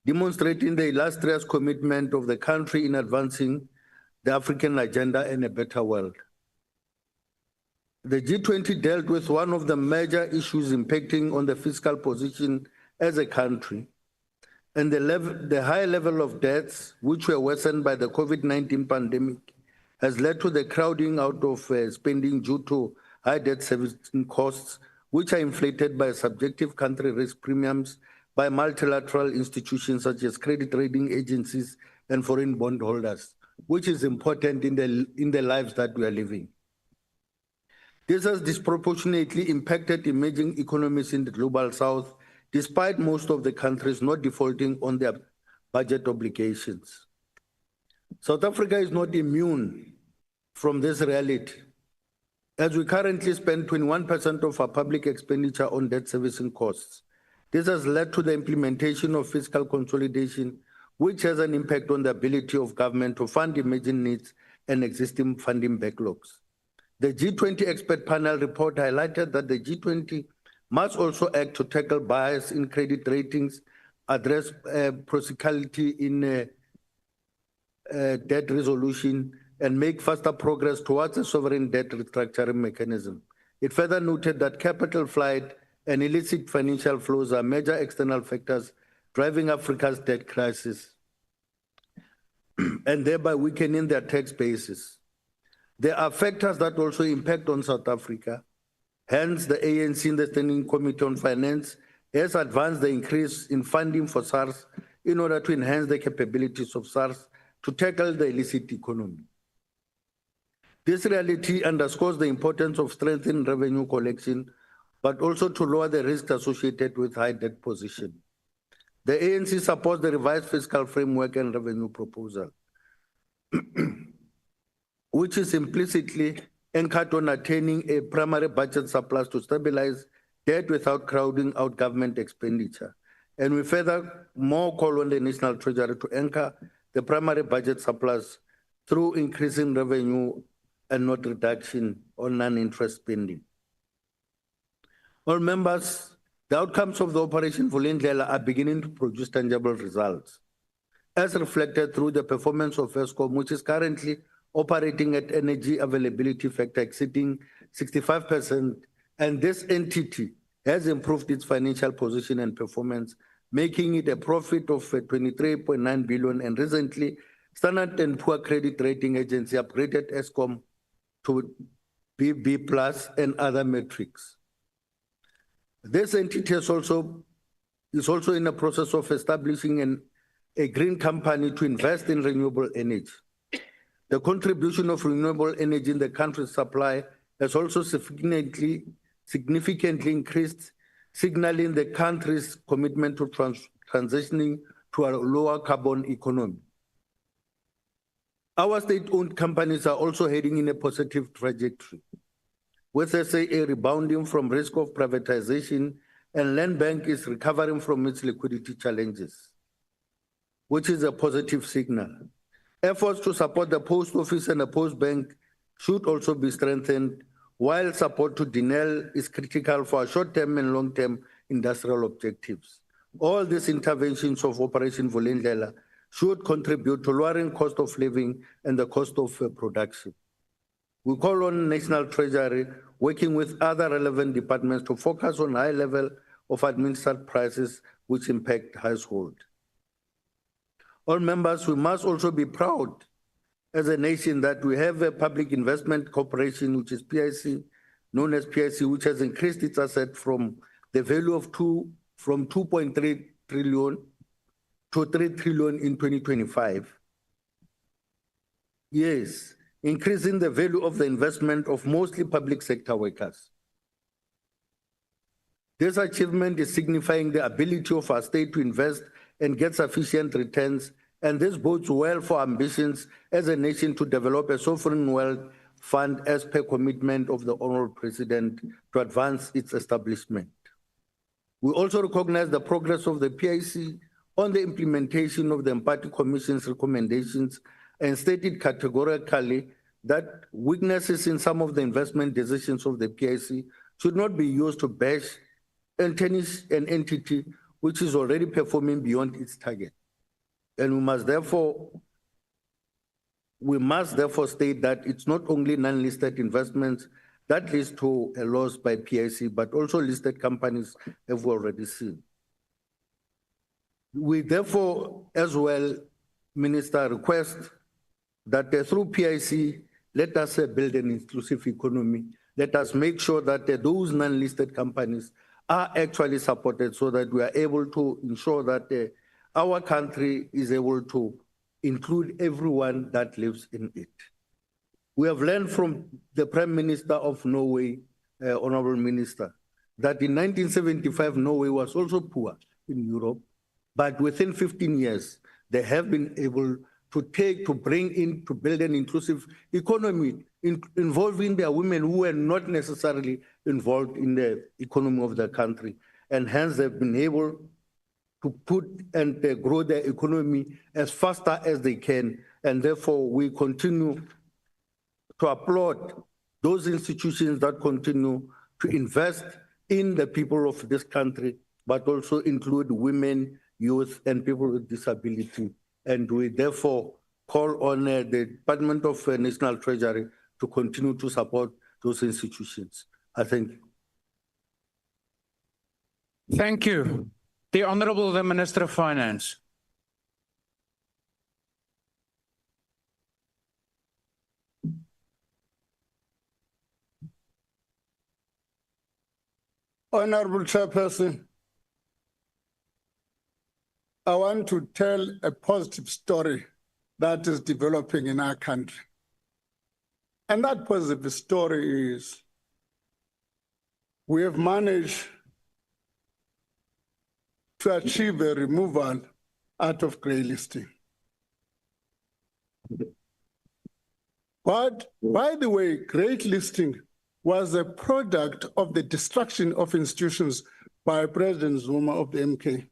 demonstrating the illustrious commitment of the country in advancing the African agenda and a better world. The G20 dealt with one of the major issues impacting on the fiscal position as a country, and the high level of debts, which were worsened by the COVID-19 pandemic, has led to the crowding out of spending due to high debt servicing costs, which are inflated by subjective country risk premiums by multilateral institutions such as credit rating agencies and foreign bondholders, which is important in the lives that we are living. This has disproportionately impacted emerging economies in the global south, despite most of the countries not defaulting on their budget obligations. South Africa is not immune from this reality, as we currently spend 21% of our public expenditure on debt servicing costs. This has led to the implementation of fiscal consolidation, which has an impact on the ability of government to fund emerging needs and existing funding backlogs. The G20 expert panel report highlighted that the G20 must also act to tackle bias in credit ratings, address procyclicality in debt resolution, and make faster progress towards a sovereign debt restructuring mechanism. It further noted that capital flight and illicit financial flows are major external factors driving Africa's debt crisis and thereby weakening their tax bases. There are factors that also impact on South Africa. Hence, the ANC in the Standing Committee on Finance has advanced the increase in funding for SARS in order to enhance the capabilities of SARS to tackle the illicit economy. This reality underscores the importance of strengthening revenue collection, but also to lower the risk associated with high debt position. The ANC supports the revised fiscal framework and revenue proposal, which is implicitly anchored on attaining a primary budget surplus to stabilize debt without crowding out government expenditure. And we further more call on the National Treasury to anchor the primary budget surplus through increasing revenue and not reduction on non-interest spending. All members, the outcomes of the Operation Vulindlela are beginning to produce tangible results, as reflected through the performance of Fiscal, which is currently operating at energy availability factor exceeding 65%, and this entity has improved its financial position and performance making it a profit of 23.9 billion. And recently, Standard & Poor credit rating agency upgraded Eskom to BB plus and other metrics. This entity is also in the process of establishing a green company to invest in renewable energy. The contribution of renewable energy in the country's supply has also significantly increased, signaling the country's commitment to transitioning to a lower carbon economy. Our state-owned companies are also heading in a positive trajectory, with SAA rebounding from risk of privatization, and Land Bank is recovering from its liquidity challenges, which is a positive signal. Efforts to support the post office and the post bank should also be strengthened, while support to Denel is critical for short-term and long-term industrial objectives. All these interventions of Operation Vulindlela should contribute to lowering cost of living and the cost of production. We call on National Treasury, working with other relevant departments, to focus on high level of administered prices which impact households. All members, we must also be proud as a nation that we have a public investment corporation, which is PIC, known as PIC, which has increased its asset from the value of 2.3 trillion to 3 trillion in 2025. Yes, increasing the value of the investment of mostly public sector workers. This achievement is signifying the ability of our state to invest and get sufficient returns, and this bodes well for ambitions as a nation to develop a sovereign wealth fund as per commitment of the Honorable President to advance its establishment. We also recognize the progress of the PIC on the implementation of the Empathy Commission's recommendations and stated categorically that weaknesses in some of the investment decisions of the PIC should not be used to bash and tarnish an entity which is already performing beyond its target. And we must therefore state that it's not only non-listed investments that leads to a loss by PIC, but also listed companies have already seen. We therefore, as well, Minister, request that through PIC, let us build an inclusive economy. Let us make sure that those non-listed companies are actually supported so that we are able to ensure that our country is able to include everyone that lives in it. We have learned from the Prime Minister of Norway, Honorable Minister, that in 1975, Norway was also poor in Europe, but within 15 years, they have been able to bring in, to build an inclusive economy involving their women who were not necessarily involved in the economy of the country. And hence they've been able to put and grow their economy as faster as they can. And therefore we continue to applaud those institutions that continue to invest in the people of this country, but also include women, youth, and people with disability. And we therefore call on the Department of National Treasury to continue to support those institutions. I thank you. Thank you. The Honourable the Minister of Finance. Honourable Chairperson, I want to tell a positive story that is developing in our country. And that positive story is we have managed to achieve a removal out of grey listing. But by the way, grey listing was a product of the destruction of institutions by President Zuma of the MK.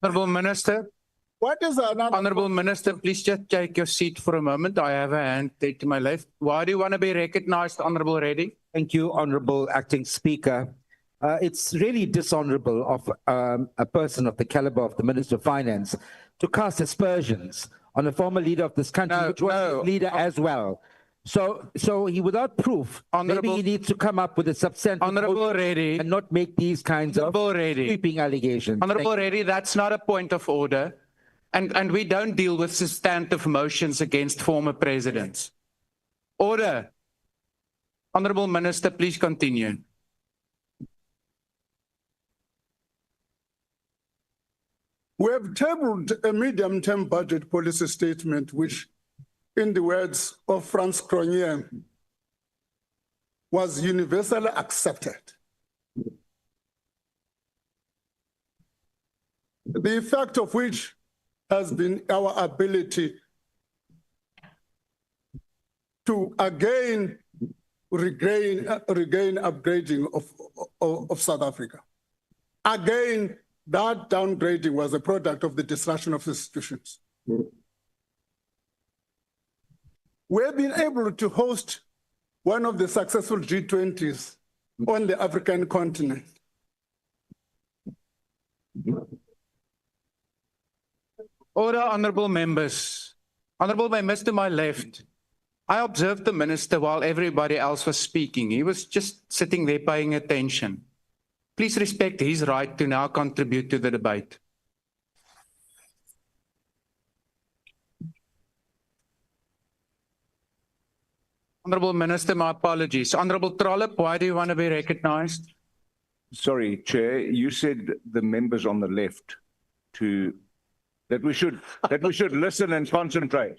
Honourable Minister. What is another? Honourable Minister, please just take your seat for a moment. I have a hand there to my left. Why do you want to be recognised, Honourable Reddy? Thank you, Honourable Acting Speaker. It's really dishonourable of a person of the calibre of the Minister of Finance to cast aspersions on a former leader of this country, which was a leader as well. So he, without proof, maybe he needs to come up with a substantive Honorable Reddy, and not make these kinds of sweeping allegations. Honorable Reddy, that's not a point of order. And we don't deal with substantive motions against former presidents. Order. Honorable Minister, please continue. We have tabled a medium-term budget policy statement, which, in the words of Franz Cronier, was universally accepted. The effect of which has been our ability to again regain upgrading of South Africa. Again, that downgrading was a product of the destruction of institutions. We've been able to host one of the successful G20s on the African continent. Order, honorable members. Honorable members to my left. I observed the minister while everybody else was speaking. He was just sitting there paying attention. Please respect his right to now contribute to the debate. Honorable Minister, my apologies. Honorable Trollip, why do you want to be recognized? Sorry, Chair, you said the members on the left that we should listen and concentrate.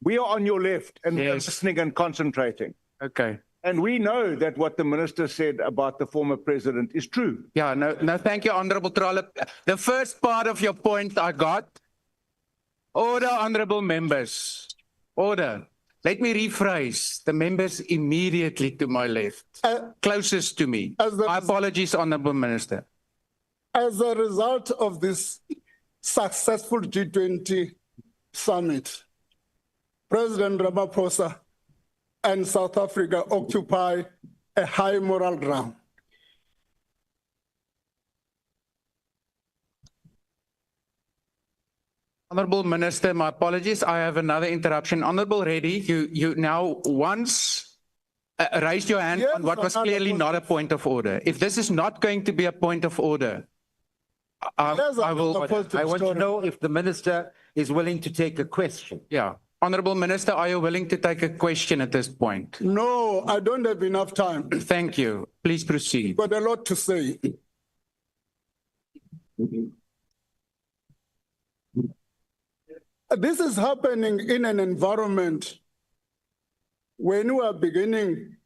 We are on your left and we are listening and concentrating. Okay. And we know that what the minister said about the former president is true. Yeah, no, thank you, Honorable Trollip. The first part of your point I got. Order, honorable members. Order. Let me rephrase. The members immediately to my left, closest to me. My apologies, Honorable Minister. As a result of this successful G20 summit, President Ramaphosa and South Africa occupy a high moral ground. Honorable Minister, my apologies. I have another interruption. Honorable Reddy, you now once raised your hand on what was clearly not a point of order. If this is not going to be a point of order, I want to know if the minister is willing to take a question. Yeah. Honorable Minister, are you willing to take a question at this point? No, I don't have enough time. Thank you. Please proceed. Got a lot to say. This is happening in an environment when we are beginning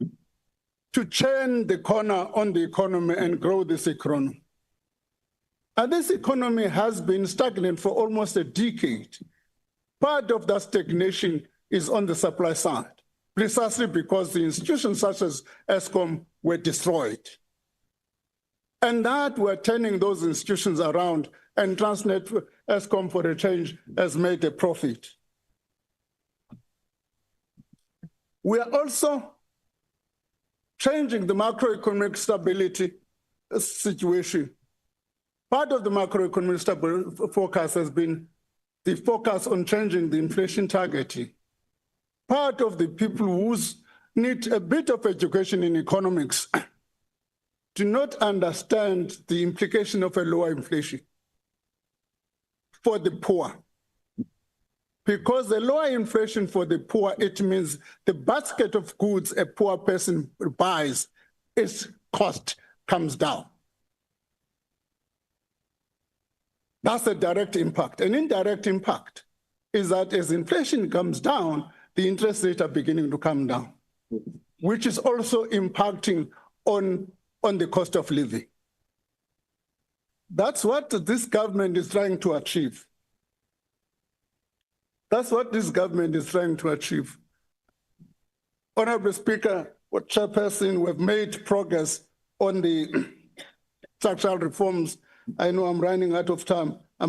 to turn the corner on the economy and grow this economy. And this economy has been stagnant for almost a decade. Part of that stagnation is on the supply side, precisely because the institutions such as Eskom were destroyed. And that we're turning those institutions around, and Transnet, Eskom for a change, has made a profit. We are also changing the macroeconomic stability situation. Part of the macroeconomic forecast has been the focus on changing the inflation targeting. Part of the people who need a bit of education in economics do not understand the implication of a lower inflation for the poor. Because the lower inflation for the poor, it means the basket of goods a poor person buys, its cost comes down. That's a direct impact. An indirect impact is that as inflation comes down, the interest rates are beginning to come down, which is also impacting on the cost of living. That's what this government is trying to achieve. That's what this government is trying to achieve. Honorable Speaker, Chairperson, we've made progress on the structural reforms. I know I'm running out of time. I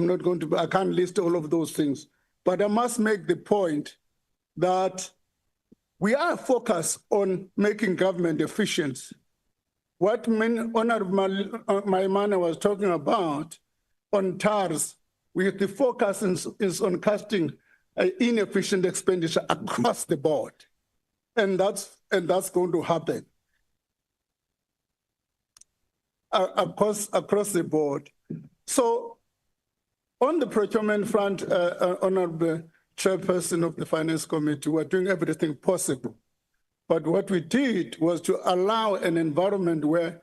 can't list all of those things. But I must make the point that we are focused on making government efficient. What Honorable Maimane was talking about on TARS, the focus is on casting inefficient expenditure across the board. And that's going to happen across the board. So on the procurement front, Honorable Chairperson of the Finance Committee, we're doing everything possible. But what we did was to allow an environment where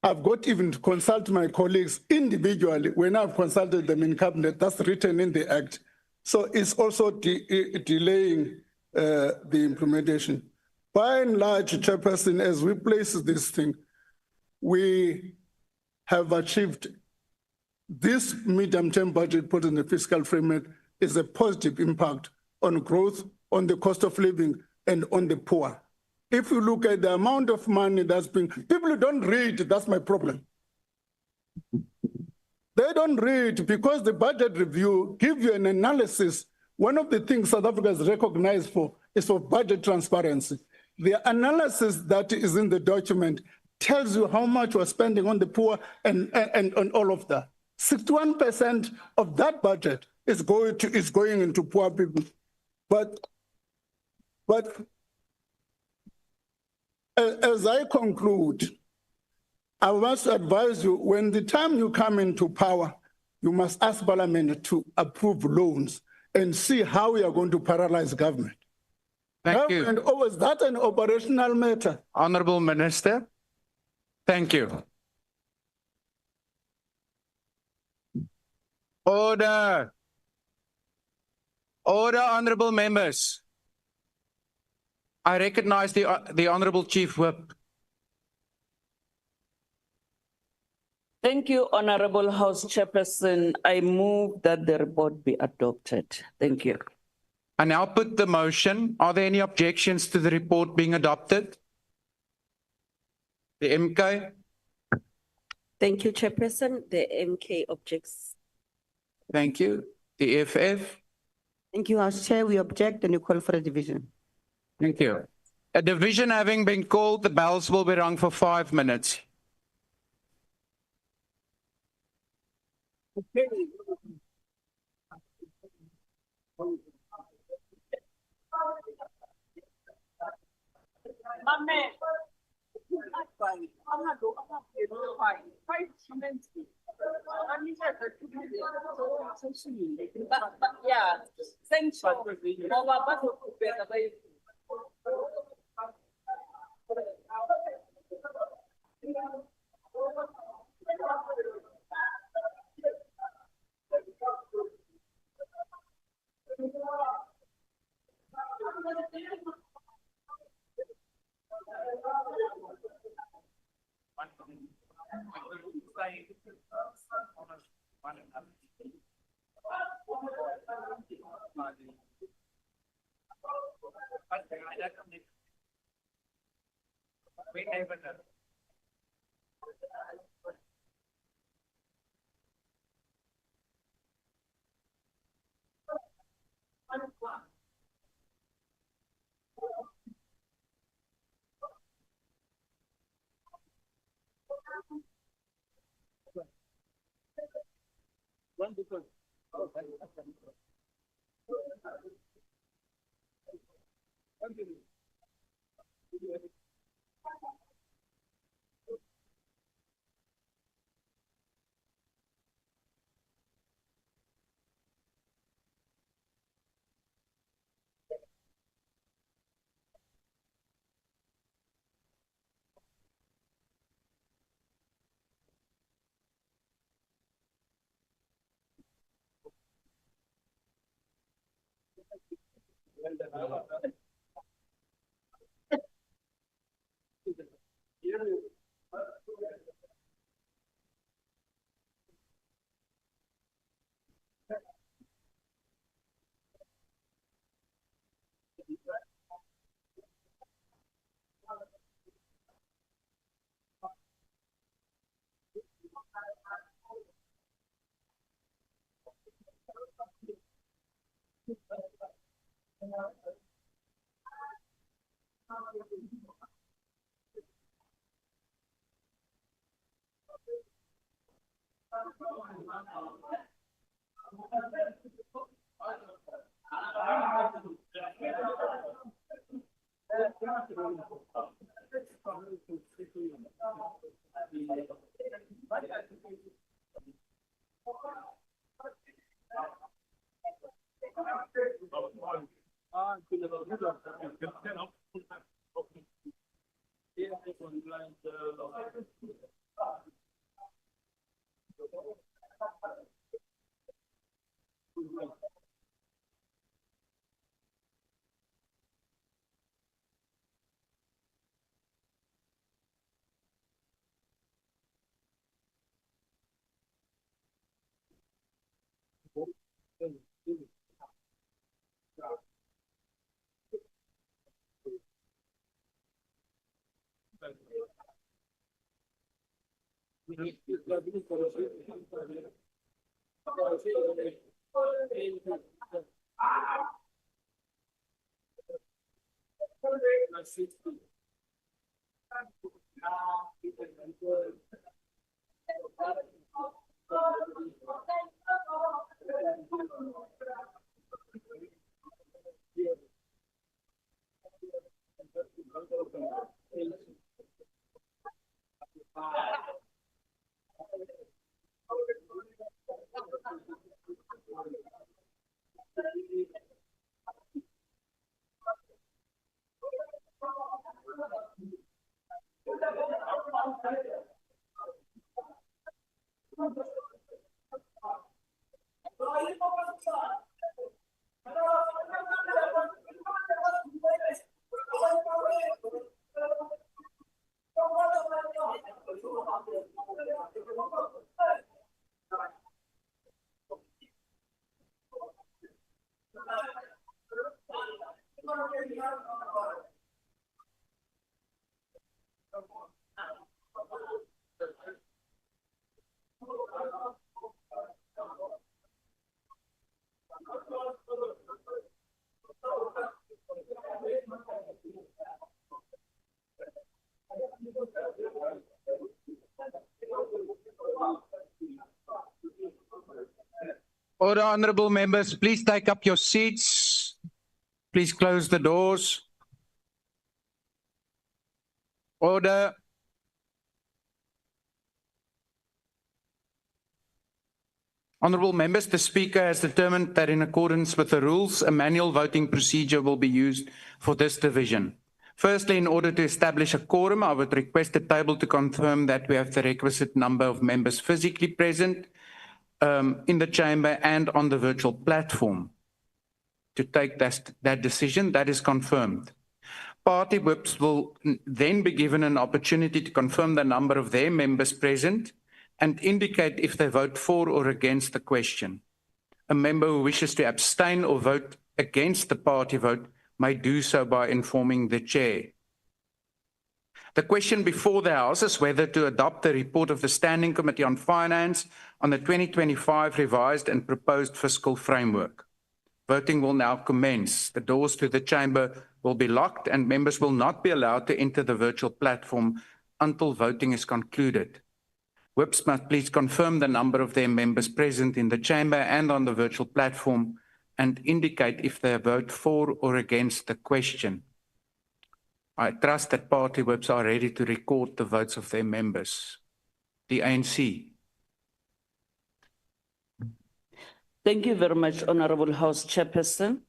I've got even to consult my colleagues individually when I've consulted them in cabinet. That's written in the act. So it's also delaying the implementation. By and large, Chairperson, as we place this thing, we have achieved this medium-term budget put in the fiscal framework is a positive impact on growth, on the cost of living, and on the poor. If you look at the amount of money that's being, people who don't read, that's my problem. They don't read because the budget review gives you an analysis. One of the things South Africa is recognized for is for budget transparency. The analysis that is in the document tells you how much we're spending on the poor and on all of that. 61% of that budget is going into poor people. But as I conclude, I must advise you, when the time you come into power, you must ask Parliament to approve loans and see how we are going to paralyze government. Thank you. And is that an operational matter? Honorable Minister, thank you. Order. Order, honorable members. I recognize the Honorable Chief Whip. Thank you, Honorable House Chairperson. I move that the report be adopted. Thank you. I now put the motion. Are there any objections to the report being adopted? The MK? Thank you, Chairperson. The MK objects. Thank you. The FF? Thank you, House Chair. We object and you call for a division. Thank you. A division having been called, the bells will be rung for 5 minutes. Okay. Yeah, thanks for Order, honorable members, please take up your seats. Please close the doors. Order. Honorable members, the Speaker has determined that in accordance with the rules, a manual voting procedure will be used for this division. Firstly, in order to establish a quorum, I would request the table to confirm that we have the requisite number of members physically present in the chamber and on the virtual platform. To take that decision, that is confirmed. Party whips will then be given an opportunity to confirm the number of their members present and indicate if they vote for or against the question. A member who wishes to abstain or vote against the party vote may do so by informing the chair. The question before the House is whether to adopt the report of the Standing Committee on Finance on the 2025 revised and proposed fiscal framework. Voting will now commence. The doors to the chamber will be locked and members will not be allowed to enter the virtual platform until voting is concluded. Whips must please confirm the number of their members present in the chamber and on the virtual platform and indicate if they vote for or against the question. I trust that party whips are ready to record the votes of their members. The ANC. Thank you very much, Honorable House Chairperson.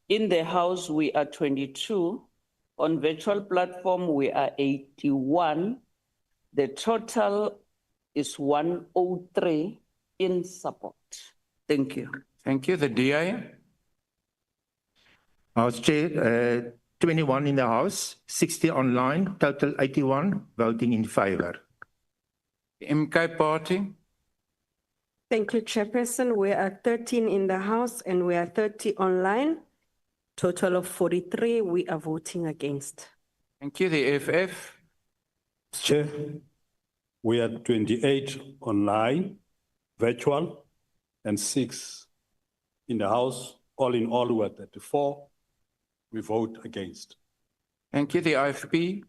In the House, we are 22. On virtual platform, we are 81. The total is 103 in support. Thank you. Thank you. The DA. House Chair, 21 in the House, 60 online, total 81 voting in favor. MK Party. Thank you, Chairperson. We are 13 in the House and we are 30 online. Total of 43, we are voting against. Thank you. The FF. Chair, we are 28 online, virtual, and 6 in the House. All in all, we are 34. We vote against. Thank you. The IFP.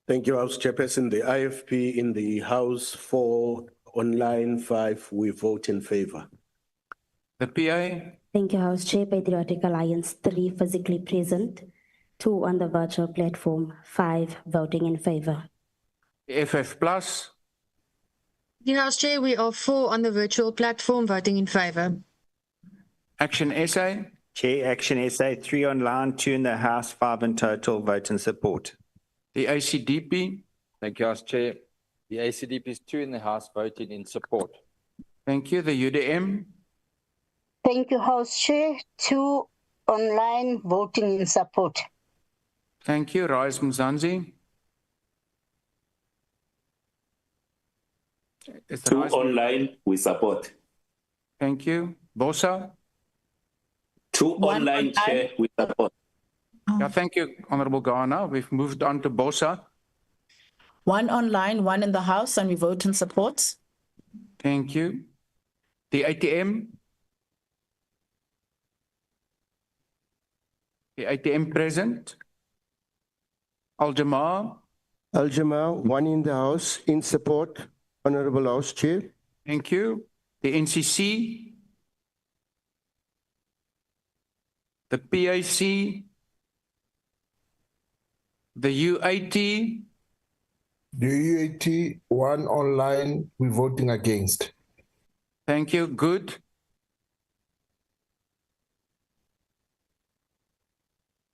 Thank you, House Chairperson. The IFP in the House 4, online 5, we vote in favor. The PA. Thank you, House Chair. Patriotic Alliance 3 physically present, 2 on the virtual platform, 5 voting in favor. The FF Plus. The House Chair, we are 4 on the virtual platform voting in favor. Action SA. Chair, Action SA, 3 online, 2 in the House, 5 in total, vote in support. The ACDP. Thank you, House Chair. The ACDP is 2 in the House, voting in support. Thank you. The UDM. Thank you, House Chair. 2 online, voting in support. Thank you. Rise Mzansi. 2 online, we support. Thank you. Bosa. 2 online, Chair, we support. Yeah, thank you, Honorable Ghana. We've moved on to Bosa. 1 online, 1 in the House, and we vote in support. Thank you. The ATM. The ATM present. Al-Jamaa. Al-Jamaa, 1 in the House, in support. Honorable House Chair. Thank you. The NCC. The PAC. The UAT. The UAT, 1 online, we're voting against. Thank you. Good. Is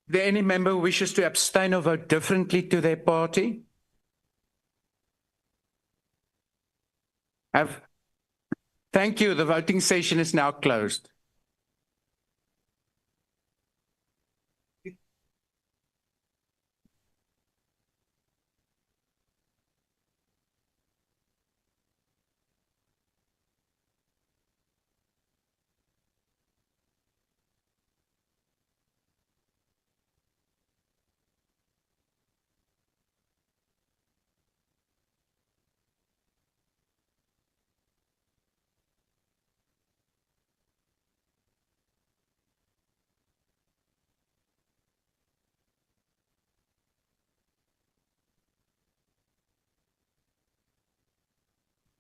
there any member who wishes to abstain or vote differently to their party? Thank you. The voting session is now closed.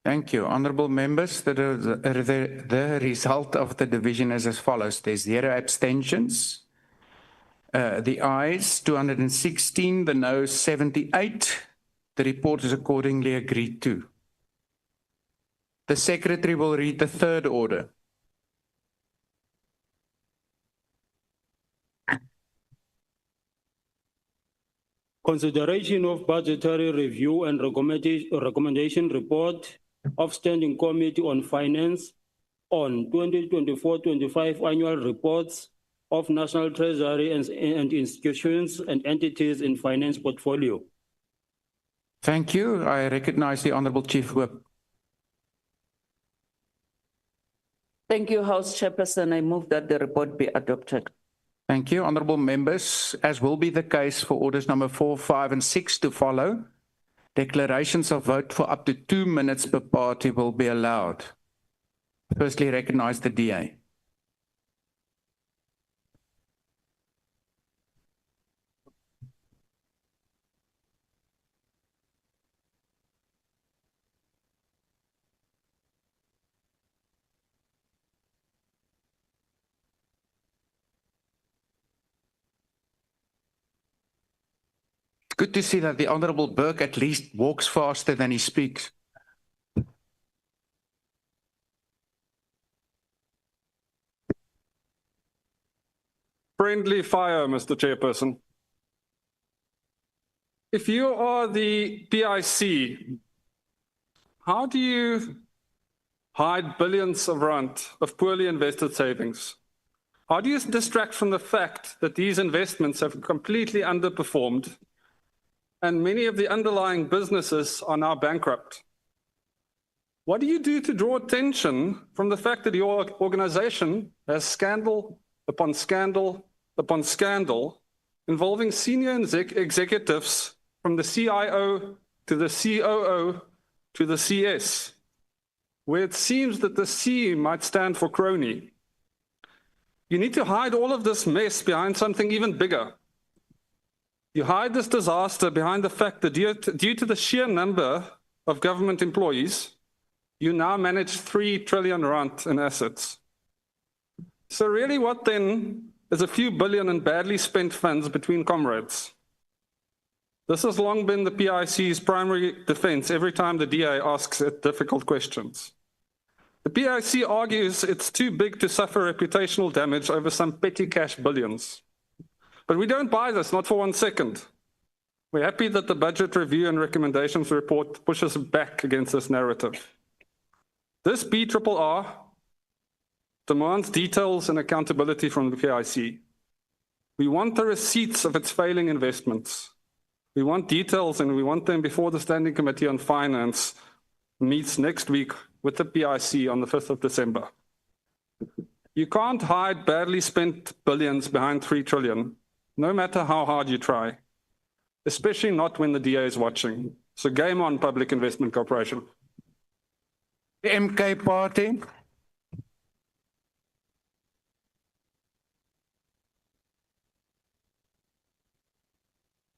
Thank you. Honourable members, the result of the division is as follows. There's 0 abstentions. The ayes, 216, the noes, 78. The report is accordingly agreed to. The Secretary will read the 3rd order. Consideration of budgetary review and recommendation report of Standing Committee on Finance on 2024-25 annual reports of National Treasury and institutions and entities in finance portfolio. Thank you. I recognize the Honourable Chief Whip. Thank you, House Chairperson. I move that the report be adopted. Thank you. Honourable members, as will be the case for orders number 4, 5 and 6 to follow, declarations of vote for up to 2 minutes per party will be allowed. Firstly, recognise the DA. Good to see that the Honourable Burke at least walks faster than he speaks. Friendly fire, Mr. Chairperson. If you are the PIC, how do you hide billions of rand of poorly invested savings? How do you distract from the fact that these investments have completely underperformed and many of the underlying businesses are now bankrupt? What do you do to draw attention from the fact that your organization has scandal upon scandal upon scandal involving senior executives from the CIO to the COO to the CS, where it seems that the C might stand for crony? You need to hide all of this mess behind something even bigger. You hide this disaster behind the fact that due to the sheer number of government employees, you now manage 3 trillion rand in assets. So really what then is a few billion in badly spent funds between comrades? This has long been the PIC's primary defense every time the DA asks it difficult questions. The PIC argues it's too big to suffer reputational damage over some petty cash billions. But we don't buy this, not for 1 second. We're happy that the Budget Review and Recommendations report pushes back against this narrative. This BRRR demands details and accountability from the PIC. We want the receipts of its failing investments. We want details, and we want them before the Standing Committee on Finance meets next week with the PIC on the 5th of December. You can't hide badly spent billions behind 3 trillion, no matter how hard you try, especially not when the DA is watching. So game on, Public Investment Corporation. The MK Party.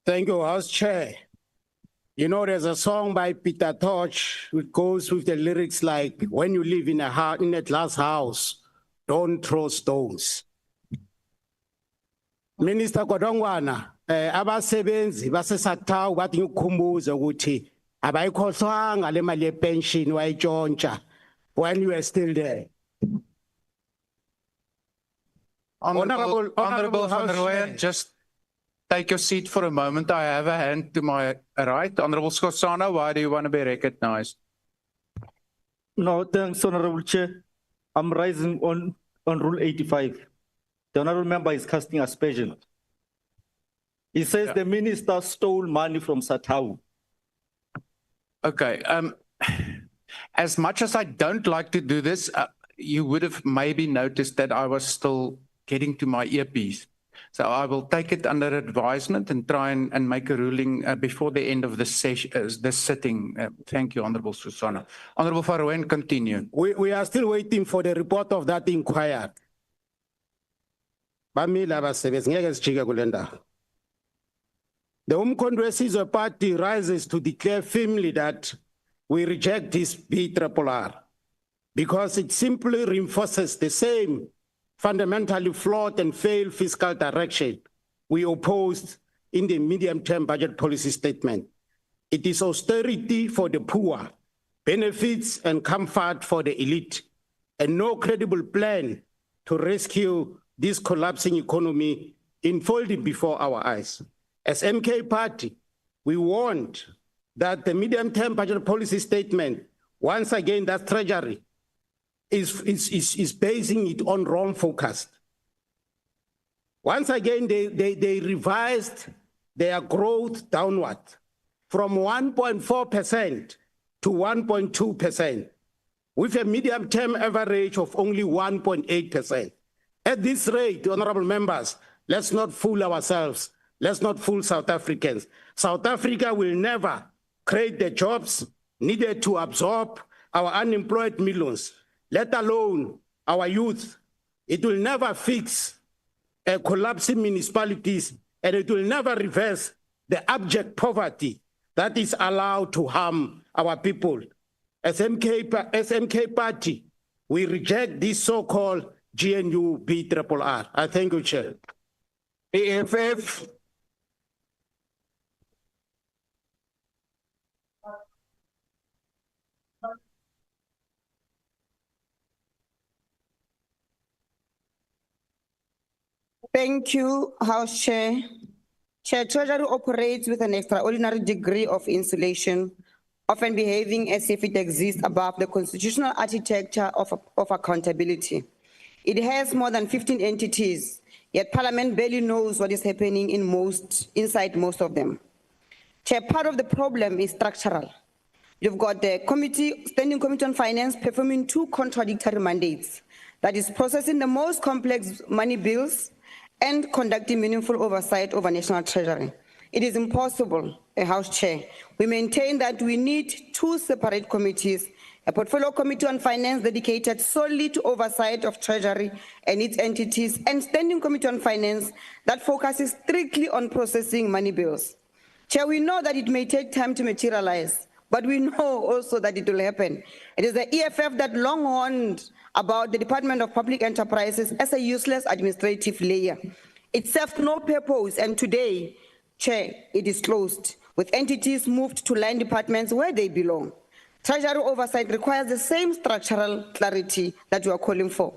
Thank you, House Chair. You know, there's a song by Peter Tosh which goes with the lyrics like, when you live in a glass house, don't throw stones. Minister Kodongwana, abasebenzi basesathawu bathi ngikukhumbuze ukuthi abayikhohlwanga le mali yepension wayitshontsha when you were still there. Honorable Van der Rooyen, just take your seat for a moment. I have a hand to my right. Honorable Scorsano, why do you want to be recognized? No, thanks, Honorable Chair. I'm rising on Rule 85. The Honorable Member is casting aspersion. He says the minister stole money from Satau. Okay. As much as I don't like to do this, you would have maybe noticed that I was still getting to my earpiece. So I will take it under advisement and try and make a ruling before the end of this sitting. Thank you, Honorable Susana. Honorable Van der Rooyen, continue. We are still waiting for the report of that inquiry. The Umkhonto weSizwe Party rises to declare firmly that we reject this BRRR because it simply reinforces the same fundamentally flawed and failed fiscal direction we opposed in the medium-term budget policy statement. It is austerity for the poor, benefits and comfort for the elite, and no credible plan to rescue this collapsing economy unfolding before our eyes. As MK Party, we want that the medium-term budget policy statement, once again, that Treasury is basing it on wrong focus. Once again, they revised their growth downward from 1.4% to 1.2%, with a medium-term average of only 1.8%. At this rate, honorable members, let's not fool ourselves. Let's not fool South Africans. South Africa will never create the jobs needed to absorb our unemployed millions, let alone our youth. It will never fix collapsing municipalities, and it will never reverse the abject poverty that is allowed to harm our people. As MK Party, we reject this so-called GNU BRRR. I thank you, Chair. EFF. Thank you, House Chair. Chair, Treasury operates with an extraordinary degree of insulation, often behaving as if it exists above the constitutional architecture of accountability. It has more than 15 entities, yet Parliament barely knows what is happening inside most of them. Chair, part of the problem is structural. You've got the Standing Committee on Finance performing 2 contradictory mandates, that is processing the most complex money bills and conducting meaningful oversight over National Treasury. It is impossible, House Chair. We maintain that we need 2 separate committees, a Portfolio Committee on Finance dedicated solely to oversight of Treasury and its entities, and Standing Committee on Finance that focuses strictly on processing money bills. Chair, we know that it may take time to materialize, but we know also that it will happen. It is the EFF that long warned about the Department of Public Enterprises as a useless administrative layer. It served no purpose, and today, Chair, it is closed, with entities moved to line departments where they belong. Treasury oversight requires the same structural clarity that you are calling for.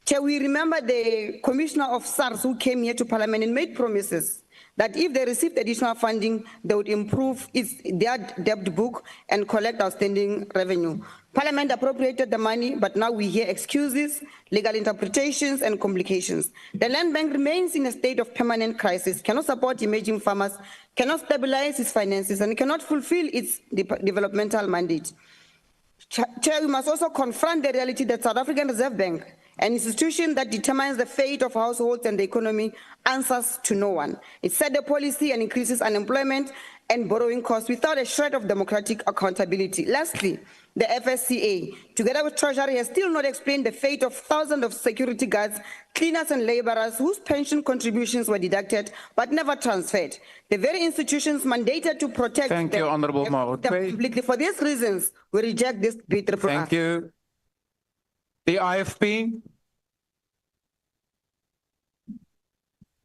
Chair, we remember the Commissioner of SARS who came here to Parliament and made promises that if they received additional funding, they would improve their debt book and collect outstanding revenue. Parliament appropriated the money, but now we hear excuses, legal interpretations, and complications. The Land Bank remains in a state of permanent crisis, cannot support emerging farmers, cannot stabilize its finances, and cannot fulfill its developmental mandate. Chair, we must also confront the reality that South African Reserve Bank, an institution that determines the fate of households and the economy, answers to no one. It set the policy and increases unemployment and borrowing costs without a shred of democratic accountability. Lastly, the FSCA, together with Treasury, has still not explained the fate of thousands of security guards, cleaners and laborers whose pension contributions were deducted but never transferred. The very institutions mandated to protect Thank you, Honourable Mawotwe. Completely. For these reasons, we reject this bid. Thank you. The IFP.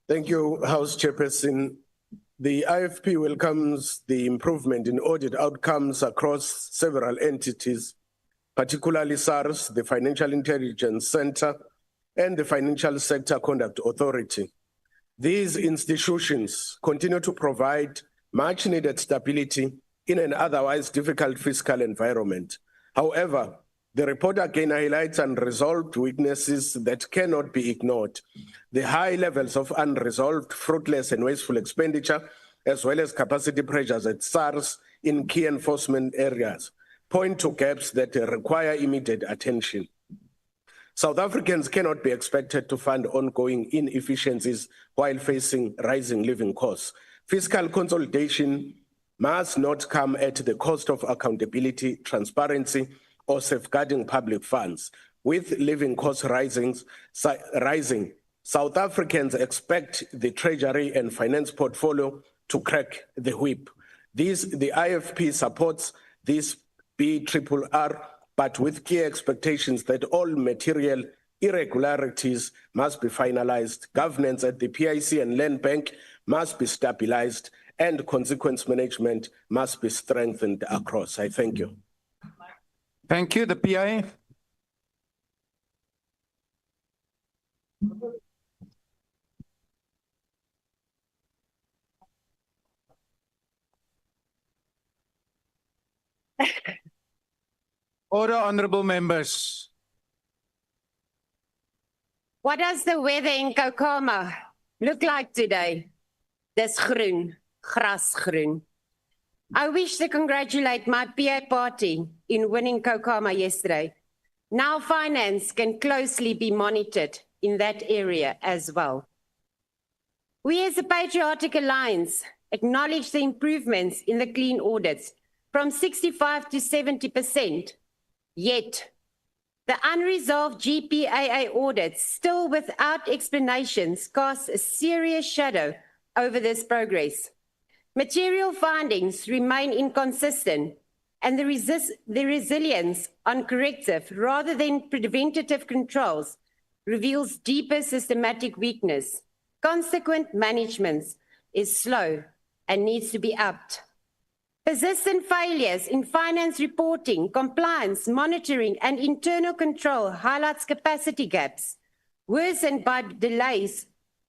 Thank you, House Chairperson. The IFP welcomes the improvement in audit outcomes across several entities, particularly SARS, the Financial Intelligence Center, and the Financial Sector Conduct Authority. These institutions continue to provide much needed stability in an otherwise difficult fiscal environment. However, the report again highlights unresolved weaknesses that cannot be ignored. The high levels of unresolved, fruitless and wasteful expenditure, as well as capacity pressures at SARS in key enforcement areas, point to gaps that require immediate attention. South Africans cannot be expected to fund ongoing inefficiencies while facing rising living costs. Fiscal consolidation must not come at the cost of accountability, transparency, or safeguarding public funds. With living costs rising, South Africans expect the Treasury and finance portfolio to crack the whip. The IFP supports this BRRR, but with clear expectations that all material irregularities must be finalized, governance at the PIC and Land Bank must be stabilized, and consequence management must be strengthened across. I thank you. Thank you. The PI. Order, honourable members. What does the weather in Kokoma look like today? Dis groen, grasgroen. I wish to congratulate my PA party in winning Kokoma yesterday. Now finance can closely be monitored in that area as well. We as a Patriotic Alliance acknowledge the improvements in the clean audits from 65 to 70%, yet the unresolved GPAA audits still without explanations cast a serious shadow over this progress. Material findings remain inconsistent, and the resilience on corrective rather than preventative controls reveals deeper systematic weakness. Consequent management is slow and needs to be upped. Persistent failures in finance reporting, compliance, monitoring, and internal control highlights capacity gaps, worsened by delays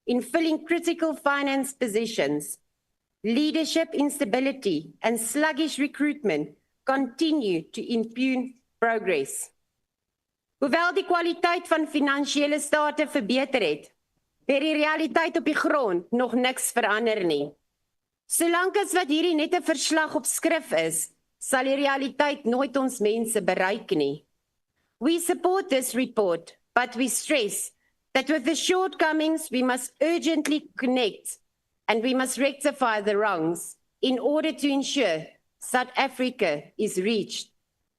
in filling critical finance positions. Leadership instability and sluggish recruitment continue to impugn progress. Hoewel die kwaliteit van finansiële state verbeter het, die realiteit op die grond nog niks verander nie. Solank as wat hierdie net 'n verslag op skrif is, sal die realiteit nooit ons mense bereik nie. We support this report, but we stress that with the shortcomings we must urgently connect and we must rectify the wrongs in order to ensure South Africa is reached.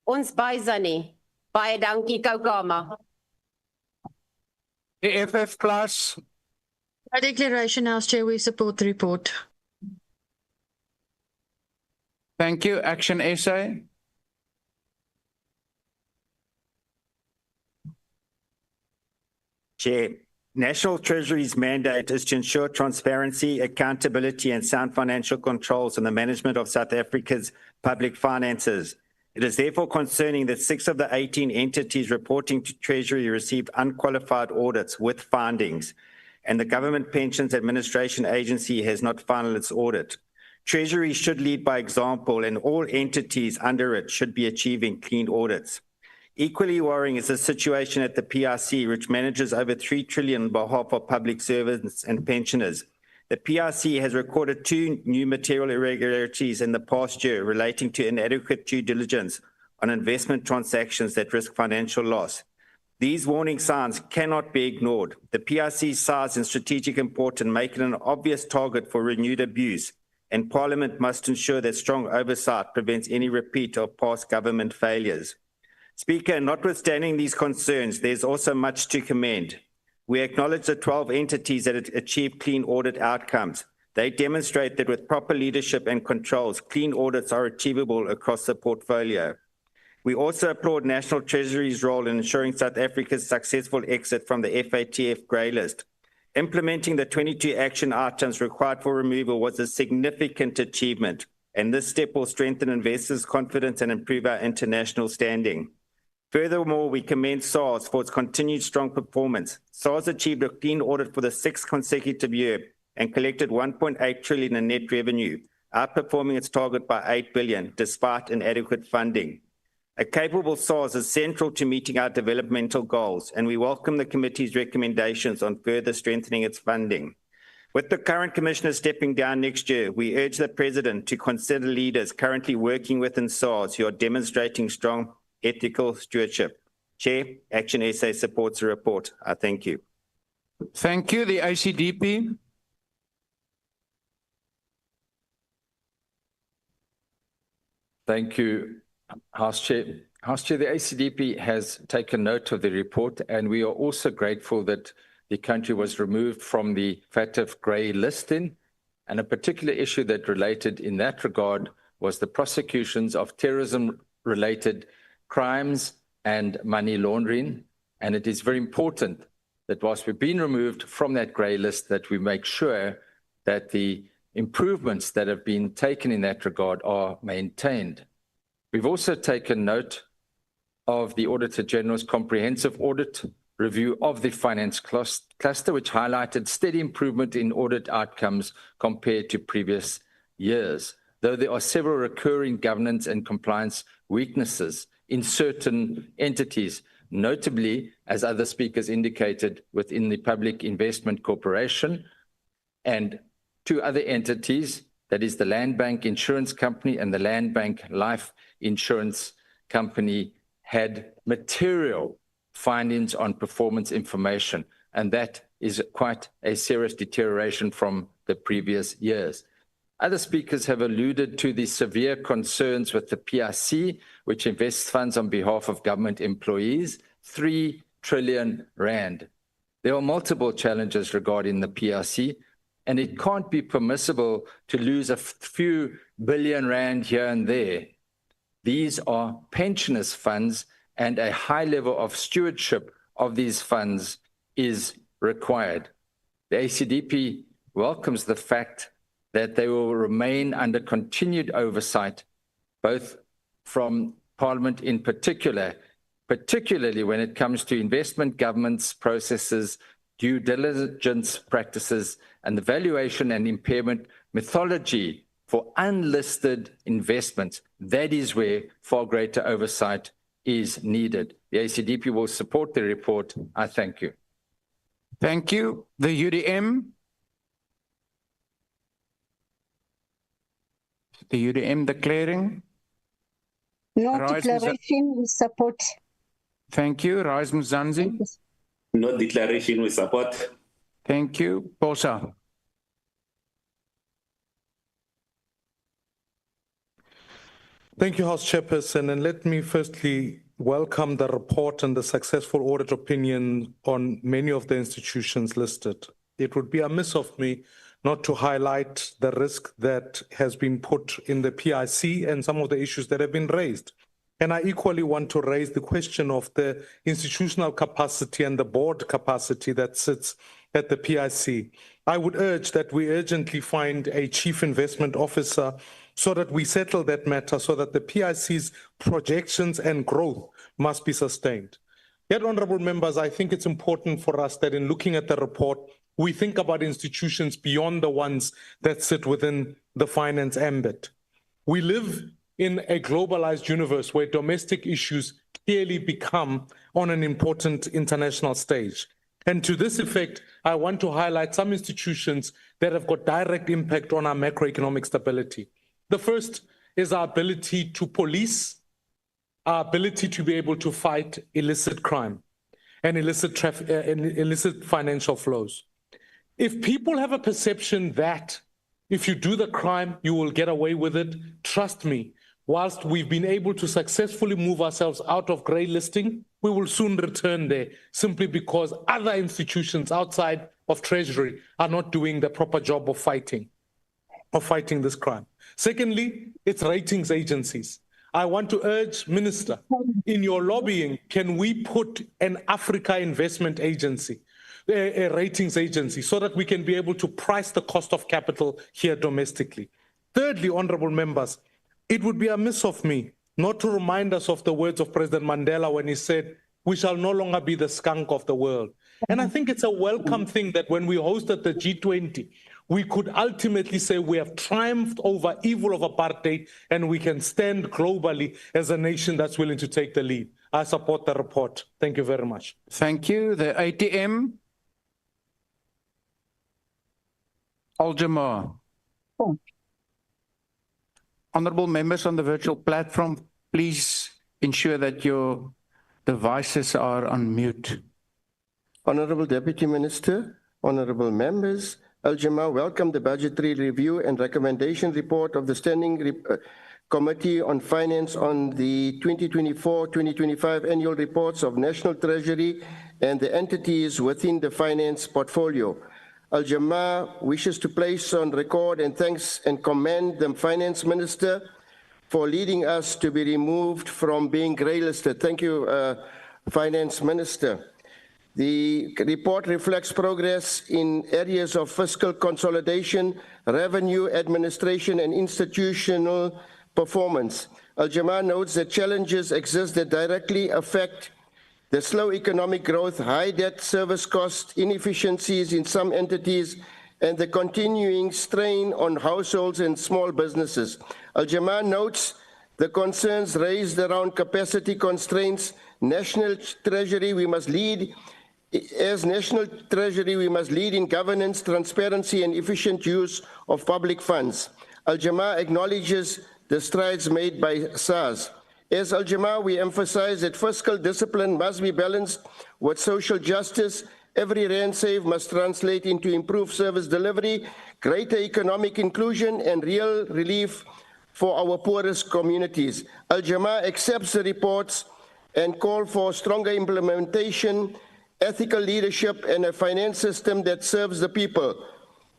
Ons baie baie dankie Kokama. The FF Plus. By declaration, House Chair, we support the report. Thank you. Action SA. Chair, National Treasury's mandate is to ensure transparency, accountability, and sound financial controls in the management of South Africa's public finances. It is therefore concerning that 6 of the 18 entities reporting to Treasury received unqualified audits with findings, and the Government Pensions Administration Agency has not finalized its audit. Treasury should lead by example, and all entities under it should be achieving clean audits. Equally worrying is the situation at the PRC, which manages over 3 trillion on behalf of public servants and pensioners. The PRC has recorded 2 new material irregularities in the past year relating to inadequate due diligence on investment transactions that risk financial loss. These warning signs cannot be ignored. The PRC's size and strategic importance make it an obvious target for renewed abuse, and Parliament must ensure that strong oversight prevents any repeat of past government failures. Speaker, notwithstanding these concerns, there's also much to commend. We acknowledge the 12 entities that achieved clean audit outcomes. They demonstrate that with proper leadership and controls, clean audits are achievable across the portfolio. We also applaud National Treasury's role in ensuring South Africa's successful exit from the FATF grey list. Implementing the 22 action items required for removal was a significant achievement, and this step will strengthen investors' confidence and improve our international standing. Furthermore, we commend SARS for its continued strong performance. SARS achieved a clean audit for the 6th consecutive year and collected 1.8 trillion in net revenue, outperforming its target by 8 billion despite inadequate funding. A capable SARS is central to meeting our developmental goals, and we welcome the committee's recommendations on further strengthening its funding. With the current commissioner stepping down next year, we urge the President to consider leaders currently working within SARS who are demonstrating strong ethical stewardship. Chair, Action SA supports the report. I thank you. Thank you. The ICDP. Thank you, House Chair. House Chair, the ACDP has taken note of the report, and we are also grateful that the country was removed from the FATF grey listing. And a particular issue that related in that regard was the prosecutions of terrorism-related crimes and money laundering. And it is very important that whilst we've been removed from that grey list, that we make sure that the improvements that have been taken in that regard are maintained. We've also taken note of the Auditor General's comprehensive audit review of the finance cluster, which highlighted steady improvement in audit outcomes compared to previous years, though there are several recurring governance and compliance weaknesses in certain entities, notably, as other speakers indicated, within the Public Investment Corporation and 2 other entities, that is the Land Bank Insurance Company and the Land Bank Life Insurance Company, had material findings on performance information, and that is quite a serious deterioration from the previous years. Other speakers have alluded to the severe concerns with the PRC, which invests funds on behalf of government employees, 3 trillion rand. There are multiple challenges regarding the PRC, and it can't be permissible to lose a few billion rand here and there. These are pensioners' funds, and a high level of stewardship of these funds is required. The ACDP welcomes the fact that they will remain under continued oversight, both from Parliament in particular, particularly when it comes to investment governance processes, due diligence practices, and the valuation and impairment methodology for unlisted investments. That is where far greater oversight is needed. The ACDP will support the report. I thank you. Thank you. The UDM. The UDM declaring. No declaration, we support. Thank you. Rise Muzanzi. No declaration, we support. Thank you. Bosa. Thank you, House Chairperson. And let me firstly welcome the report and the successful audit opinion on many of the institutions listed. It would be amiss of me not to highlight the risk that has been put in the PIC and some of the issues that have been raised. And I equally want to raise the question of the institutional capacity and the board capacity that sits at the PIC. I would urge that we urgently find a chief investment officer so that we settle that matter, so that the PIC's projections and growth must be sustained. Yet, honorable members, I think it's important for us that in looking at the report, we think about institutions beyond the ones that sit within the finance ambit. We live in a globalized universe where domestic issues clearly become on an important international stage. And to this effect, I want to highlight some institutions that have got direct impact on our macroeconomic stability. The first is our ability to police, our ability to be able to fight illicit crime and illicit financial flows. If people have a perception that if you do the crime, you will get away with it, trust me, whilst we've been able to successfully move ourselves out of grey listing, we will soon return there simply because other institutions outside of Treasury are not doing the proper job of fighting this crime. Secondly, it's ratings agencies. I want to urge, Minister, in your lobbying, can we put an Africa investment agency, a ratings agency, so that we can be able to price the cost of capital here domestically? Thirdly, honorable members, it would be amiss of me not to remind us of the words of President Mandela when he said, we shall no longer be the skunk of the world. And I think it's a welcome thing that when we hosted the G20, we could ultimately say we have triumphed over evil of apartheid and we can stand globally as a nation that's willing to take the lead. I support the report. Thank you very much. Thank you. The ATM. Al-Jamar. Honorable members on the virtual platform, please ensure that your devices are on mute. Honorable Deputy Minister, honorable members, Al-Jamar welcomed the budgetary review and recommendation report of the Standing Committee on Finance on the 2024-2025 annual reports of National Treasury and the entities within the finance portfolio. Al-Jamar wishes to place on record and thanks and commend the Finance Minister for leading us to be removed from being grey-listed. Thank you, Finance Minister. The report reflects progress in areas of fiscal consolidation, revenue administration, and institutional performance. Al-Jamar notes that challenges exist that directly affect the slow economic growth, high debt service costs, inefficiencies in some entities, and the continuing strain on households and small businesses. Al-Jamar notes the concerns raised around capacity constraints. National Treasury, we must lead. As National Treasury, we must lead in governance, transparency, and efficient use of public funds. Al-Jamar acknowledges the strides made by SARS. As Al-Jamar, we emphasize that fiscal discipline must be balanced with social justice. Every rand saved must translate into improved service delivery, greater economic inclusion, and real relief for our poorest communities. Al-Jamar accepts the reports and call for stronger implementation, ethical leadership, and a finance system that serves the people.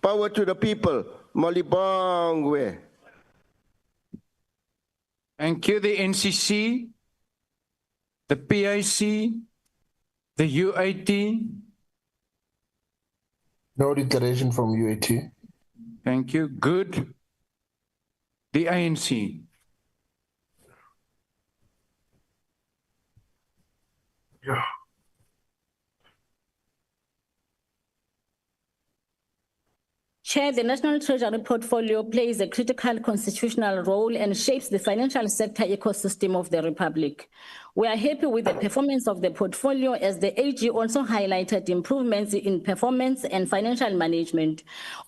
Power to the people. Malibongwe. Thank you. The NCC, the PIC, the UAT. No declaration from UAT. Thank you. Good. The ANC. Yeah. Chair, the National Treasury portfolio plays a critical constitutional role and shapes the financial sector ecosystem of the Republic. We are happy with the performance of the portfolio as the AG also highlighted improvements in performance and financial management.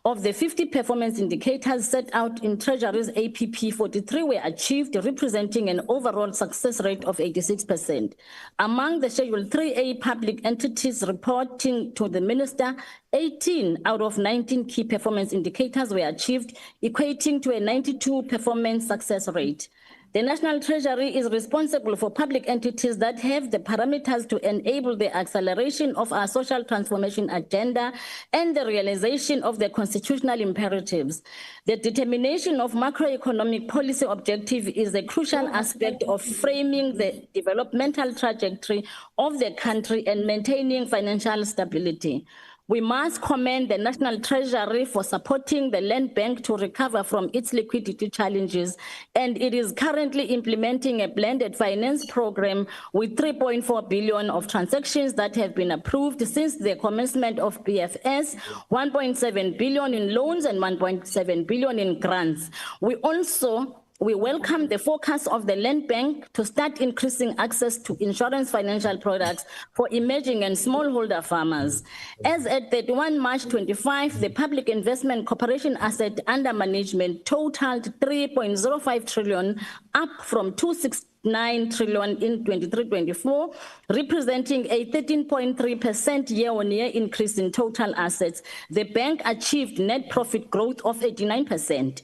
Of the 50 performance indicators set out in Treasury's APP, 43 were achieved, representing an overall success rate of 86%. Among the Schedule 3A public entities reporting to the Minister, 18 out of 19 key performance indicators were achieved, equating to a 92% performance success rate. The National Treasury is responsible for public entities that have the parameters to enable the acceleration of our social transformation agenda and the realization of the constitutional imperatives. The determination of macroeconomic policy objective is a crucial aspect of framing the developmental trajectory of the country and maintaining financial stability. We must commend the National Treasury for supporting the Land Bank to recover from its liquidity challenges, and it is currently implementing a blended finance program with 3.4 billion of transactions that have been approved since the commencement of BFS, 1.7 billion in loans and 1.7 billion in grants. We welcome the focus of the Land Bank to start increasing access to insurance financial products for emerging and smallholder farmers. As at 31 March 25, the Public Investment Corporation asset under management totaled 3.05 trillion, up from 269 trillion in 23-24, representing a 13.3% year-on-year increase in total assets. The bank achieved net profit growth of 89%.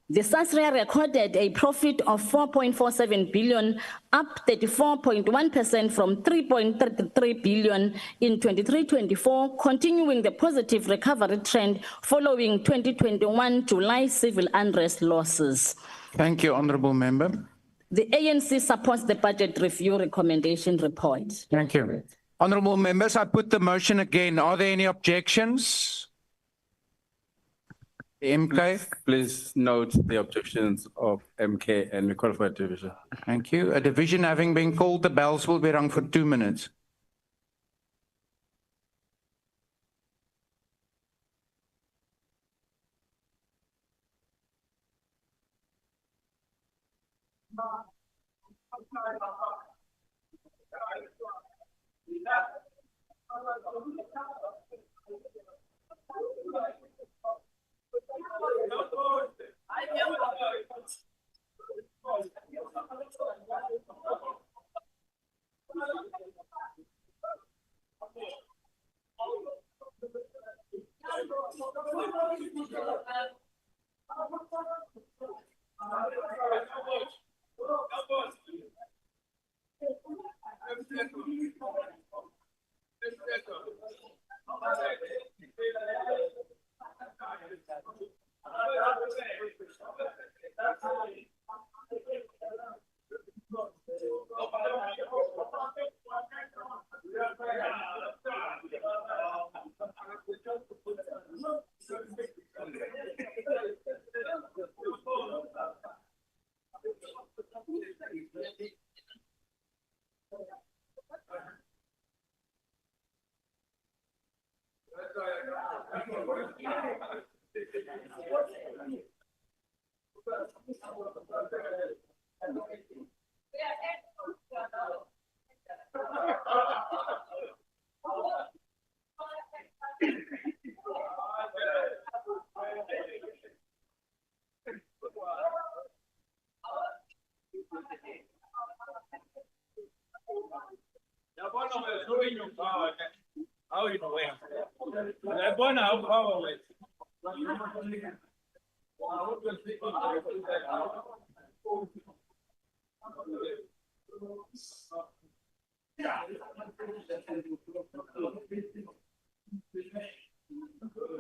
The SASRIA recorded a profit of 4.47 billion, up 34.1% from 3.33 billion in 23-24, continuing the positive recovery trend following 2021 July civil unrest losses. Thank you, Honourable Member. The ANC supports the budget review recommendation report. Thank you. Honourable Members, I put the motion again. Are there any objections? MK? Please note the objections of MK and the qualified division. Thank you. A division having been called, the bells will be rung for 2 minutes.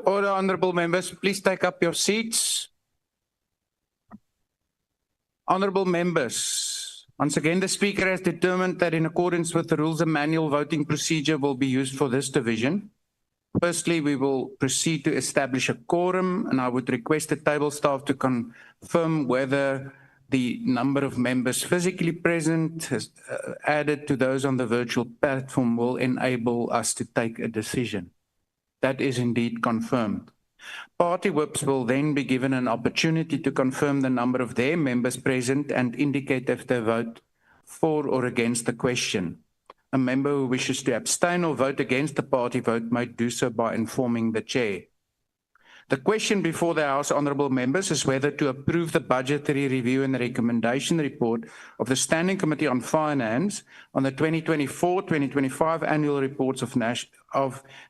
Order, honourable members, please take up your seats. Honourable members, once again, the Speaker has determined that in accordance with the rules, a manual voting procedure will be used for this division. Firstly, we will proceed to establish a quorum, and I would request the table staff to confirm whether the number of members physically present, added to those on the virtual platform, will enable us to take a decision. That is indeed confirmed. Party whips will then be given an opportunity to confirm the number of their members present and indicate if they vote for or against the question. A member who wishes to abstain or vote against the party vote might do so by informing the chair. The question before the House, honourable members, is whether to approve the budgetary review and the recommendation report of the Standing Committee on Finance on the 2024-2025 annual reports of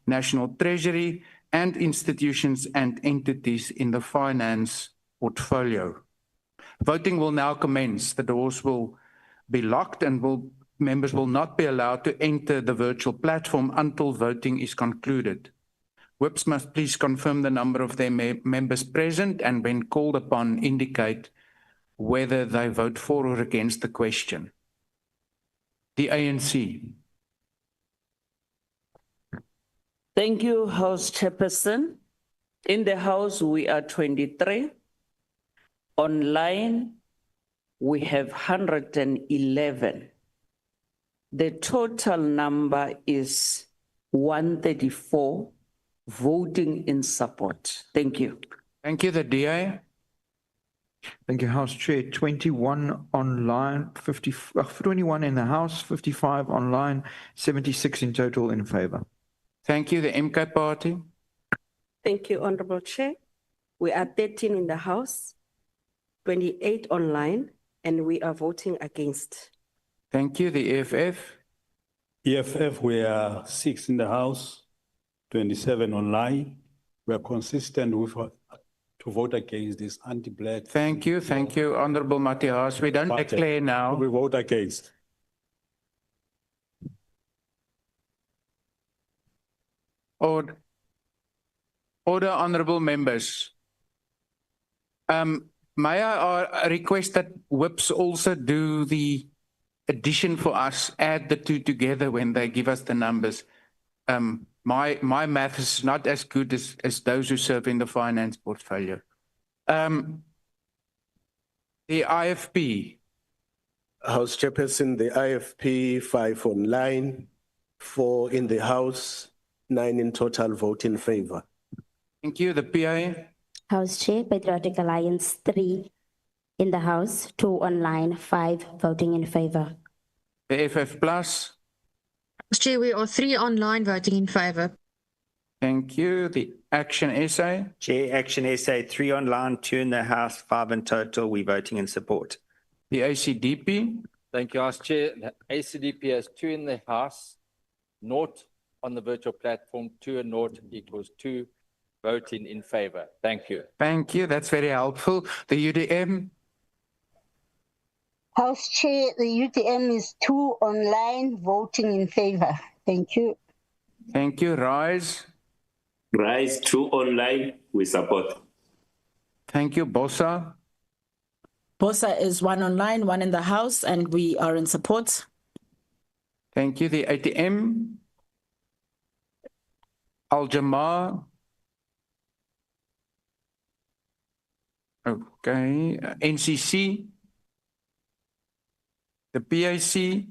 National Treasury and institutions and entities in the finance portfolio. Voting will now commence. The doors will be locked and members will not be allowed to enter the virtual platform until voting is concluded. Whips must please confirm the number of their members present and when called upon indicate whether they vote for or against the question. The ANC. Thank you, House Chairperson. In the House, we are 23. Online, we have 111. The total number is 134 voting in support. Thank you. Thank you, the DA. Thank you, House Chair. 21 online, 21 in the House, 55 online, 76 in total in favor. Thank you, the MK Party. Thank you, Honorable Chair. We are 13 in the House, 28 online, and we are voting against. Thank you, the EFF. EFF, we are 6 in the House, 27 online. We are consistent with to vote against this anti-black. Thank you, Honorable Matias. We don't declare now. We vote against. Order, honorable members. May I request that whips also do the addition for us, add the two together when they give us the numbers. My math is not as good as those who serve in the finance portfolio. The IFP. House Chairperson, the IFP 5 online, 4 in the House, 9 in total vote in favor. Thank you. The PA. House Chair, Patriotic Alliance 3 in the House, 2 online, 5 voting in favor. The FF Plus. House Chair, we are 3 online voting in favor. Thank you. The Action SA. Chair, Action SA, 3 online, 2 in the House, 5 in total. We're voting in support. The ACDP. Thank you, House Chair. The ACDP has 2 in the House, 0 on the virtual platform, 2 and 0 equals 2. Voting in favor. Thank you. Thank you. That's very helpful. The UDM. House Chair, the UTM is 2 online, voting in favor. Thank you. Thank you. Rise. Rise 2 online, we support. Thank you. Bossa. Bossa is 1 online, 1 in the House, and we are in support. Thank you. The ATM. Al-Jamar. Okay. NCC. The PIC.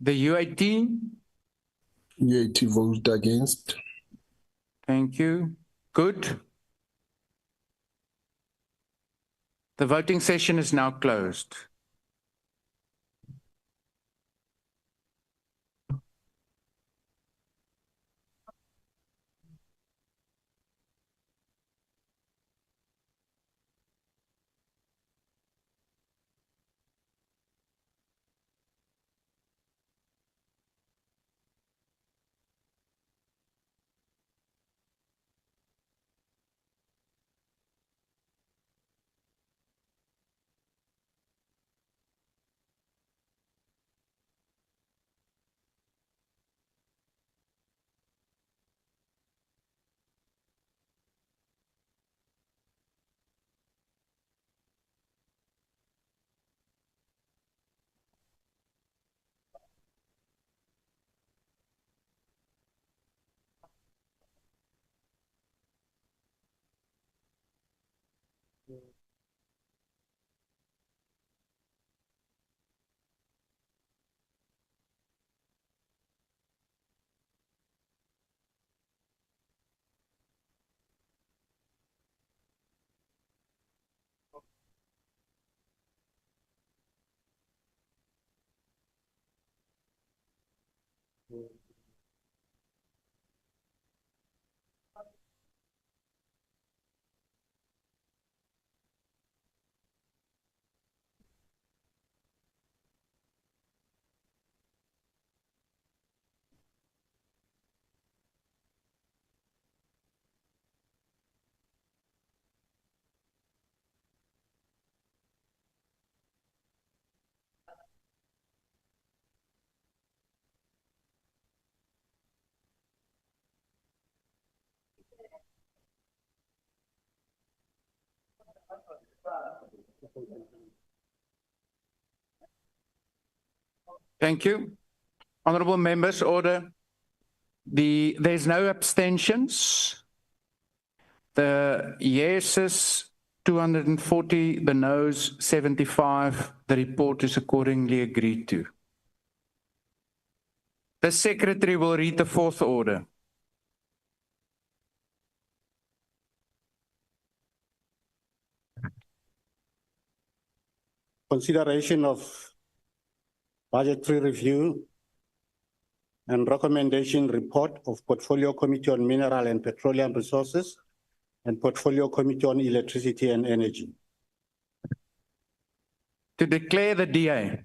The UIT. UIT voted against. Thank you. Good. The voting session is now closed. Thank you. Honorable members, order. There's no abstentions. The yeses 240, the noes 75. The report is accordingly agreed to. The secretary will read the fourth order. Consideration of budgetary review and recommendation report of Portfolio Committee on Mineral and Petroleum Resources and Portfolio Committee on Electricity and Energy. To declare the DA.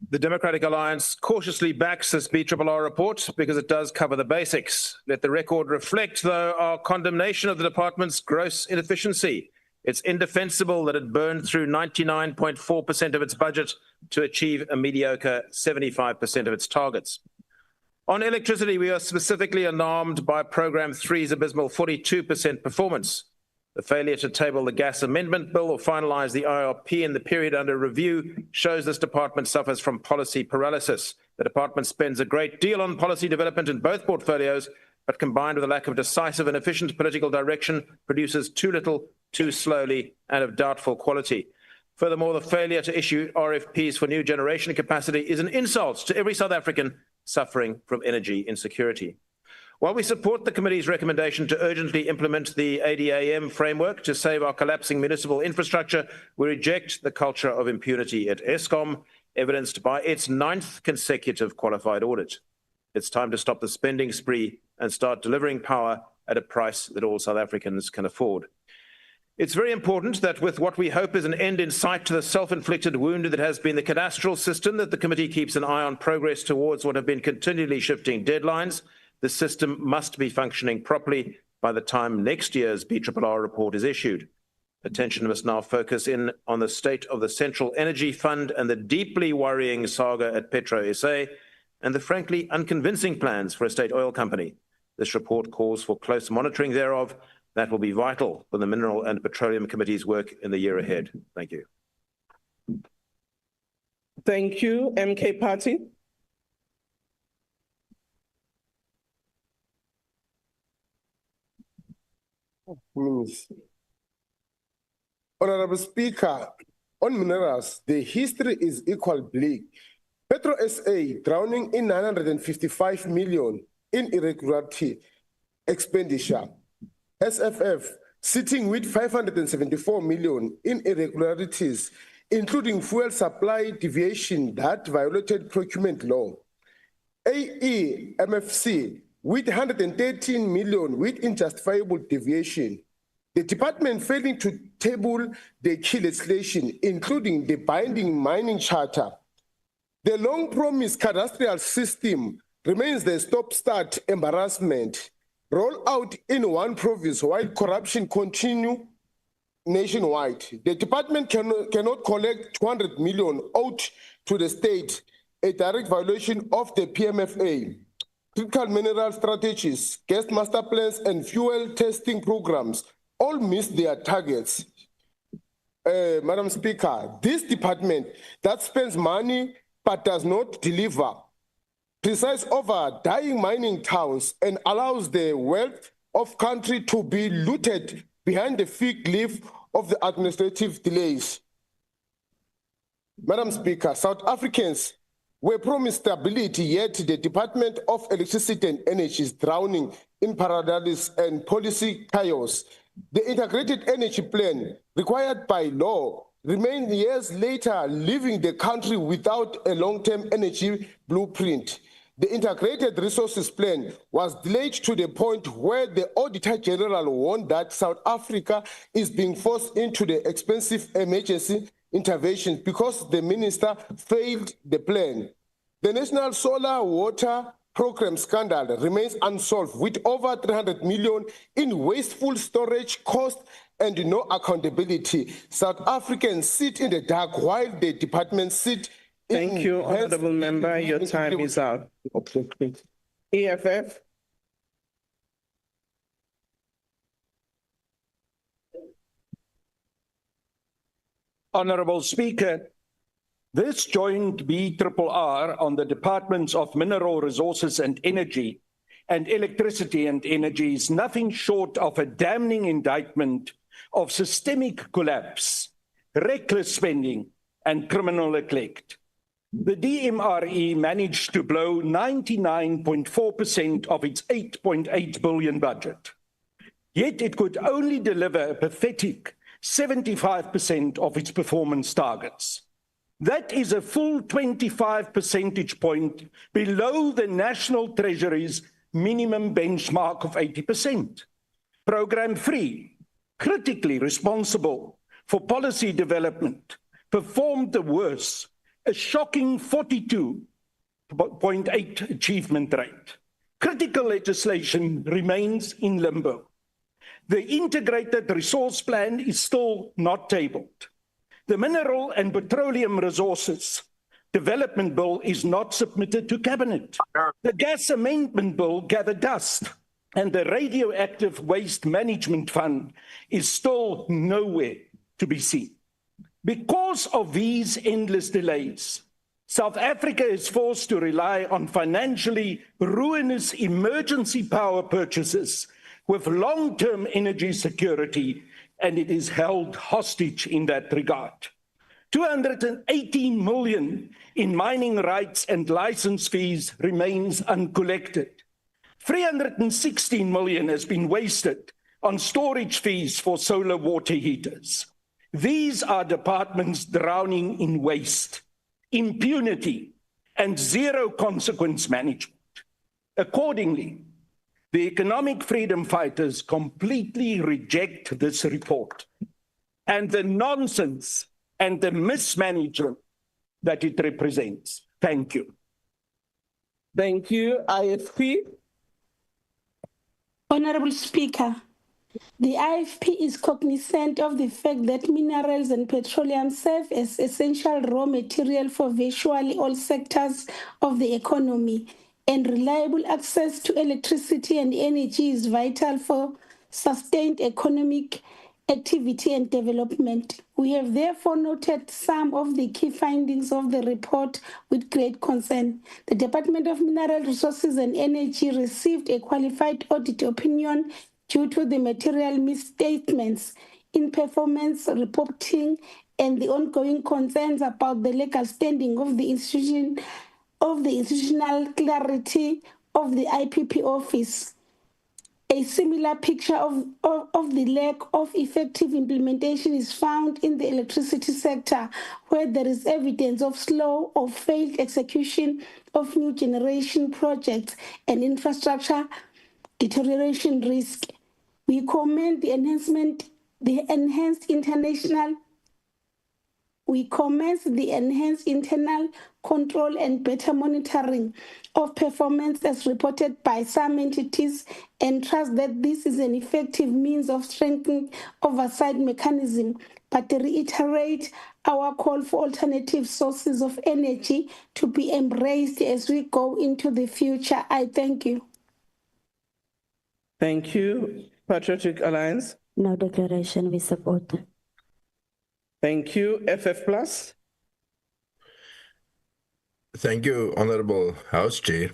The Democratic Alliance cautiously backs this BRRR report because it does cover the basics. Let the record reflect, though, our condemnation of the department's gross inefficiency. It's indefensible that it burned through 99.4% of its budget to achieve a mediocre 75% of its targets. On electricity, we are specifically alarmed by Programme 3's abysmal 42% performance. The failure to table the gas amendment bill or finalise the IRP in the period under review shows this department suffers from policy paralysis. The department spends a great deal on policy development in both portfolios, but combined with a lack of decisive and efficient political direction, produces too little, too slowly, and of doubtful quality. Furthermore, the failure to issue RFPs for new generation capacity is an insult to every South African suffering from energy insecurity. While we support the committee's recommendation to urgently implement the ADAM framework to save our collapsing municipal infrastructure, we reject the culture of impunity at Eskom, evidenced by its 9th consecutive qualified audit. It's time to stop the spending spree and start delivering power at a price that all South Africans can afford. It's very important that with what we hope is an end in sight to the self-inflicted wound that has been the cadastral system, that the committee keeps an eye on progress towards what have been continually shifting deadlines. The system must be functioning properly by the time next year's BRRR report is issued. Attention must now focus in on the state of the Central Energy Fund and the deeply worrying saga at Petro SA and the frankly unconvincing plans for a state oil company. This report calls for close monitoring thereof. That will be vital for the Mineral and Petroleum Committee's work in the year ahead. Thank you. Thank you, MK Party. Honorable Speaker, on minerals, the history is equal bleak. Petro SA drowning in 955 million in irregularity expenditure. SFF sitting with 574 million in irregularities, including fuel supply deviation that violated procurement law. AEMFC with 113 million with unjustifiable deviation. The department failing to table the key legislation, including the binding mining charter. The long-promised cadastral system remains the stop-start embarrassment. Roll out in one province while corruption continue nationwide. The department cannot collect 200 million owed to the state, a direct violation of the PMFA. Critical mineral strategies, gas master plans, and fuel testing programs all missed their targets. Madam Speaker, this department that spends money but does not deliver, presides over dying mining towns and allows the wealth of country to be looted behind the fig leaf of the administrative delays. Madam Speaker, South Africans were promised stability, yet the Department of Electricity and Energy is drowning in paralysis and policy chaos. The integrated energy plan required by law remained years later, leaving the country without a long-term energy blueprint. The integrated resources plan was delayed to the point where the Auditor General warned that South Africa is being forced into the expensive emergency intervention because the minister failed the plan. The National Solar Water Program scandal remains unsolved, with over 300 million in wasteful storage costs and no accountability. South Africans sit in the dark while the department sit. Thank you, Honorable Member. Your time is out. Okay. EFF. Honourable Speaker, this joint BRRR on the Departments of Mineral Resources and Energy and Electricity and Energy is nothing short of a damning indictment of systemic collapse, reckless spending, and criminal neglect. The DMRE managed to blow 99.4% of its 8.8 billion budget. Yet it could only deliver a pathetic 75% of its performance targets. That is a full 25 percentage point below the National Treasury's minimum benchmark of 80%. Program 3, critically responsible for policy development, performed the worst, a shocking 42.8 achievement rate. Critical legislation remains in limbo. The integrated resource plan is still not tabled. The Mineral and Petroleum Resources Development Bill is not submitted to Cabinet. The Gas Amendment Bill gathered dust, and the Radioactive Waste Management Fund is still nowhere to be seen. Because of these endless delays, South Africa is forced to rely on financially ruinous emergency power purchases with long-term energy security, and it is held hostage in that regard. 218 million in mining rights and license fees remains uncollected. 316 million has been wasted on storage fees for solar water heaters. These are departments drowning in waste, impunity, and zero consequence management. Accordingly, the economic freedom fighters completely reject this report and the nonsense and the mismanagement that it represents. Thank you. Thank you. IFP. Honourable Speaker, the IFP is cognizant of the fact that minerals and petroleum serve as essential raw material for virtually all sectors of the economy, and reliable access to electricity and energy is vital for sustained economic activity and development. We have therefore noted some of the key findings of the report with great concern. The Department of Mineral Resources and Energy received a qualified audit opinion due to the material misstatements in performance reporting and the ongoing concerns about the legal standing of the institution, of the institutional clarity of the IPP office. A similar picture of the lack of effective implementation is found in the electricity sector, where there is evidence of slow or failed execution of new generation projects and infrastructure deterioration risk. We commend the enhanced internal control and better monitoring of performance as reported by some entities, and trust that this is an effective means of strengthening oversight mechanism, but reiterate our call for alternative sources of energy to be embraced as we go into the future. I thank you. Thank you. Patriotic Alliance. No declaration, we support. Thank you. FF Plus. Thank you, Honourable House Chair.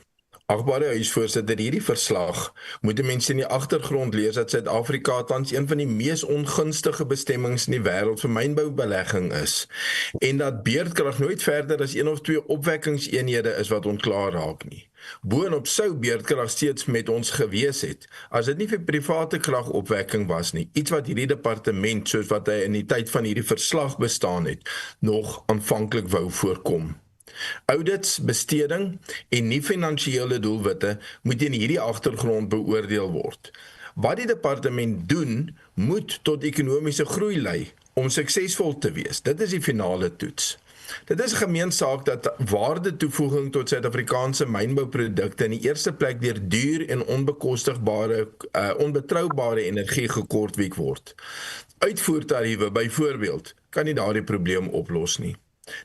Agbare huisvoorsitter, hierdie verslag moet die mense in die agtergrond lees dat Suid-Afrika tans een van die mees ongunstige bestemmings in die wêreld vir mynboubelegging is en dat beurtkrag nooit verder as 1 of 2 opwekkingseenhede is wat ontklaar raak nie. Boonop sou beurtkrag steeds met ons gewees het as dit nie vir private kragopwekking was nie, iets wat hierdie departement soos wat hy in die tyd van hierdie verslag bestaan het, nog aanvanklik wou voorkom. Audits, besteding en nie finansiële doelwitte moet in hierdie agtergrond beoordeel word. Wat die departement doen, moet tot ekonomiese groei lei om suksesvol te wees. Dit is die finale toets. Dit is 'n gemeensaak dat waardetoevoeging tot Suid-Afrikaanse mynbouprodukte in die eerste plek deur duur en onbetroubare energie gekortwiek word. Uitvoertariewe byvoorbeeld kan nie daardie probleem oplos nie.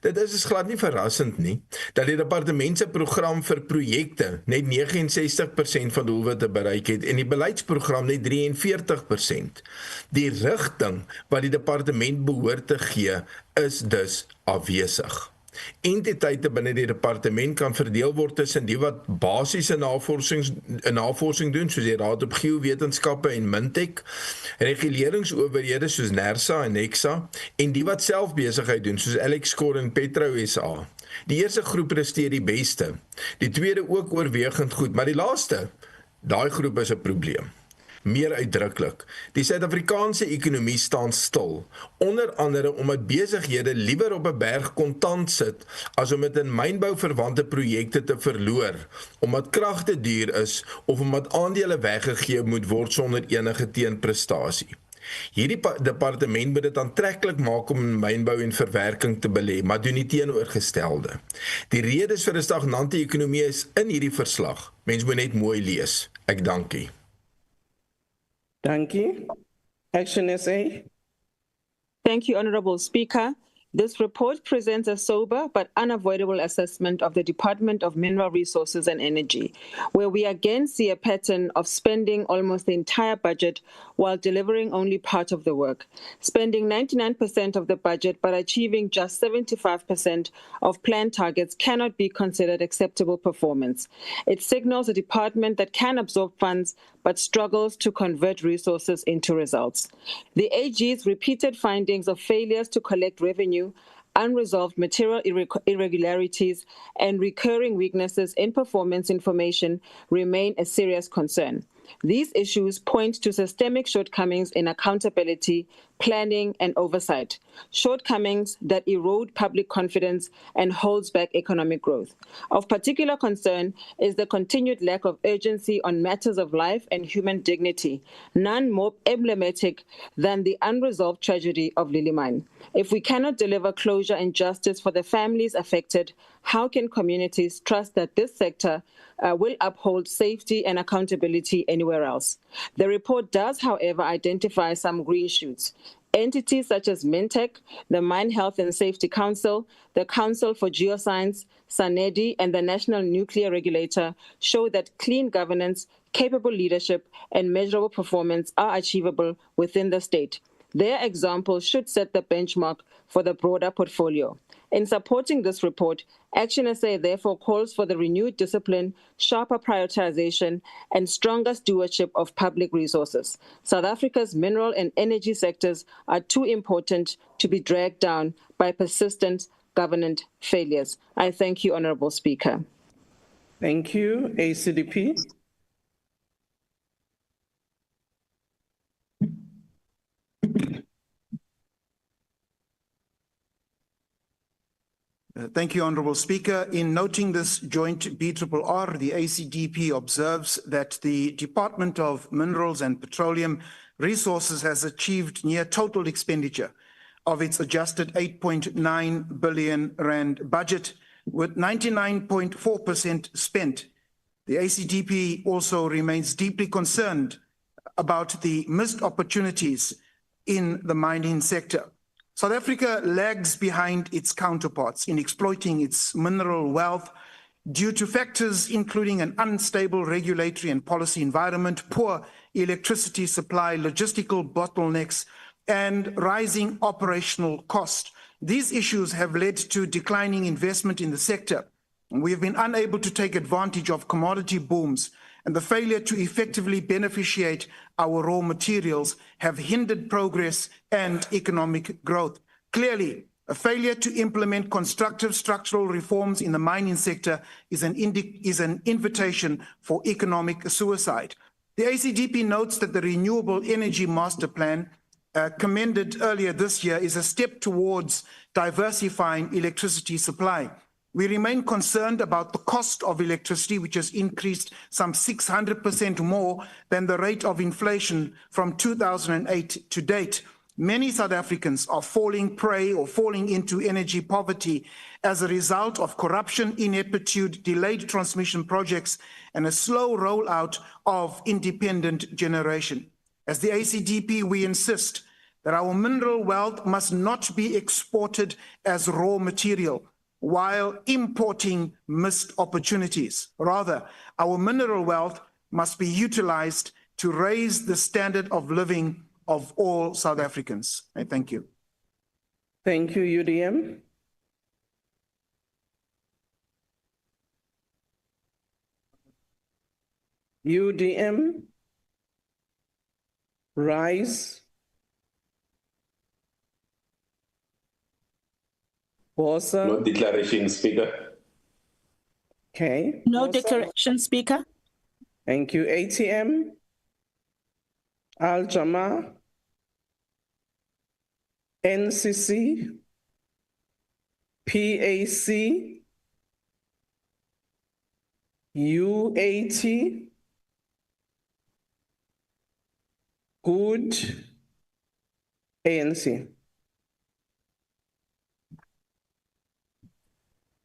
Dit is glad nie verrassend nie dat die departement se program vir projekte net 69% van doelwitte bereik het en die beleidsprogram net 43%. Die rigting wat die departement behoort te gee is dus afwesig. Entiteite binne die departement kan verdeel word tussen die wat basiese navorsing doen, soos die Raad op Geowetenskappe en Mintech, reguleringsowerhede soos NERSA en NEXA, en die wat self besigheid doen, soos Elexcor en Petro SA. Die eerste groep presteer die beste, die tweede ook oorwegend goed, maar die laaste, daai groep is 'n probleem. Meer uitdruklik, die Suid-Afrikaanse ekonomie staan stil, onder andere omdat besighede liewer op 'n berg kontant sit as om dit in mynbouverwante projekte te verloor, omdat krag te duur is of omdat aandele weggegee moet word sonder enige teenprestasie. Hierdie departement moet dit aantreklik maak om in mynbou en verwerking te belê, maar doen die teenoorgestelde. Die redes vir 'n stagnante ekonomie is in hierdie verslag. Mens moet net mooi lees. Ek dankie. Thank you. Action SA. Thank you, Honorable Speaker. This report presents a sober but unavoidable assessment of the Department of Mineral Resources and Energy, where we again see a pattern of spending almost the entire budget while delivering only part of the work, spending 99% of the budget but achieving just 75% of planned targets cannot be considered acceptable performance. It signals a department that can absorb funds but struggles to convert resources into results. The AG's repeated findings of failures to collect revenue, unresolved material irregularities, and recurring weaknesses in performance information remain a serious concern. These issues point to systemic shortcomings in accountability, planning, and oversight, shortcomings that erode public confidence and holds back economic growth. Of particular concern is the continued lack of urgency on matters of life and human dignity, none more emblematic than the unresolved tragedy of Lily Mine. If we cannot deliver closure and justice for the families affected, how can communities trust that this sector will uphold safety and accountability anywhere else? The report does, however, identify some green shoots. Entities such as Mintech, the Mine Health and Safety Council, the Council for Geoscience, SANEDI, and the National Nuclear Regulator show that clean governance, capable leadership, and measurable performance are achievable within the state. Their examples should set the benchmark for the broader portfolio. In supporting this report, Action SA therefore calls for the renewed discipline, sharper prioritization, and stronger stewardship of public resources. South Africa's mineral and energy sectors are too important to be dragged down by persistent government failures. I thank you, Honorable Speaker. Thank you. ACDP. Thank you, Honourable Speaker. In noting this joint BRRR, the ACDP observes that the Department of Minerals and Petroleum Resources has achieved near total expenditure of its adjusted 8.9 billion rand budget, with 99.4% spent. The ACDP also remains deeply concerned about the missed opportunities in the mining sector. South Africa lags behind its counterparts in exploiting its mineral wealth due to factors including an unstable regulatory and policy environment, poor electricity supply, logistical bottlenecks, and rising operational cost. These issues have led to declining investment in the sector. We have been unable to take advantage of commodity booms, and the failure to effectively beneficiate our raw materials have hindered progress and economic growth. Clearly, a failure to implement constructive structural reforms in the mining sector is an invitation for economic suicide. The ACDP notes that the Renewable Energy Master Plan, commended earlier this year, is a step towards diversifying electricity supply. We remain concerned about the cost of electricity, which has increased some 600% more than the rate of inflation from 2008 to date. Many South Africans are falling prey or falling into energy poverty as a result of corruption, ineptitude, delayed transmission projects, and a slow rollout of independent generation. As the ACDP, we insist that our mineral wealth must not be exported as raw material while importing missed opportunities. Rather, our mineral wealth must be utilized to raise the standard of living of all South Africans. I thank you. Thank you, UDM. UDM, rise. Bosa. No declaration, Speaker. Okay. No Bosa. declaration, Speaker. Thank you. ATM. Al Jama. NCC. PAC. UAT. Good. ANC.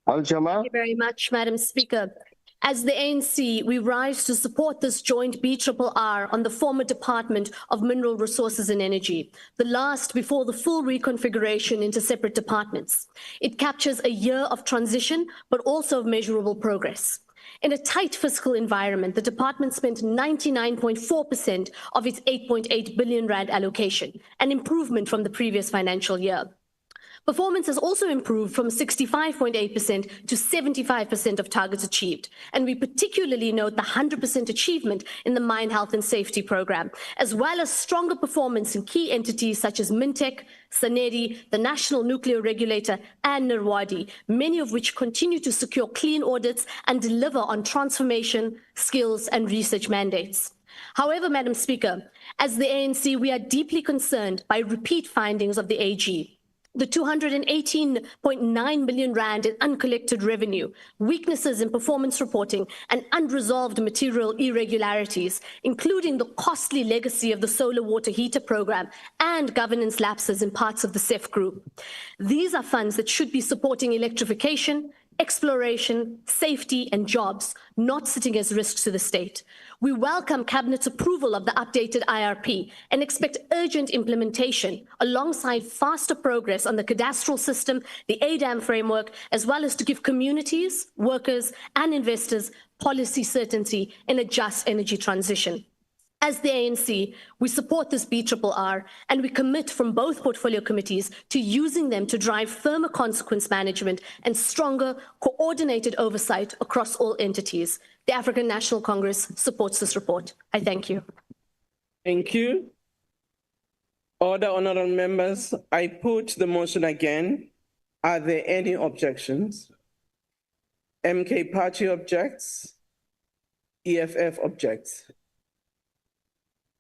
Thank you very much, Madam Speaker. As the ANC, we rise to support this joint BRRR on the former Department of Mineral Resources and Energy, the last before the full reconfiguration into separate departments. It captures a year of transition, but also of measurable progress. In a tight fiscal environment, the department spent 99.4% of its 8.8 billion rand allocation, an improvement from the previous financial year. Performance has also improved from 65.8% to 75% of targets achieved. And we particularly note the 100% achievement in the Mine Health and Safety Program, as well as stronger performance in key entities such as Mintech, Saneri, the National Nuclear Regulator, and Nirwadi, many of which continue to secure clean audits and deliver on transformation, skills, and research mandates. However, Madam Speaker, as the ANC, we are deeply concerned by repeat findings of the AG. The 218.9 billion rand in uncollected revenue, weaknesses in performance reporting, and unresolved material irregularities, including the costly legacy of the solar water heater program and governance lapses in parts of the CEF group. These are funds that should be supporting electrification, exploration, safety, and jobs, not sitting as risks to the state. We welcome Cabinet's approval of the updated IRP and expect urgent implementation alongside faster progress on the cadastral system, the ADAM framework, as well as to give communities, workers, and investors policy certainty in a just energy transition. As the ANC, we support this BRRR and we commit from both portfolio committees to using them to drive firmer consequence management and stronger coordinated oversight across all entities. The African National Congress supports this report. I thank you. Thank you. Order, honorable members. I put the motion again. Are there any objections? MK Party objects. EFF objects.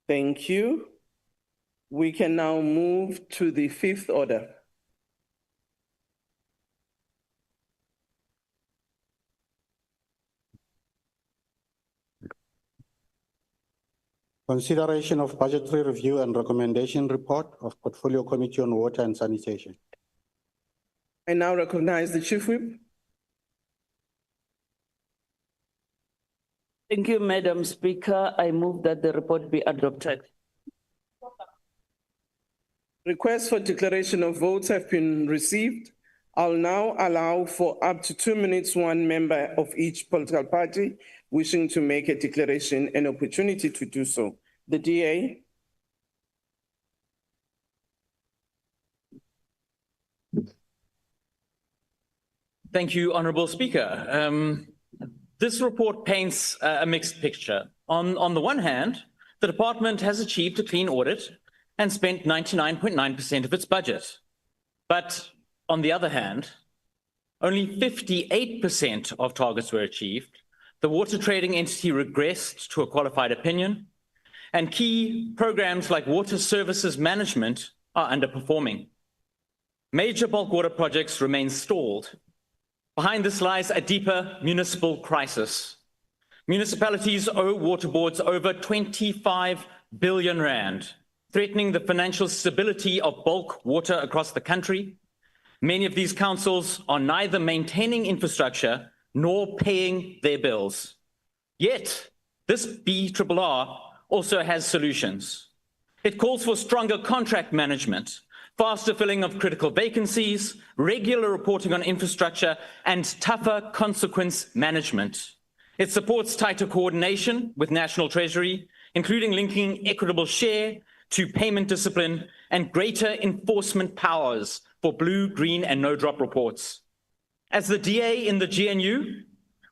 Thank you. We can now move to the fifth order. Consideration of budgetary review and recommendation report of Portfolio Committee on Water and Sanitation. I now recognize the Chief Whip. Thank you, Madam Speaker. I move that the report be adopted. Requests for declaration of votes have been received. I'll now allow for up to 2 minutes, one member of each political party wishing to make a declaration an opportunity to do so. The DA. Thank you, Honourable Speaker. This report paints a mixed picture. On the one hand, the department has achieved a clean audit and spent 99.9% of its budget. But on the other hand, only 58% of targets were achieved. The water trading entity regressed to a qualified opinion, and key programs like water services management are underperforming. Major bulk water projects remain stalled. Behind this lies a deeper municipal crisis. Municipalities owe water boards over 25 billion rand, threatening the financial stability of bulk water across the country. Many of these councils are neither maintaining infrastructure nor paying their bills. Yet, this BRRR also has solutions. It calls for stronger contract management, faster filling of critical vacancies, regular reporting on infrastructure, and tougher consequence management. It supports tighter coordination with National Treasury, including linking equitable share to payment discipline and greater enforcement powers for blue, green, and no-drop reports. As the DA in the GNU,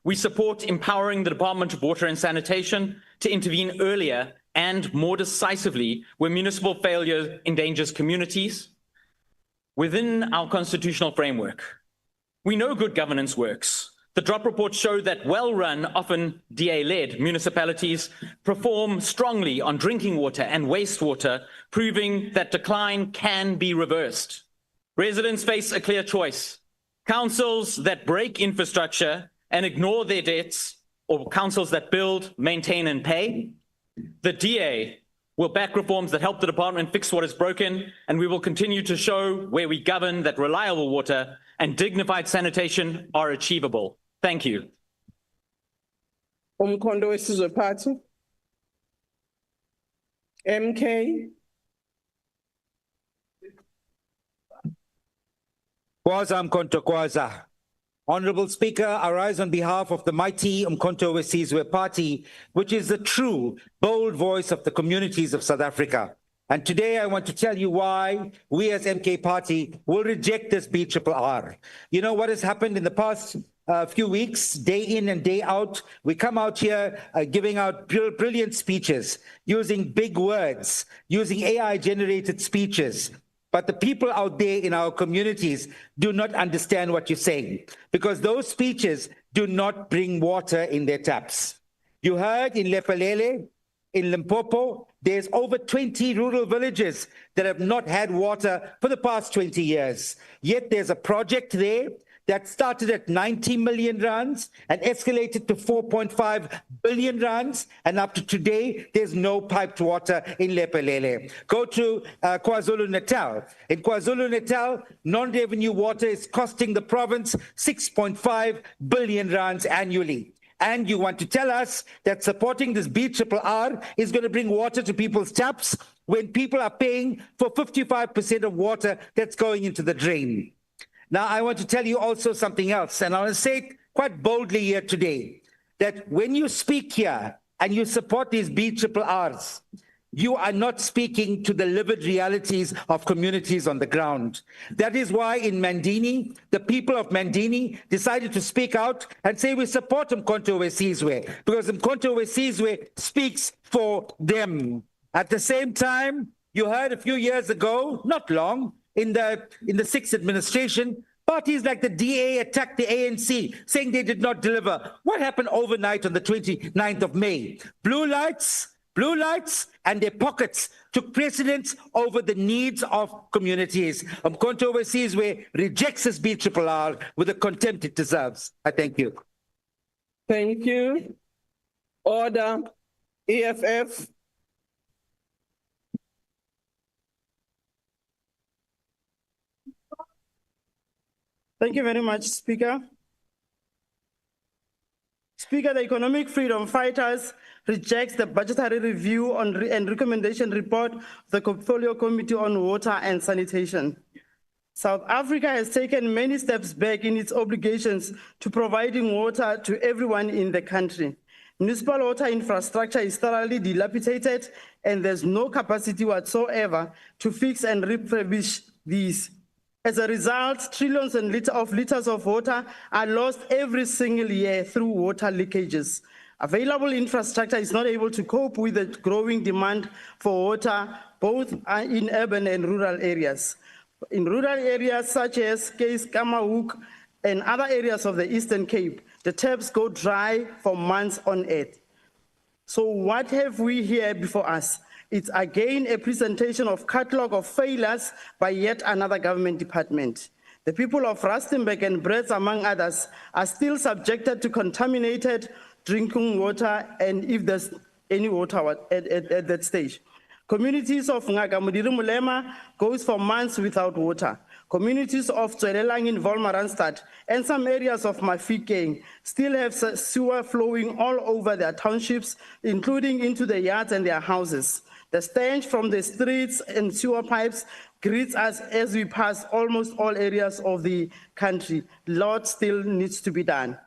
we support empowering the Department of Water and Sanitation to intervene earlier and more decisively where municipal failure endangers communities within our constitutional framework. We know good governance works. The drop reports show that well-run, often DA-led municipalities perform strongly on drinking water and wastewater, proving that decline can be reversed. Residents face a clear choice. Councils that break infrastructure and ignore their debts, or councils that build, maintain, and pay. The DA will back reforms that help the department fix what is broken, and we will continue to show where we govern that reliable water and dignified sanitation are achievable. Thank you. Umkhonto wesizwe Party. MK. Kwaza Umkhonto Kwaza. Honorable Speaker, I rise on behalf of the mighty Umkhonto Wesizwe Party, which is the true, bold voice of the communities of South Africa. And today I want to tell you why we as MK Party will reject this BRRR. You know what has happened in the past few weeks, day in and day out? We come out here giving out brilliant speeches, using big words, using AI-generated speeches. But the people out there in our communities do not understand what you're saying, because those speeches do not bring water in their taps. You heard in Lephalale, in Limpopo, there's over 20 rural villages that have not had water for the past 20 years. Yet there's a project there that started at 90 million rands and escalated to 4.5 billion rands, and up to today, there's no piped water in Lephalale. Go to KwaZulu-Natal. In KwaZulu-Natal, non-revenue water is costing the province 6.5 billion rands annually. And you want to tell us that supporting this BRRR is going to bring water to people's taps when people are paying for 55% of water that's going into the drain. Now, I want to tell you also something else, and I want to say it quite boldly here today, that when you speak here and you support these BRRRs, you are not speaking to the livid realities of communities on the ground. That is why in Mandini, the people of Mandini decided to speak out and say we support Umkhonto Wesizwe, because Umkhonto Wesizwe speaks for them. At the same time, you heard a few years ago, not long, in the sixth administration, parties like the DA attacked the ANC, saying they did not deliver. What happened overnight on the 29th of May? Blue lights, and their pockets took precedence over the needs of communities. Umkhonto Wesizwe rejects this BRRR with the contempt it deserves. I thank you. Thank you. Order. EFF. Thank you very much, Speaker. Speaker, the Economic Freedom Fighters rejects the budgetary review and recommendation report of the Portfolio Committee on Water and Sanitation. South Africa has taken many steps back in its obligations to providing water to everyone in the country. Municipal water infrastructure is thoroughly dilapidated, and there's no capacity whatsoever to fix and refurbish these. As a result, trillions of liters of water are lost every single year through water leakages. Available infrastructure is not able to cope with the growing demand for water, both in urban and rural areas. In rural areas such as Kamahuk and other areas of the Eastern Cape, the taps go dry for months on end. So what have we here before us? It's again a presentation of catalog of failures by yet another government department. The people of Rustenburg and Brits, among others, are still subjected to contaminated drinking water, and if there's any water at that stage. Communities of Ngaka Modiri Mulema goes for months without water. Communities of Tswelelang in Wolmaranstad and some areas of Mafikeng still have sewer flowing all over their townships, including into the yards and their houses. The stench from the streets and sewer pipes greets us as we pass almost all areas of the country. Lot still needs to be done.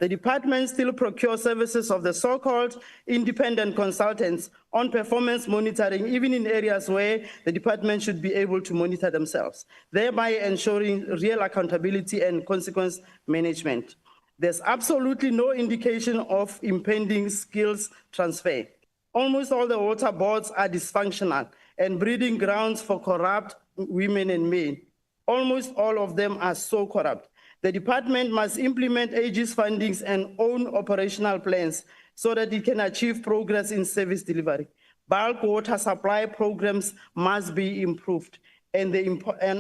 The department still procures services of the so-called independent consultants on performance monitoring, even in areas where the department should be able to monitor themselves, thereby ensuring real accountability and consequence management. There's absolutely no indication of impending skills transfer. Almost all the water boards are dysfunctional and breeding grounds for corrupt women and men. Almost all of them are so corrupt. The department must implement Aegis fundings and own operational plans so that it can achieve progress in service delivery. Bulk water supply programs must be improved. And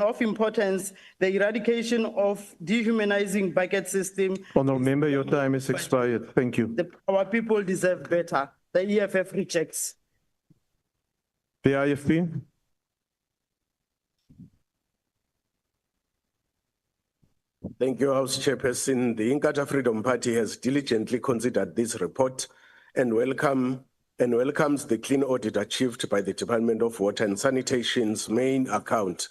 of importance, the eradication of dehumanizing bucket system. Honourable Member, your time is expired. Thank you. Our people deserve better. The EFF rejects. The IFP. Thank you, House Chairperson. The Inkatha Freedom Party has diligently considered this report and welcomes the clean audit achieved by the Department of Water and Sanitation's main account.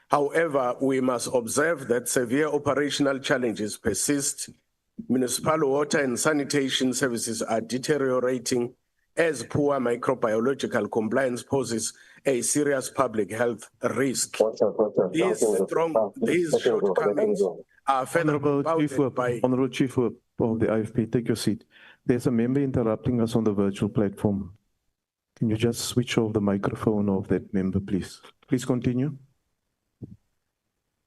However, we must observe that severe operational challenges persist. Municipal water and sanitation services are deteriorating as poor microbiological compliance poses a serious public health risk. These shortcomings are further compounded by... Honourable Chief Whip of the IFP, take your seat. There's a member interrupting us on the virtual platform. Can you just switch off the microphone of that member, please? Please continue.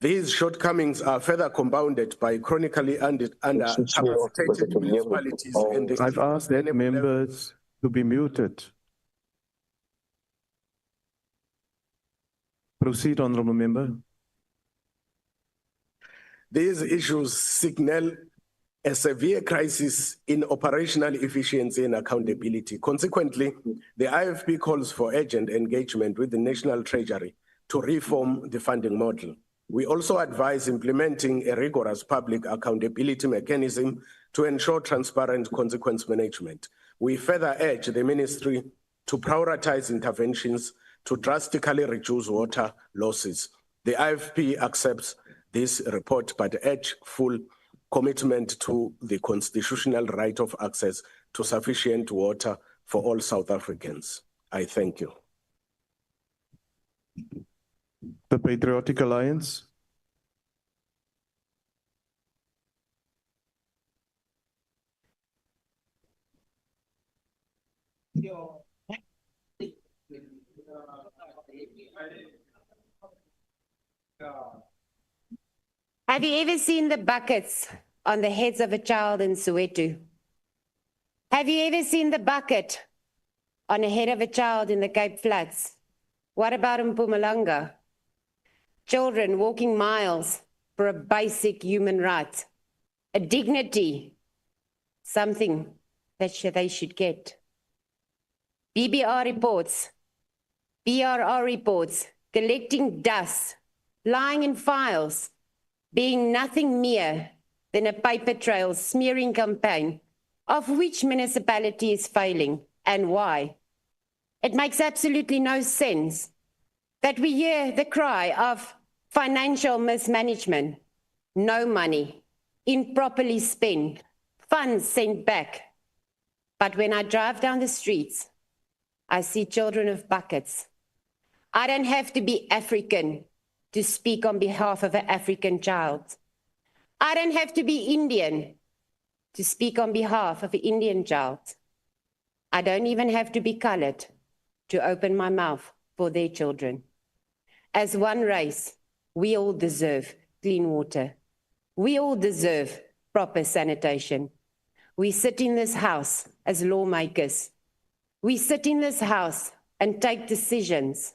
These shortcomings are further compounded by chronically under-capacitated municipalities. And I've asked that members to be muted. Proceed, Honourable Member. These issues signal a severe crisis in operational efficiency and accountability. Consequently, the IFP calls for urgent engagement with the National Treasury to reform the funding model. We also advise implementing a rigorous public accountability mechanism to ensure transparent consequence management. We further urge the ministry to prioritize interventions to drastically reduce water losses. The IFP accepts this report, but urge full commitment to the constitutional right of access to sufficient water for all South Africans. I thank you. The Patriotic Alliance. Have you ever seen the buckets on the heads of a child in Soweto? Have you ever seen the bucket on the head of a child in the Cape Flats? What about in Mpumalanga? Children walking miles for a basic human right, a dignity, something that they should get. BRR reports, collecting dust, lying in files, being nothing mere than a paper trail smearing campaign, of which municipality is failing and why. It makes absolutely no sense that we hear the cry of financial mismanagement, no money, improperly spent, funds sent back. But when I drive down the streets, I see children of buckets. I don't have to be African to speak on behalf of an African child. I don't have to be Indian to speak on behalf of an Indian child. I don't even have to be colored to open my mouth for their children. As one race, we all deserve clean water. We all deserve proper sanitation. We sit in this house as lawmakers. We sit in this house and take decisions,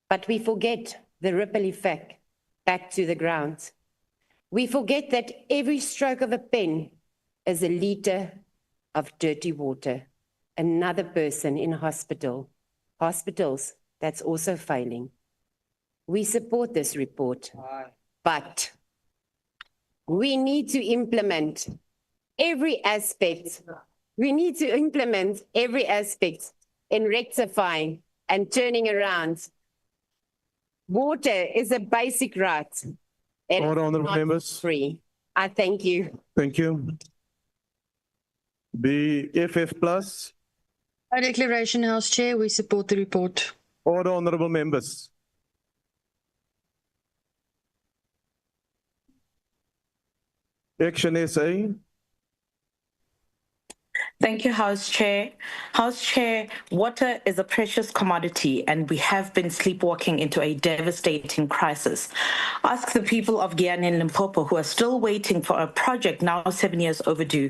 but we forget the ripple effect back to the ground. We forget that every stroke of a pen is a liter of dirty water, another person in hospital, hospitals, that's also failing. We support this report, but we need to implement every aspect. We need to implement every aspect in rectifying and turning around. Water is a basic right. It Order, is honourable not members. free. I thank you. Thank you. The FF Plus. By declaration, House Chair, we support the report. Order, honourable members. Action SA. Thank you, House Chair. House Chair, water is a precious commodity and we have been sleepwalking into a devastating crisis. Ask the people of Guyana and Limpopo who are still waiting for a project now 7 years overdue,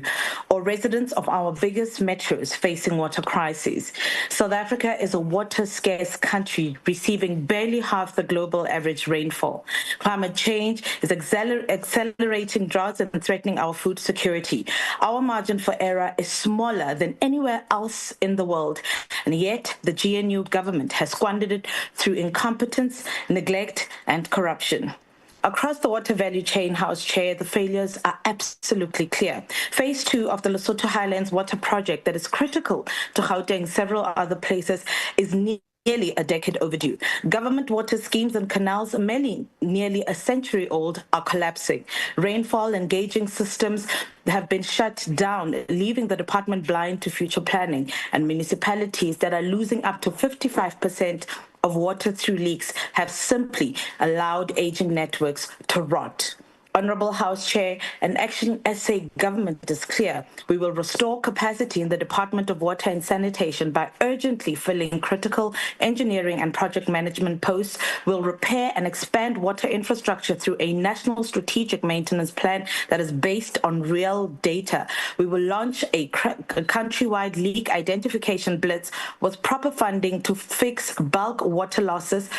or residents of our biggest metros facing water crises. South Africa is a water-scarce country receiving barely half the global average rainfall. Climate change is accelerating droughts and threatening our food security. Our margin for error is smaller than anywhere else in the world, and yet the GNU government has squandered it through incompetence, neglect, and corruption. Across the water value chain, House Chair, the failures are absolutely clear. Phase 2 of the Lesotho Highlands water project that is critical to Gauteng and several other places is nearly a decade overdue. Government water schemes and canals, many nearly a century old, are collapsing. Rainfall and gauging systems have been shut down, leaving the department blind to future planning, and municipalities that are losing up to 55% of water through leaks have simply allowed aging networks to rot. Honourable House Chair, an Action SA government is clear. We will restore capacity in the Department of Water and Sanitation by urgently filling critical engineering and project management posts. We'll repair and expand water infrastructure through a national strategic maintenance plan that is based on real data. We will launch a countrywide leak identification blitz with proper funding to fix bulk water losses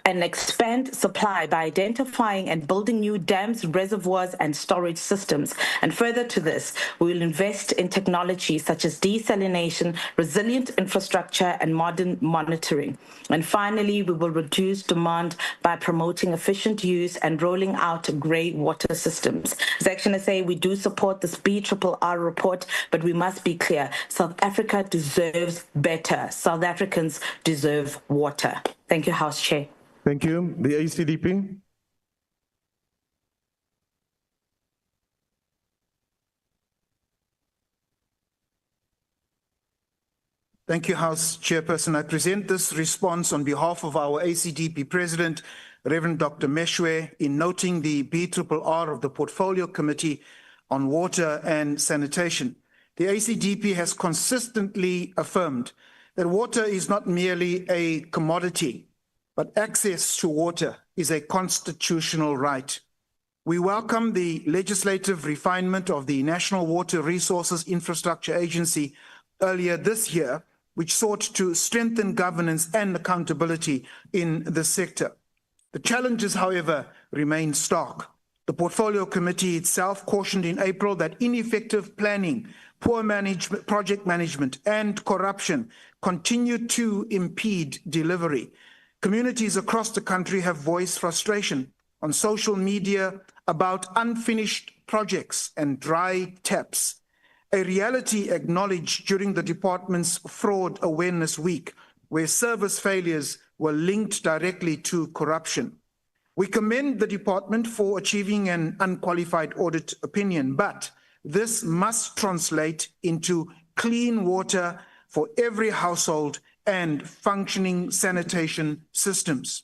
and expand supply by identifying and building new dams, reservoirs, and storage systems. And further to this, we will invest in technology such as desalination, resilient infrastructure, and modern monitoring. And finally, we will reduce demand by promoting efficient use and rolling out grey water systems. As Action SA, we do support this BRRR report, but we must be clear, South Africa deserves better. South Africans deserve water. Thank you, House Chair. Thank you. The ACDP. Thank you, House Chairperson. I present this response on behalf of our ACDP President, Reverend Dr. Meshwe, in noting the BRRR of the Portfolio Committee on Water and Sanitation. The ACDP has consistently affirmed that water is not merely a commodity, but access to water is a constitutional right. We welcome the legislative refinement of the National Water Resources Infrastructure Agency earlier this year, which sought to strengthen governance and accountability in the sector. The challenges, however, remain stark. The Portfolio Committee itself cautioned in April that ineffective planning, poor management, project management, and corruption continue to impede delivery. Communities across the country have voiced frustration on social media about unfinished projects and dry taps, a reality acknowledged during the department's Fraud Awareness Week, where service failures were linked directly to corruption. We commend the department for achieving an unqualified audit opinion, but this must translate into clean water for every household and functioning sanitation systems.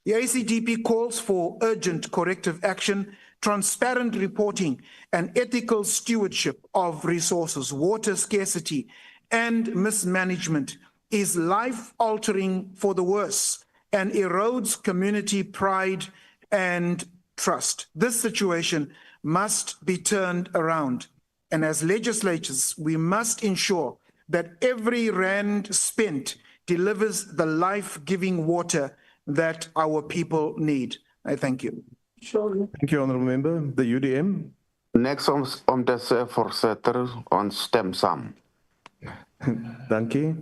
The ACDP calls for urgent corrective action, transparent reporting, and ethical stewardship of resources. Water scarcity and mismanagement is life-altering for the worse and erodes community pride and trust. This situation must be turned around. And as legislators, we must ensure that every rand spent delivers the life-giving water that our people need. I thank you. Thank you, Honourable Member. The UDM. Niks om te sê, voorsitter, ons stem saam. Dankie.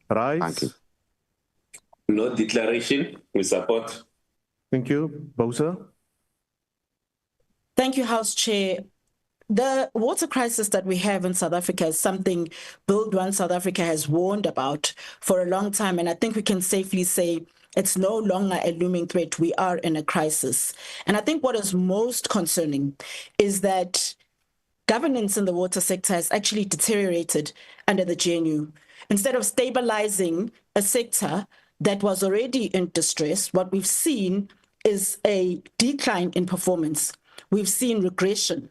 Rise. Dankie. No declaration. We support. Thank you. Bowser? Thank you, House Chair. The water crisis that we have in South Africa is something Build One South Africa has warned about for a long time, and I think we can safely say it's no longer a looming threat. We are in a crisis. And I think what is most concerning is that governance in the water sector has actually deteriorated under the GNU. Instead of stabilizing a sector that was already in distress, what we've seen is a decline in performance. We've seen regression.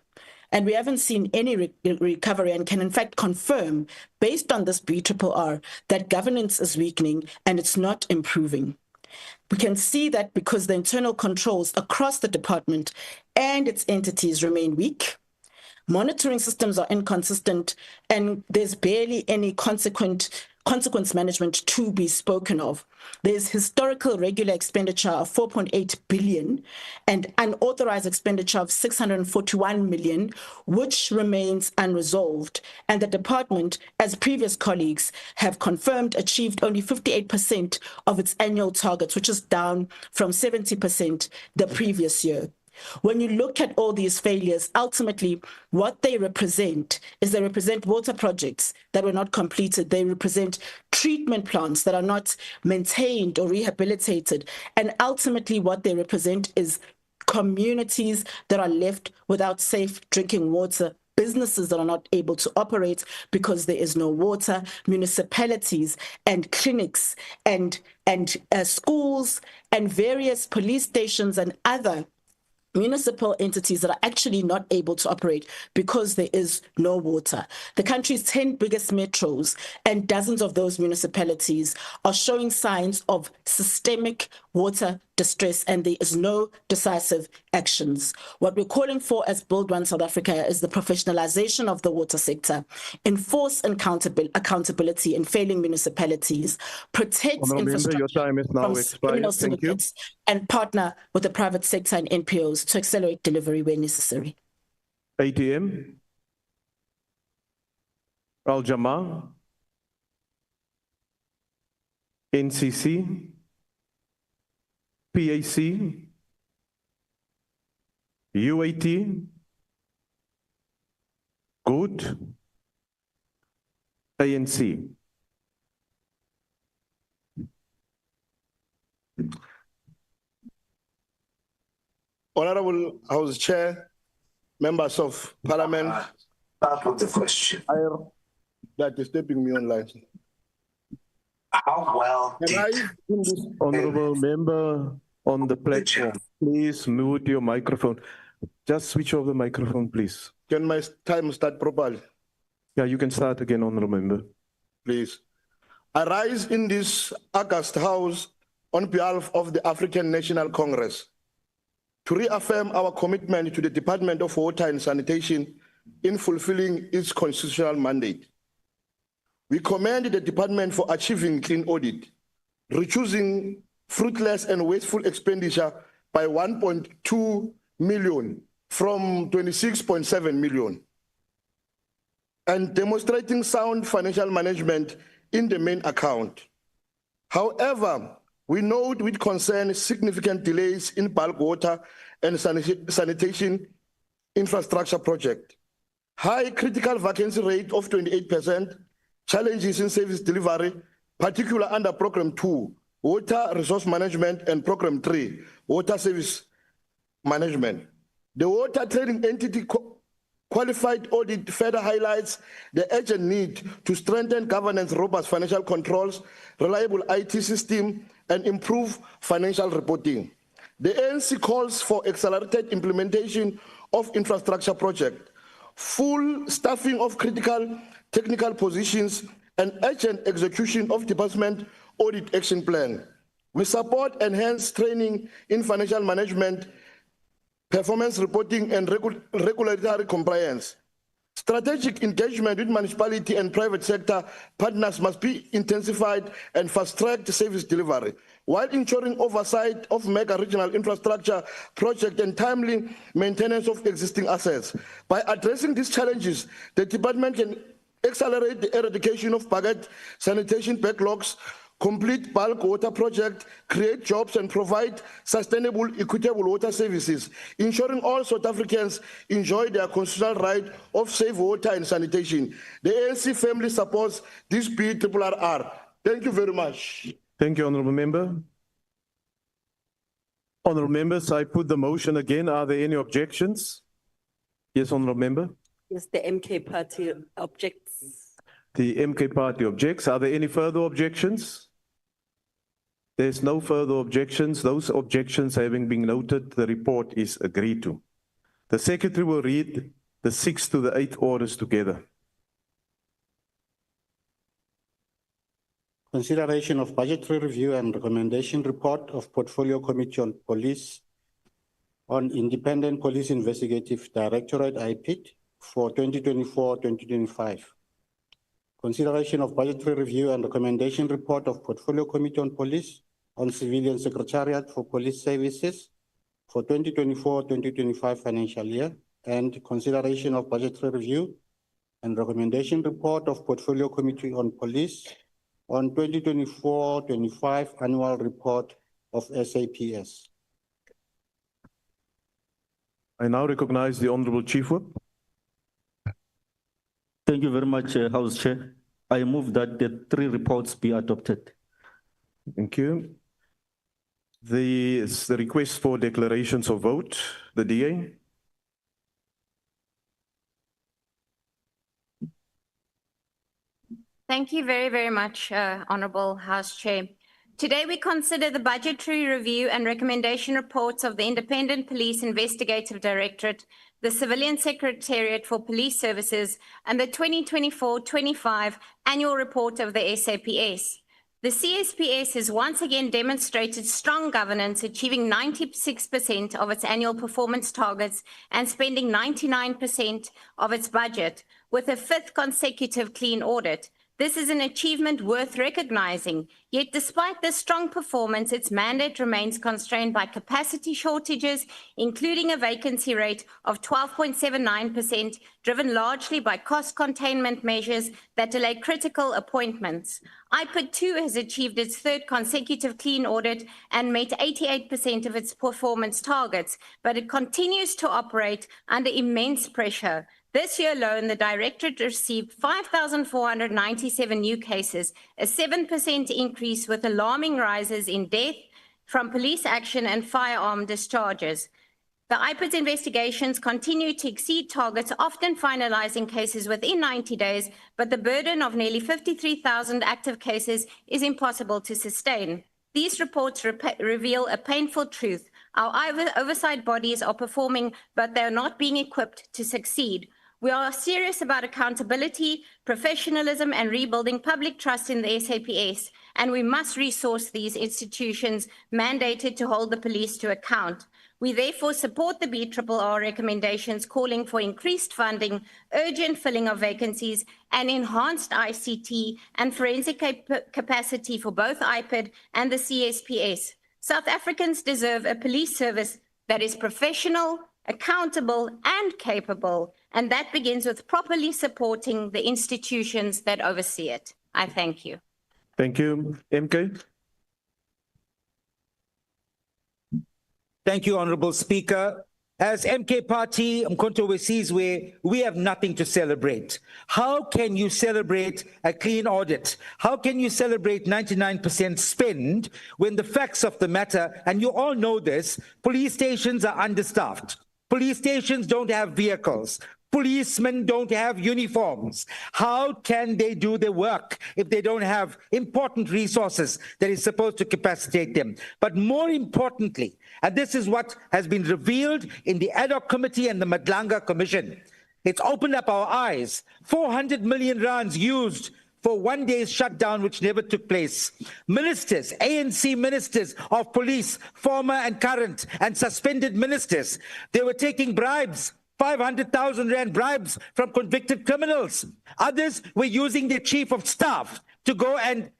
And we haven't seen any recovery, and can in fact confirm, based on this BRRR, that governance is weakening and it's not improving. We can see that because the internal controls across the department and its entities remain weak. Monitoring systems are inconsistent, and there's barely any consequence management to be spoken of. There's historical regular expenditure of 4.8 billion and unauthorized expenditure of 641 million, which remains unresolved. And the department, as previous colleagues have confirmed, achieved only 58% of its annual targets, which is down from 70% the previous year. When you look at all these failures, ultimately what they represent is they represent water projects that were not completed. They represent treatment plants that are not maintained or rehabilitated. And ultimately what they represent is communities that are left without safe drinking water, businesses that are not able to operate because there is no water, municipalities and clinics and schools and various police stations and other municipal entities that are actually not able to operate because there is no water. The country's 10 biggest metros and dozens of those municipalities are showing signs of systemic water distress, and there is no decisive actions. What we're calling for as Build One South Africa is the professionalization of the water sector, enforce accountability in failing municipalities, protect infrastructure from criminal syndicates, and partner with the private sector and NPOs to accelerate delivery where necessary. ATM? Al-Jama? NCC? PAC? UAT? Good? ANC? Honorable House Chair, members of Parliament. Start with the question. That is stepping me online. How well Honorable member on the platform, please mute your microphone. Just switch off the microphone, please. Can my time start properly? Yeah, you can start again, honorable member. Please. I rise in this August House on behalf of the African National Congress to reaffirm our commitment to the Department of Water and Sanitation in fulfilling its constitutional mandate. We commend the department for achieving clean audit, reducing fruitless and wasteful expenditure by 1.2 million from 26.7 million, and demonstrating sound financial management in the main account. However, we note with concern significant delays in bulk water and sanitation infrastructure project, high critical vacancy rate of 28%, challenges in service delivery, particularly under Program 2, Water Resource Management, and Program 3, Water Service Management. The water trading entity qualified audit further highlights the urgent need to strengthen governance, robust financial controls, reliable IT system, and improve financial reporting. The ANC calls for accelerated implementation of infrastructure project, full staffing of critical technical positions, and urgent execution of department audit action plan. We support enhanced training in financial management, performance reporting, and regulatory compliance. Strategic engagement with municipality and private sector partners must be intensified and fast-tracked service delivery, while ensuring oversight of mega regional infrastructure project and timely maintenance of existing assets. By addressing these challenges, the department can accelerate the eradication of bucket sanitation backlogs, complete bulk water project, create jobs and provide sustainable, equitable water services, ensuring all South Africans enjoy their constitutional right of safe water and sanitation. The ANC family supports this PLENARY. Thank you very much. Thank you, Honourable Member. Honourable Members, I put the motion again. Are there any objections? Yes, Honourable Member. Yes, the MK party objects. The MK party objects. Are there any further objections? There's no further objections. Those objections having been noted, the report is agreed to. The Secretary will read the 6th to the 8th orders together. Consideration of budgetary review and recommendation report of Portfolio Committee on Police on Independent Police Investigative Directorate IPID for 2024-2025. Consideration of budgetary review and recommendation report of Portfolio Committee on Police on Civilian Secretariat for Police Services for 2024-2025 financial year, and consideration of budgetary review and recommendation report of Portfolio Committee on Police on 2024-25 annual report of SAPS. I now recognize the Honourable Chief Whip. Thank you very much, House Chair. I move that the 3 reports be adopted. Thank you. The request for declarations of vote, the DA. Thank you very, very much, Honourable House Chair. Today we consider the budgetary review and recommendation reports of the Independent Police Investigative Directorate, the Civilian Secretariat for Police Services, and the 2024-25 annual report of the SAPS. The CSPS has once again demonstrated strong governance, achieving 96% of its annual performance targets and spending 99% of its budget, with a 5th consecutive clean audit. This is an achievement worth recognizing. Yet despite this strong performance, its mandate remains constrained by capacity shortages, including a vacancy rate of 12.79%, driven largely by cost containment measures that delay critical appointments. IPID 2 has achieved its 3rd consecutive clean audit and met 88% of its performance targets, but it continues to operate under immense pressure. This year alone, the Directorate received 5,497 new cases, a 7% increase, with alarming rises in death from police action and firearm discharges. The IPID's investigations continue to exceed targets, often finalizing cases within 90 days, but the burden of nearly 53,000 active cases is impossible to sustain. These reports reveal a painful truth. Our oversight bodies are performing, but they are not being equipped to succeed. We are serious about accountability, professionalism, and rebuilding public trust in the SAPS, and we must resource these institutions mandated to hold the police to account. We therefore support the BRRR recommendations calling for increased funding, urgent filling of vacancies, and enhanced ICT and forensic capacity for both IPID and the CSPS. South Africans deserve a police service that is professional, accountable, and capable, and that begins with properly supporting the institutions that oversee it. I thank you. Thank you. MK. Thank you, Honourable Speaker. As MK Party, Mkhonto oversees, we have nothing to celebrate. How can you celebrate a clean audit? How can you celebrate 99% spend when the facts of the matter, and you all know this, police stations are understaffed. Police stations don't have vehicles. Policemen don't have uniforms. How can they do their work if they don't have important resources that is supposed to capacitate them? But more importantly, and this is what has been revealed in the ad hoc committee and the Madlanga Commission, it's opened up our eyes. 400 million rands used for one day's shutdown, which never took place. Ministers, ANC ministers of police, former and current, and suspended ministers, they were taking bribes. 500,000 rand bribes from convicted criminals. Others were using their chief of staff to go and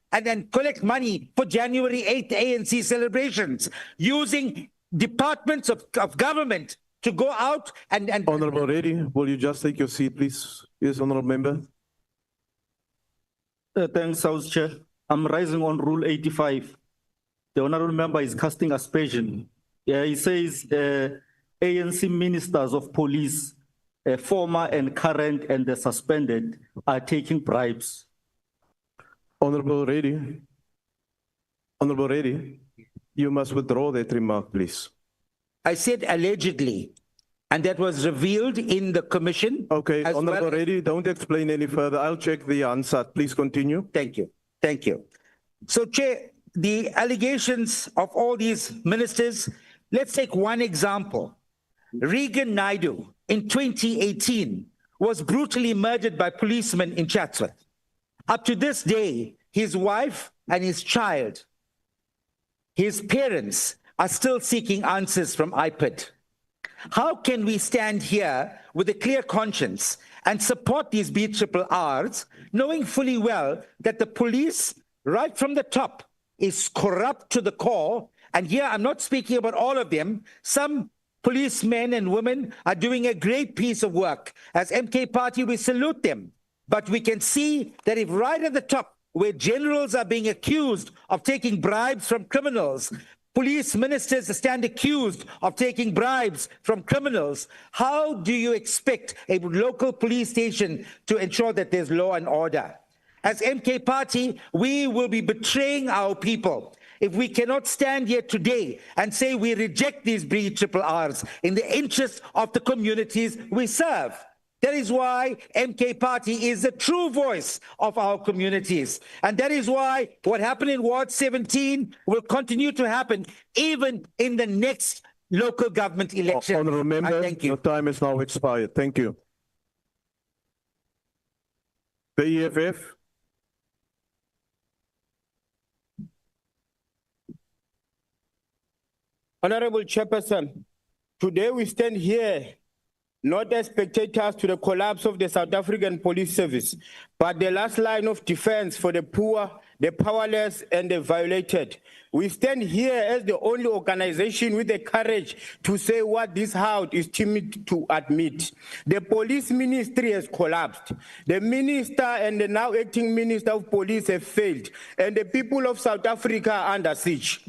collect money for January 8th ANC celebrations, using departments of government to go out and... Honourable Reddy, will you just take your seat, please? Yes, Honourable Member. Thanks, House Chair. I'm rising on Rule 85. The honorable member is casting aspersion. He says ANC ministers of police, former and current and the suspended, are taking bribes. Honorable Reddy. Honorable Reddy, you must withdraw that remark, please. I said allegedly, and that was revealed in the commission. Okay, as Honorable well. Reddy, don't explain any further. I'll check the answer. Please continue. Thank you. Thank you. So, Chair, the allegations of all these ministers, let's take one example. Regan Naidu in 2018 was brutally murdered by policemen in Chatsworth. Up to this day, his wife and his child, his parents, are still seeking answers from IPID. How can we stand here with a clear conscience and support these BRRRs, knowing fully well that the police, right from the top, is corrupt to the core? And here I'm not speaking about all of them. Some policemen and women are doing a great piece of work. As MK Party, we salute them. But we can see that if right at the top, where generals are being accused of taking bribes from criminals, police ministers stand accused of taking bribes from criminals, how do you expect a local police station to ensure that there's law and order? As MK Party, we will be betraying our people if we cannot stand here today and say we reject these BRRRs in the interest of the communities we serve. That is why MK Party is the true voice of our communities. And that is why what happened in Ward 17 will continue to happen even in the next local government election. Honourable Member, Thank you. your time is now expired. Thank you. The EFF. Honorable Chairperson, today we stand here not as spectators to the collapse of the South African Police Service, but the last line of defense for the poor, the powerless, and the violated. We stand here as the only organization with the courage to say what this House is timid to admit. The police ministry has collapsed. The minister and the now acting minister of police have failed, and the people of South Africa are under siege.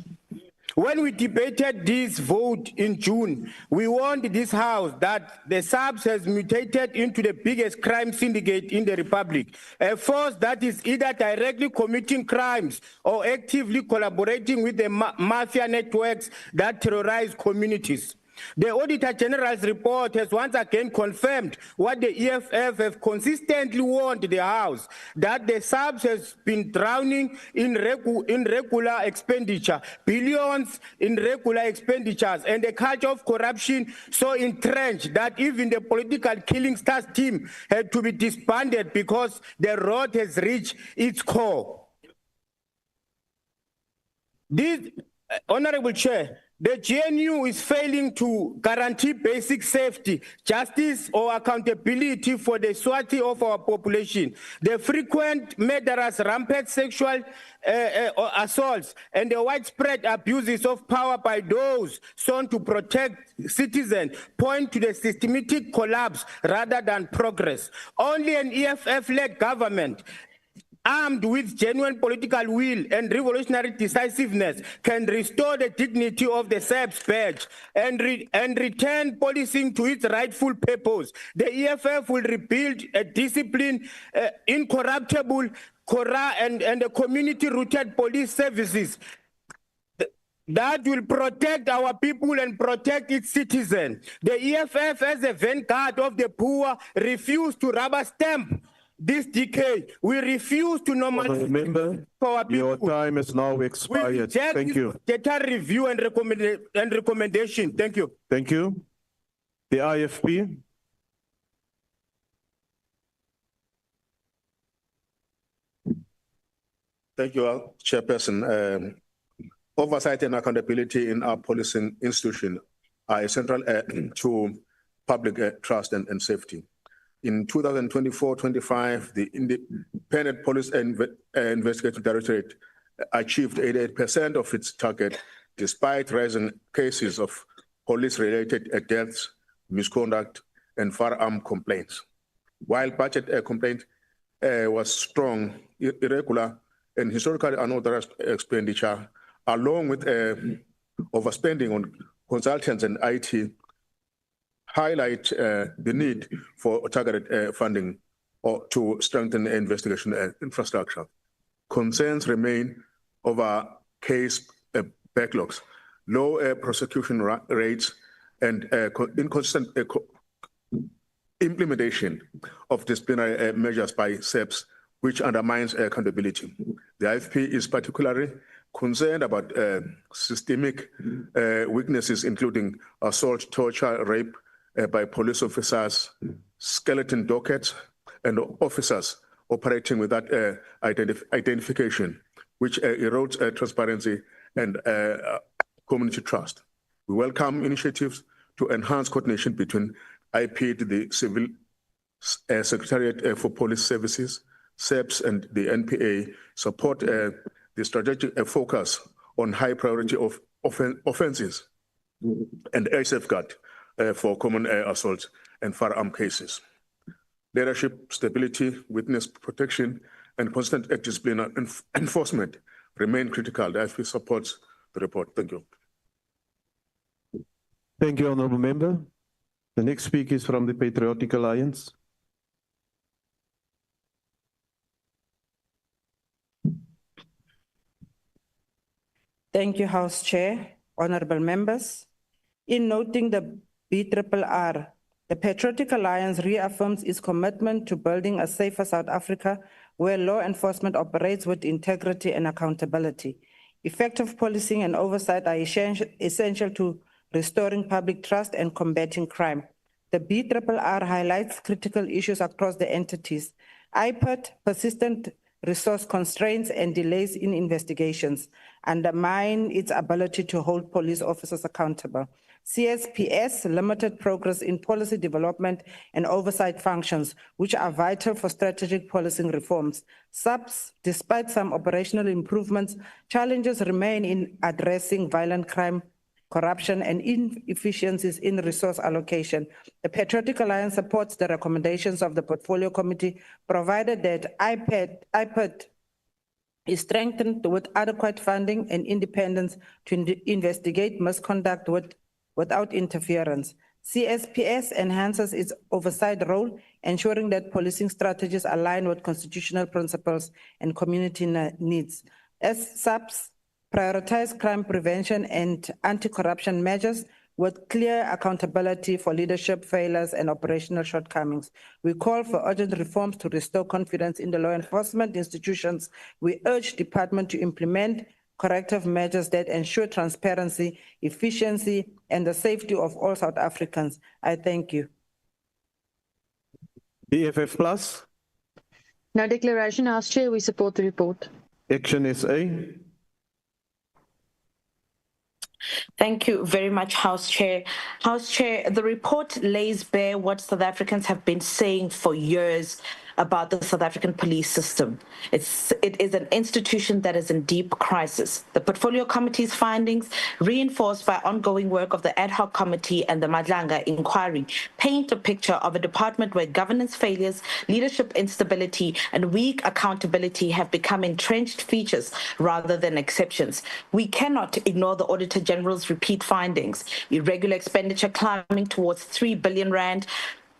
When we debated this vote in June, we warned this House that the SAPS has mutated into the biggest crime syndicate in the Republic, a force that is either directly committing crimes or actively collaborating with the mafia networks that terrorize communities. The Auditor General's report has once again confirmed what the EFF have consistently warned the House, that the SAPS has been drowning in regular expenditure, billions in regular expenditures, and a culture of corruption so entrenched that even the political killing stars team had to be disbanded because the rot has reached its core. This, Honorable Chair, the GNU is failing to guarantee basic safety, justice, or accountability for the swathi of our population. The frequent murderous, rampant sexual assaults, and the widespread abuses of power by those sought to protect citizens point to the systematic collapse rather than progress. Only an EFF-led government armed with genuine political will and revolutionary decisiveness can restore the dignity of the SAPS badge and return policing to its rightful purpose. The EFF will rebuild a disciplined, incorruptible, and a community-rooted police services that will protect our people and protect its citizens. The EFF, as a vanguard of the poor, refuse to rubber stamp this decay. We refuse to normalize. Remember, your time is now expired. Thank you. Data review and recommendation. Thank you. Thank you. The IFP. Thank you, Chairperson. Oversight and accountability in our policing institution are essential to public trust and safety. In 2024-25, the Independent Police Investigative Directorate achieved 88% of its target, despite rising cases of police-related deaths, misconduct, and firearm complaints. While budget complaint was strong, irregular and historically unauthorized expenditure, along with overspending on consultants and IT, highlight the need for targeted funding or to strengthen investigation infrastructure. Concerns remain over case backlogs, low prosecution rates, and inconsistent implementation of disciplinary measures by SEPs, which undermines accountability. The IFP is particularly concerned about systemic weaknesses, including assault, torture, rape by police officers, skeleton dockets, and officers operating without identification, which erodes transparency and community trust. We welcome initiatives to enhance coordination between IP, the Civil Secretariat for Police Services, SEPs, and the NPA, support the strategic focus on high priority of offenses and a safeguard for common assault and firearm cases. Leadership, stability, witness protection, and constant disciplinary enforcement remain critical. The IFP supports the report. Thank you. Thank you, Honourable Member. The next speaker is from the Patriotic Alliance. Thank you, House Chair, honourable members. In noting the BRRR, the Patriotic Alliance reaffirms its commitment to building a safer South Africa where law enforcement operates with integrity and accountability. Effective policing and oversight are essential to restoring public trust and combating crime. The BRRR highlights critical issues across the entities. IPAT, persistent resource constraints and delays in investigations undermine its ability to hold police officers accountable. CSPS, limited progress in policy development and oversight functions, which are vital for strategic policing reforms. SAPS, despite some operational improvements, challenges remain in addressing violent crime, corruption, and inefficiencies in resource allocation. The Patriotic Alliance supports the recommendations of the Portfolio Committee, provided that IPAT is strengthened with adequate funding and independence to investigate misconduct without interference. CSPS enhances its oversight role, ensuring that policing strategies align with constitutional principles and community needs. As SAPS prioritize crime prevention and anti-corruption measures with clear accountability for leadership failures and operational shortcomings. We call for urgent reforms to restore confidence in the law enforcement institutions. We urge Department to implement corrective measures that ensure transparency, efficiency, and the safety of all South Africans. I thank you. EFF Plus. No declaration, House Chair. We support the report. Action SA. Thank you very much, House Chair. House Chair, the report lays bare what South Africans have been saying for years about the South African police system. It is an institution that is in deep crisis. The Portfolio Committee's findings, reinforced by ongoing work of the Ad Hoc Committee and the Madlanga inquiry, paint a picture of a department where governance failures, leadership instability, and weak accountability have become entrenched features rather than exceptions. We cannot ignore the Auditor General's repeat findings: irregular expenditure climbing towards 3 billion rand,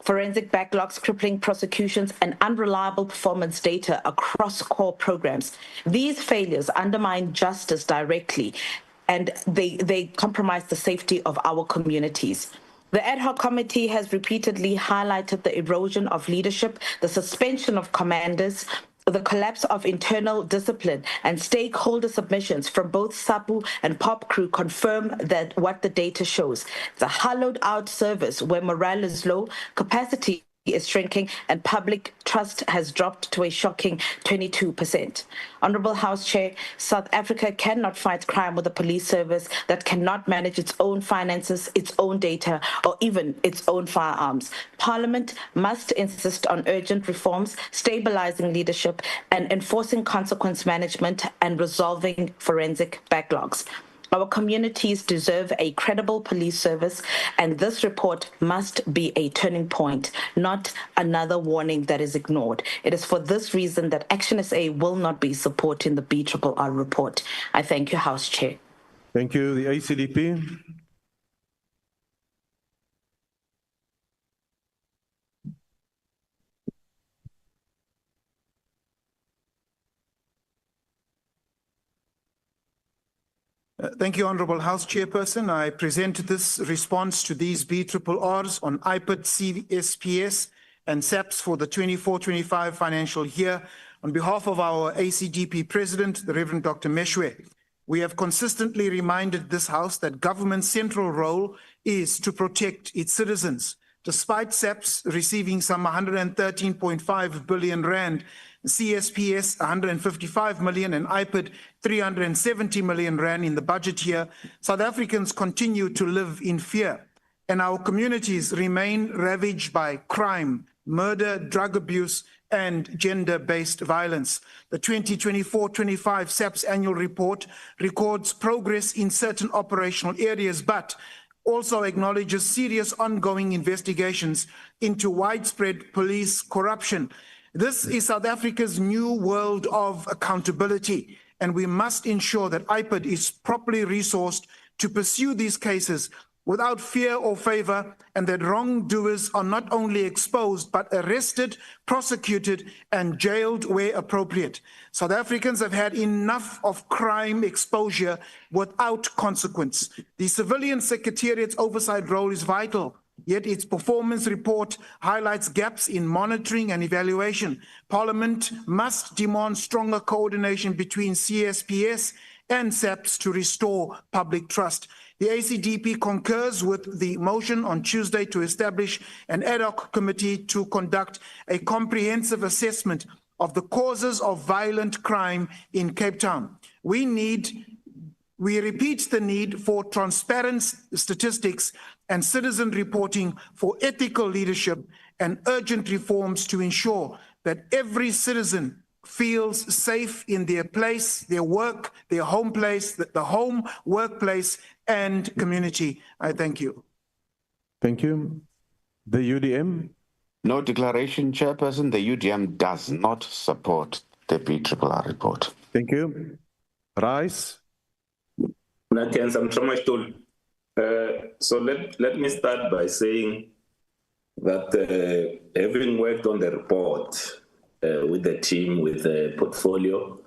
forensic backlogs crippling prosecutions, and unreliable performance data across core programs. These failures undermine justice directly, and they compromise the safety of our communities. The Ad Hoc Committee has repeatedly highlighted the erosion of leadership, the suspension of commanders, the collapse of internal discipline, and stakeholder submissions from both SAPU and POP crew confirm that what the data shows. It's a hollowed out service where morale is low, capacity is shrinking, and public trust has dropped to a shocking 22%. Honourable House Chair, South Africa cannot fight crime with a police service that cannot manage its own finances, its own data, or even its own firearms. Parliament must insist on urgent reforms, stabilizing leadership, and enforcing consequence management and resolving forensic backlogs. Our communities deserve a credible police service, and this report must be a turning point, not another warning that is ignored. It is for this reason that Action SA will not be supporting the BRRR report. I thank you, House Chair. Thank you. The ACDP. Thank you, Honourable House Chairperson. I present this response to these BRRRs on IPID, CSPS and SAPS for the 24-25 financial year. On behalf of our ACDP President, the Reverend Dr. Meshwe, we have consistently reminded this House that government's central role is to protect its citizens. Despite SAPS receiving some 113.5 billion rand, CSPS 155 million and IPID 370 million rand in the budget year, South Africans continue to live in fear, and our communities remain ravaged by crime, murder, drug abuse, and gender-based violence. The 2024-25 SAPS annual report records progress in certain operational areas, but also acknowledges serious ongoing investigations into widespread police corruption. This is South Africa's new world of accountability, and we must ensure that IPID is properly resourced to pursue these cases without fear or favor, and that wrongdoers are not only exposed but arrested, prosecuted, and jailed where appropriate. South Africans have had enough of crime exposure without consequence. The Civilian Secretariat's oversight role is vital, yet its performance report highlights gaps in monitoring and evaluation. Parliament must demand stronger coordination between CSPS and SAPS to restore public trust. The ACDP concurs with the motion on Tuesday to establish an ad hoc committee to conduct a comprehensive assessment of the causes of violent crime in Cape Town. We repeat the need for transparent statistics and citizen reporting, for ethical leadership and urgent reforms to ensure that every citizen feels safe in their place, their work, their home place, the home, workplace, and community. I thank you. Thank you. The UDM? No declaration, Chairperson. The UDM does not support the BRRR report. Thank you. Rice? So let me start by saying that having worked on the report with the team, with the portfolio,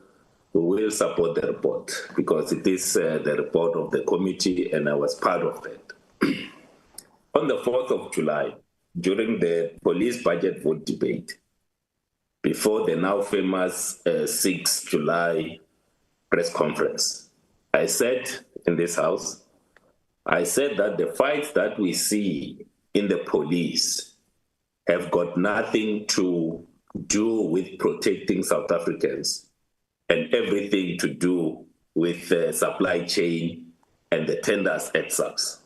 we will support the report because it is the report of the committee and I was part of it. On the 4th of July, during the police budget vote debate, before the now famous 6 July press conference, I said in this house, I said that the fights that we see in the police have got nothing to do with protecting South Africans and everything to do with the supply chain and the tenders at SAPS.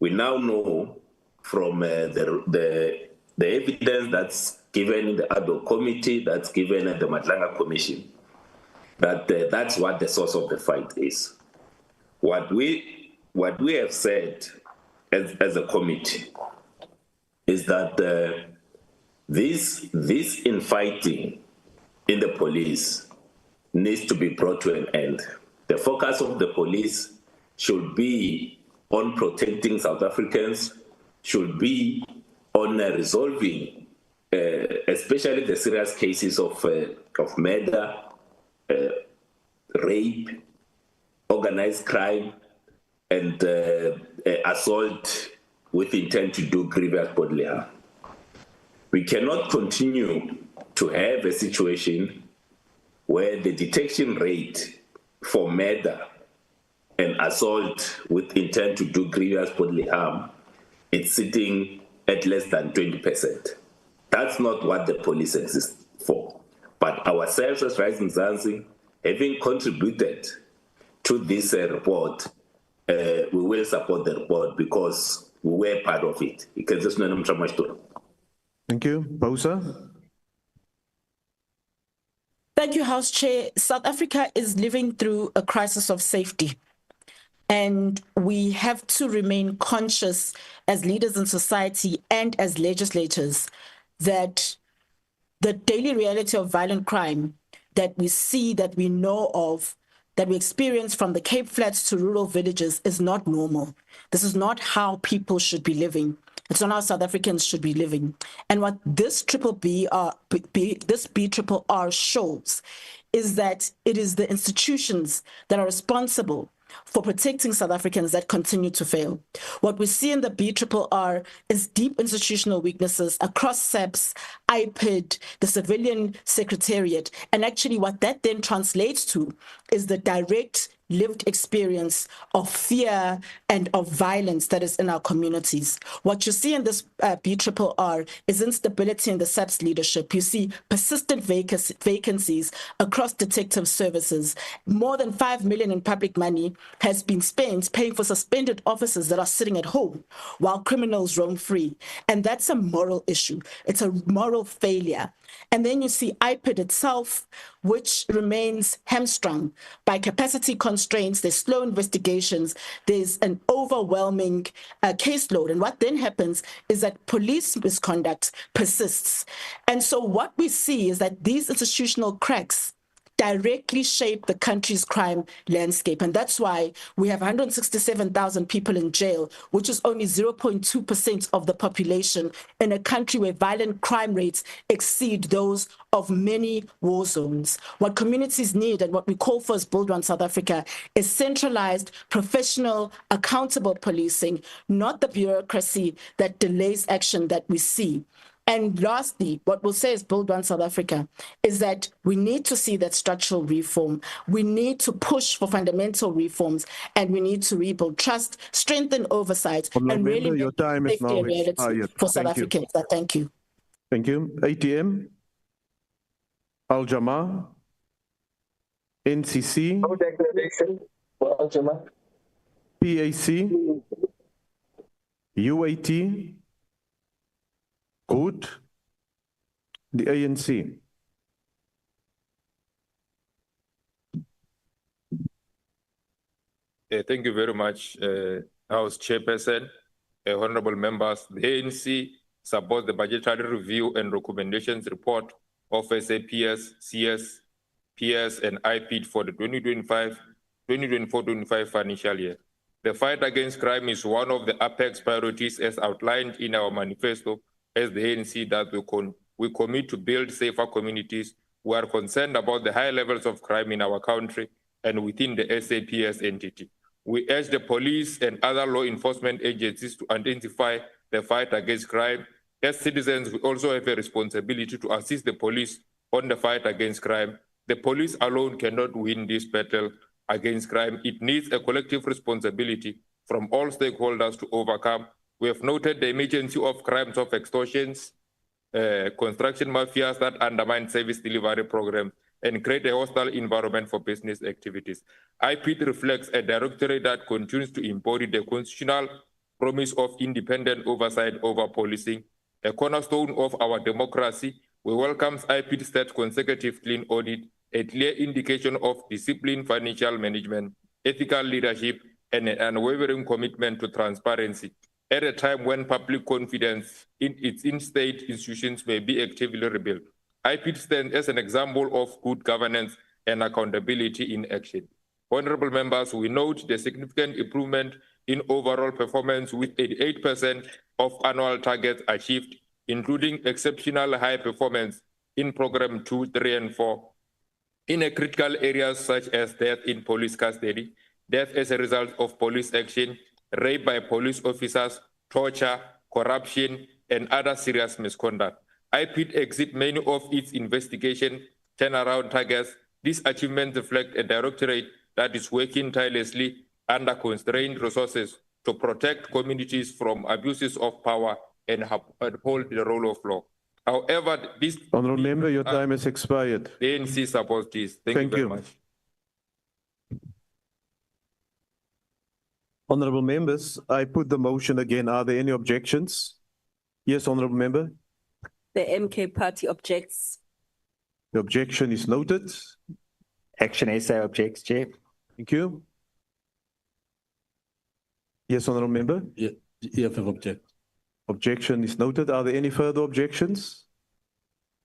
We now know from the evidence that's given in the ad hoc committee, that's given at the Matlanga Commission, that that's what the source of the fight is. What we have said as a committee is that this infighting in the police needs to be brought to an end. The focus of the police should be on protecting South Africans, should be on resolving especially the serious cases of murder, rape, organized crime, and assault with intent to do grievous bodily harm. We cannot continue to have a situation where the detection rate for murder and assault with intent to do grievous bodily harm is sitting at less than 20%. That's not what the police exists for. But ourselves as Rising Zanzi, having contributed to this report, we will support the report because we were part of it. Thank you. Bosa? Thank you, House Chair. South Africa is living through a crisis of safety. And we have to remain conscious as leaders in society and as legislators that the daily reality of violent crime that we see, that we know of, that we experience from the Cape Flats to rural villages is not normal. This is not how people should be living. It's not how South Africans should be living. And what this BRRR shows is that it is the institutions that are responsible for protecting South Africans that continue to fail. What we see in the BRRR is deep institutional weaknesses across SAPS, IPID, the Civilian Secretariat, and actually what that then translates to is the direct lived experience of fear and of violence that is in our communities. What you see in this BRRR is instability in the SAPS leadership. You see persistent vacancies across detective services. More than 5 million in public money has been spent paying for suspended officers that are sitting at home while criminals roam free. And that's a moral issue. It's a moral failure. And then you see IPID itself, which remains hamstrung by capacity constraints. There's slow investigations. There's an overwhelming caseload. And what then happens is that police misconduct persists. And so what we see is that these institutional cracks directly shape the country's crime landscape. And that's why we have 167,000 people in jail, which is only 0.2% of the population in a country where violent crime rates exceed those of many war zones. What communities need and what we call for as Build One South Africa is centralized, professional, accountable policing, not the bureaucracy that delays action that we see. And lastly, what we'll say is Build One South Africa is that we need to see that structural reform. We need to push for fundamental reforms, and we need to rebuild trust, strengthen oversight, and really your time is now reality expired. for South Thank you. Africans. Thank you. Thank you. ATM, Al Jama, NCC, No declaration for Al-Jama. PAC, UAT, Good, the ANC. Thank you very much, House Chairperson, honorable members. The ANC supports the budgetary review and recommendations report of SAPS, CS, PS, and IPID for the 2024-25 financial year. The fight against crime is one of the apex priorities as outlined in our manifesto as the ANC that we commit to build safer communities. We are concerned about the high levels of crime in our country and within the SAPS entity. We urge the police and other law enforcement agencies to intensify the fight against crime. As citizens, we also have a responsibility to assist the police on the fight against crime. The police alone cannot win this battle against crime. It needs a collective responsibility from all stakeholders to overcome. We have noted the emergency of crimes of extortions, construction mafias that undermine service delivery programs and create a hostile environment for business activities. IPID reflects a directorate that continues to embody the constitutional promise of independent oversight over policing, a cornerstone of our democracy. We welcome IPID's third consecutive clean audit, a clear indication of disciplined financial management, ethical leadership, and an unwavering commitment to transparency. At a time when public confidence in its in-state institutions may be actively rebuilt, IPID stands as an example of good governance and accountability in action. Honorable members, we note the significant improvement in overall performance with 88% of annual targets achieved, including exceptional high performance in Program 2, 3, and 4, in critical areas such as death in police custody, death as a result of police action, rape by police officers, torture, corruption, and other serious misconduct. IPID exceeds many of its investigation turnaround targets. These achievements reflect a directorate that is working tirelessly under constrained resources to protect communities from abuses of power and uphold the rule of law. However, this... Honourable Member, your time has expired. The ANC supports this. Thank you very much. Honourable members, I put the motion again. Are there any objections? Yes, Honourable Member. The MK Party objects. The objection is noted. Action SA objects, Chair. Thank you. Yes, Honourable Member. EFF object. Objection is noted. Are there any further objections?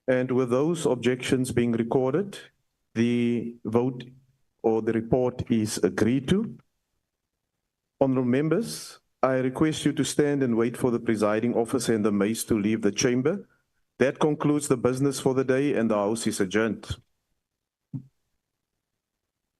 And with those objections being recorded, the vote or the report is agreed to. Honourable members, I request you to stand and wait for the presiding officer and the mace to leave the chamber. That concludes the business for the day and the House is adjourned.